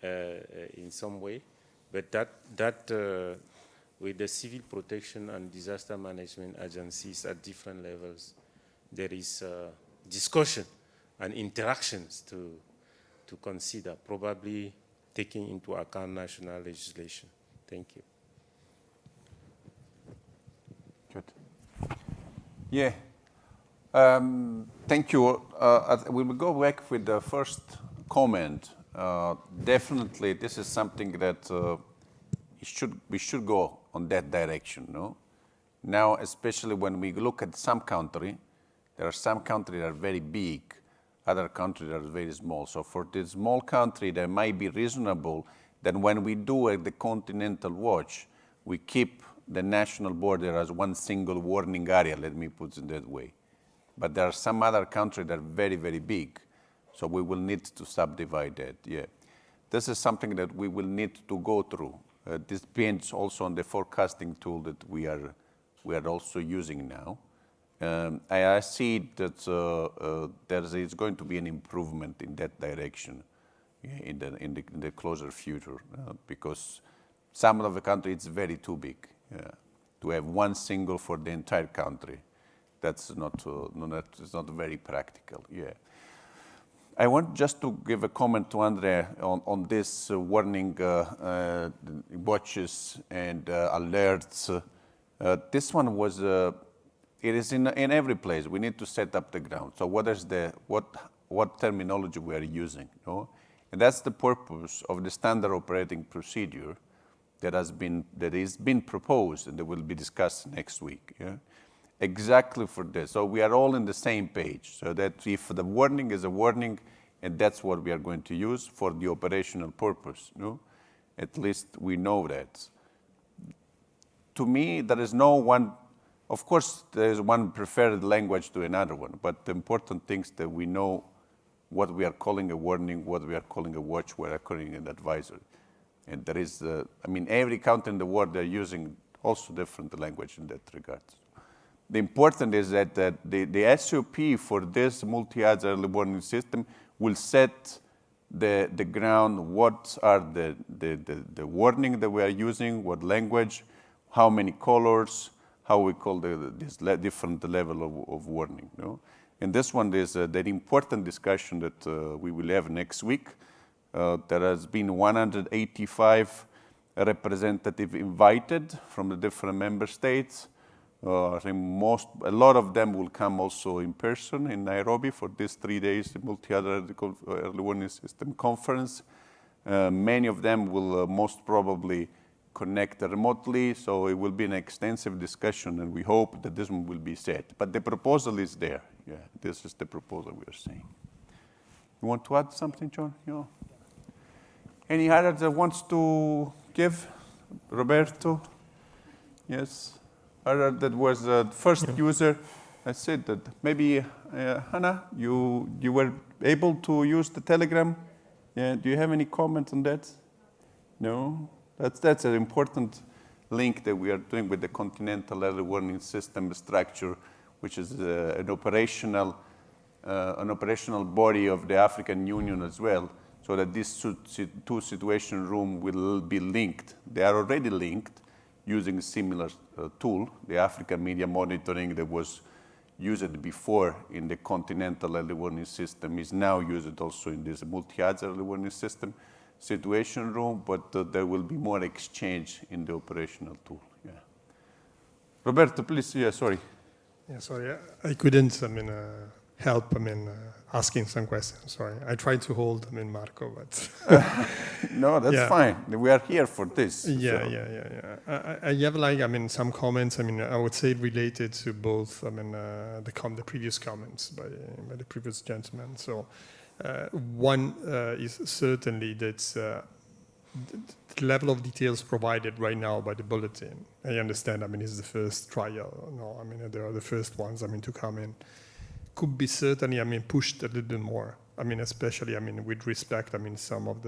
in some way, but that with the civil protection and disaster management agencies at different levels, there is discussion and interactions to consider, probably taking into account national legislation. Thank you. Good. Yeah. Thank you. We will go back with the first comment. Definitely, this is something that we should go on that direction. No? Now, especially when we look at some country, there are some countries that are very big, other countries are very small. So for this small country, that might be reasonable that when we do the continental watch, we keep the national border as one single warning area, let me put it that way. But there are some other countries that are very, very big, so we will need to subdivide that, yeah. This is something that we will need to go through. This depends also on the forecasting tool that we are also using now. I see that there is going to be an improvement in that direction in the closer future, because some of the country it's very too big to have one single for the entire country. That's not very practical. Yeah. I want just to give a comment to Andre on this warning watches and alerts. This one was. It is in every place. We need to set up the ground. So what terminology we are using? No? And that's the purpose of the standard operating procedure that is been proposed and that will be discussed next week. Yeah? Exactly for this. So we are all on the same page. So that if the warning is a warning, and that's what we are going to use for the operational purpose. No? At least we know that. To me, there is no one. Of course, there is one preferred language to another one, but the important thing is that we know what we are calling a warning, what we are calling a watch, what we are calling an advisory. And there is, every country in the world, they're using also different language in that regard. The important is that the SOP for this multi-hazard early warning system will set the ground, what are the warning that we are using, what language, how many colors, how we call this different level of warning. No? And this one is that important discussion that we will have next week. There has been 185 representatives invited from the different member states. I think a lot of them will come also in person in Nairobi for these 3 days, the Multi-Hazard Early Warning System Conference. Many of them will most probably connect remotely, so it will be an extensive discussion, and we hope that this one will be set. But the proposal is there. Yeah, this is the proposal we are saying. You want to add something, John? No? Any other that wants to give? Roberto? Yes. Other that was the first user. I said that maybe Hannah, you were able to use the Telegram. Yeah. Do you have any comment on that? No. That's an important link that we are doing with the Continental Early Warning System structure, which is an operational body of the African Union as well, so that these two situation rooms will be linked. They are already linked using a similar tool, the African Media Monitoring that was used before in the Continental Early Warning System is now used also in this Multi-Hazard Early Warning System situation room, but there will be more exchange in the operational tool. Yeah. Roberto, please. Yeah, sorry. Yeah, sorry, I couldn't. Help. Asking some questions. Sorry, I tried to hold. Marco, but no, that's fine. We are here for this. Yeah, so. yeah. I have some comments. I would say related to both. The previous comments by the previous gentleman. So. One is certainly that the level of details provided right now by the bulletin, I understand, is the first trial. No, they are the first ones, to come in. Could be certainly, pushed a little bit more. Especially, with respect, some of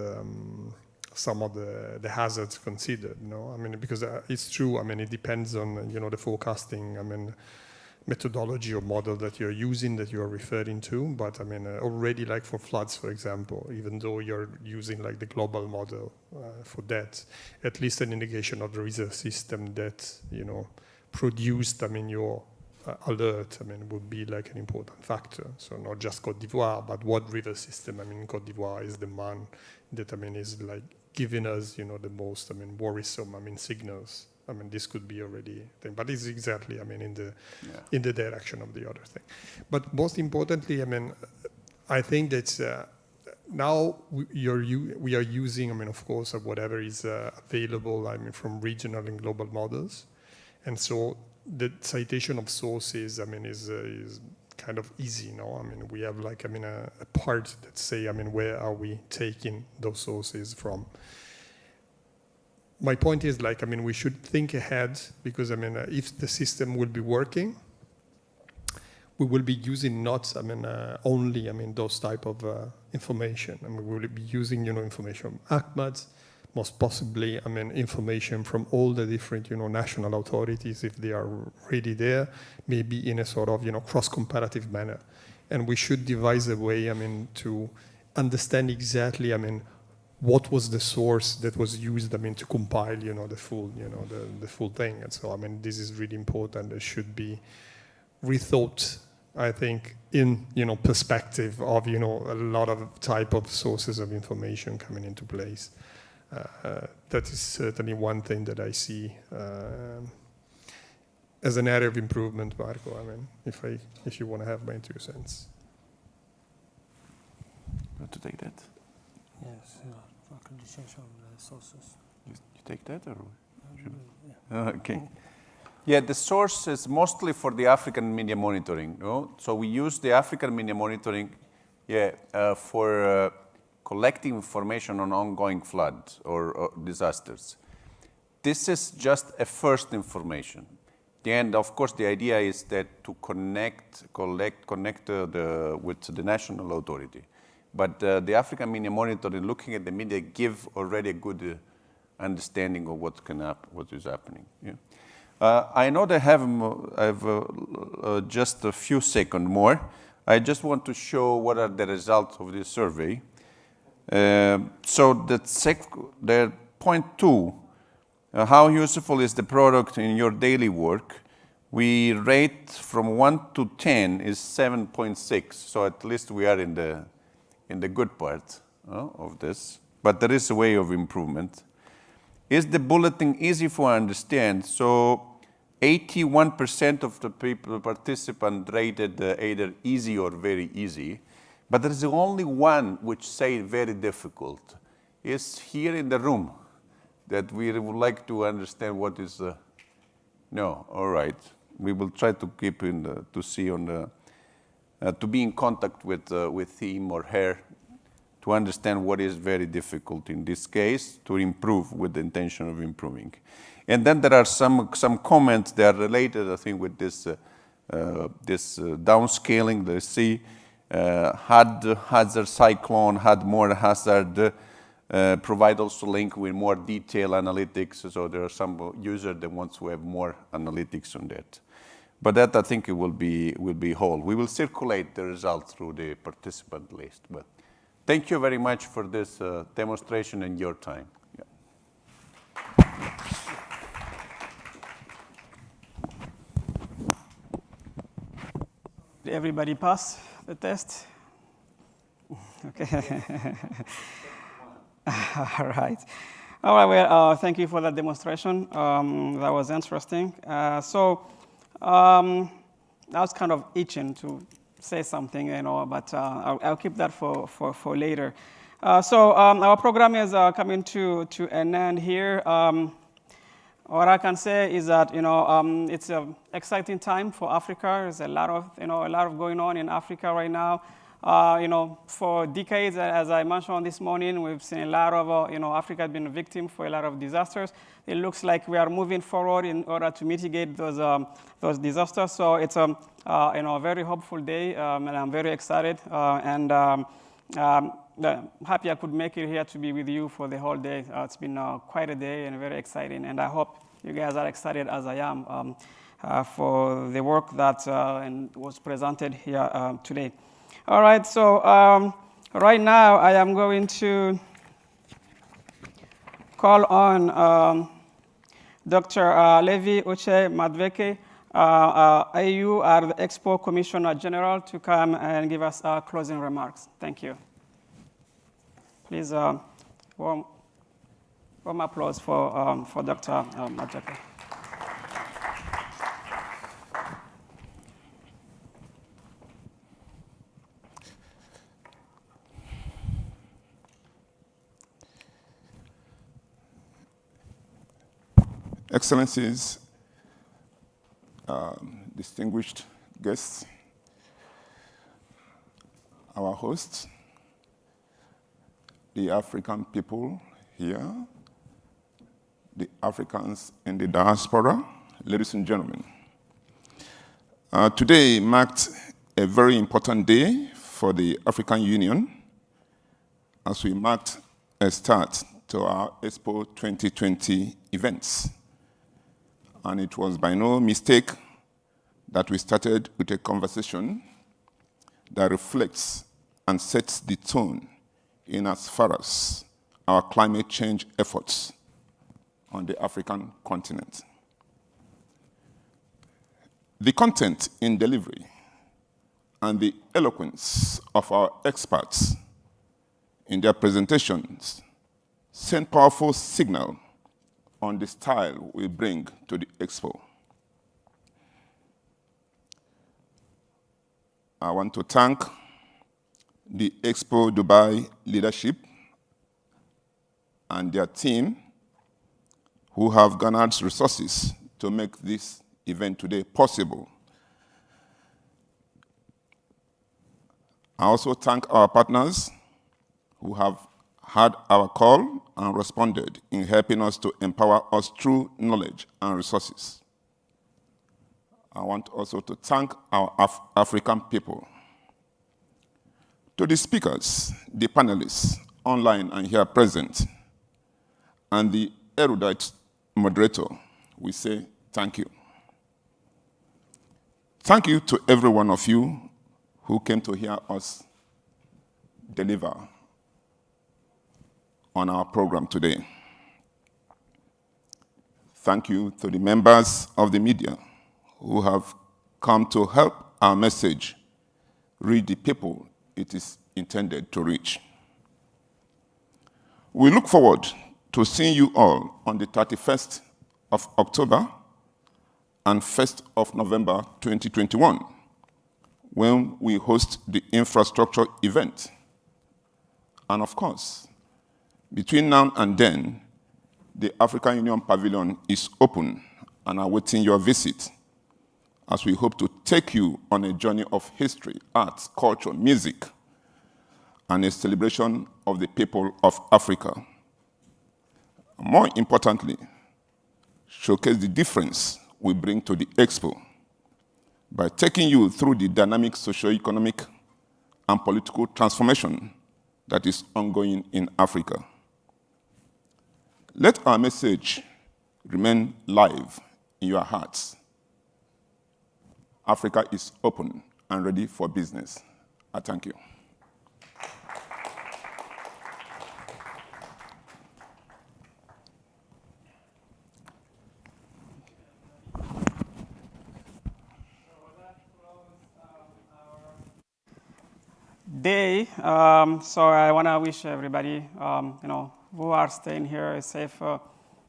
the hazards considered. No, because it's true. It depends on the forecasting. Methodology or model that you're using, that you're referring to, but already like for floods, for example, even though you're using like the global model for that, at least an indication of there is a system that produced your alert would be like an important factor. So not just Côte d'Ivoire, but what river system? Côte d'Ivoire is the one that is like giving us the most worrisome signals. This could be already thing, but it's exactly, in the direction of the other thing. But most importantly, I think that now we are using, of course, whatever is available, from regional and global models, and so the citation of sources, is kind of easy, no? We have like, a part that say, where are we taking those sources from? My point is like, we should think ahead because, if the system will be working, we will be using not, only, those type of information. We will be using, information from ACMAD, most possibly, information from all the different, national authorities if they are really there, maybe in a sort of, cross-comparative manner. And we should devise a way, to understand exactly, what was the source that was used, to compile, the full, the full thing. And so, this is really important. It should be rethought, I think, in, perspective of, a lot of type of sources of information coming into place. That is certainly one thing that I see as an area of improvement, Marco. If you want to have my 2 cents. Want to take that? Yes. Accreditation of the sources. You take that or? Okay. Yeah, the source is mostly for the African media monitoring. No? So we use the African media monitoring for collecting information on ongoing floods or disasters. This is just a first information. And of course, the idea is that to connect with the national authority. But the African media monitoring, looking at the media, give already a good understanding of what is happening. Yeah. I know they have just a few seconds more. I just want to show what are the results of this survey. So the point 2, how useful is the product in your daily work? we rate from 1 to 10 is 7.6, so at least we are in the good part of this, but there is a way of improvement. Is the bulletin easy for understand? So 81% of the participants rated either easy or very easy, but there is only one which say very difficult. Is here in the room that we would like to understand what is no, all right. We will try to keep to see on the, to be in contact with him or her to understand what is very difficult in this case, to improve with the intention of improving. And then there are some comments that are related, I think, with this downscaling. The sea had hazard cyclone, had more hazard, provide also link with more detailed analytics. So there are some users that want to have more analytics on that. But that, I think, it will be whole. We will circulate the results through the participant list. But thank you very much for this demonstration and your time. Yeah. Did everybody pass the test? Okay. All right. All right, well, thank you for that demonstration. That was interesting. I was kind of itching to say something, but I'll keep that for later. Our program is coming to an end here. What I can say is that it's an exciting time for Africa. There's a lot of going on in Africa right now. For decades, as I mentioned this morning, we've seen a lot of Africa has been a victim for a lot of disasters. It looks like we are moving forward in order to mitigate those disasters. So it's a very hopeful day, and I'm very excited happy I could make it here to be with you for the whole day. It's been quite a day and very exciting, and I hope you guys are excited as I am for the work that was presented here today. All right, so right now I am going to call on Dr. Levi Oche Madveke. You are the Expo Commissioner General, to come and give us closing remarks. Thank you. Please, warm applause for Dr. Madveke. Excellencies, distinguished guests, our hosts, the African people here, the Africans in the diaspora, ladies and gentlemen. Today marked a very important day for the African Union as we marked a start to our Expo 2020 events. And it was by no mistake that we started with a conversation that reflects and sets the tone in as far as our climate change efforts on the African continent. The content in delivery and the eloquence of our experts in their presentations send powerful signal on the style we bring to the Expo. I want to thank the Expo Dubai leadership and their team who have garnered resources to make this event today possible. I also thank our partners who have heard our call and responded in helping us to empower us through knowledge and resources. I want also to thank our African people. To the speakers, the panelists, online and here present, and the erudite moderator, we say thank you. Thank you to every one of you who came to hear us deliver on our program today. Thank you to the members of the media who have come to help our message reach the people it is intended to reach. We look forward to seeing you all on the 31st of October and 1st of November 2021, when we host the infrastructure event. And of course, between now and then, the African Union Pavilion is open and awaiting your visit, as we hope to take you on a journey of history, arts, culture, music, and a celebration of the people of Africa. More importantly, showcase the difference we bring to the Expo by taking you through the dynamic socio-economic and political transformation that is ongoing in Africa. Let our message remain live in your hearts. Africa is open and ready for business. I thank you. Day. So I want to wish everybody, who are staying here a safe,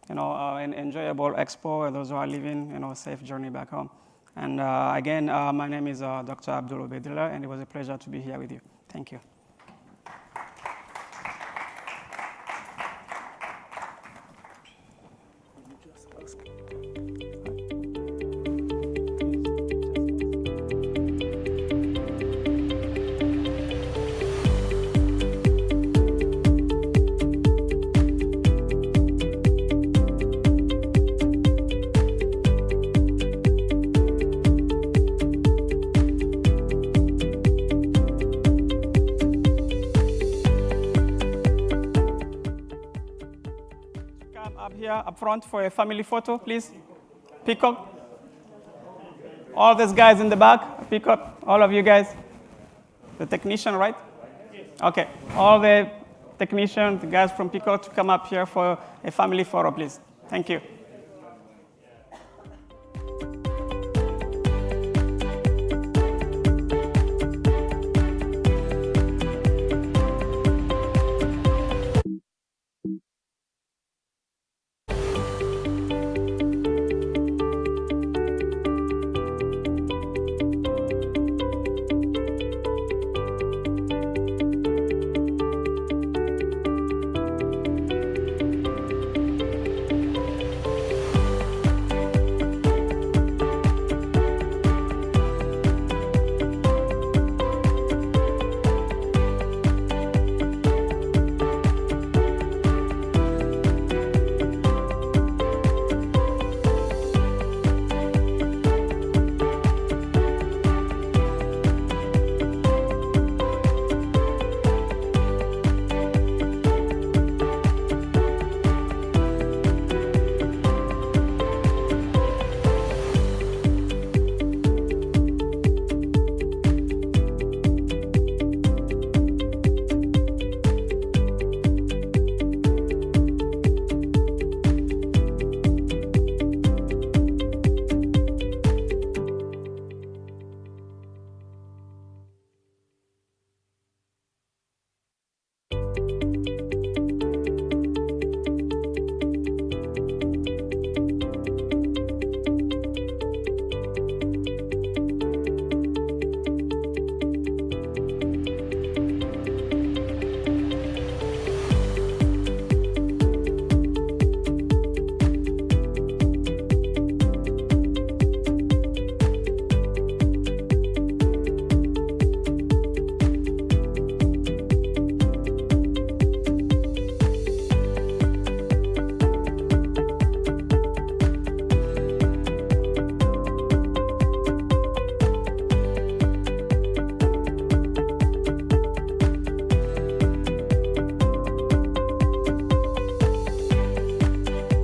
an enjoyable expo, and those who are leaving, a safe journey back home. And again, my name is Dr. Abdul Obedillah, and it was a pleasure to be here with you. Thank you. Up front for a family photo, please. Peacock. All these guys in the back, Peacock, all of you guys. The technician, right? Okay. All the technicians, the guys from Peacock to come up here for a family photo, please. Thank you.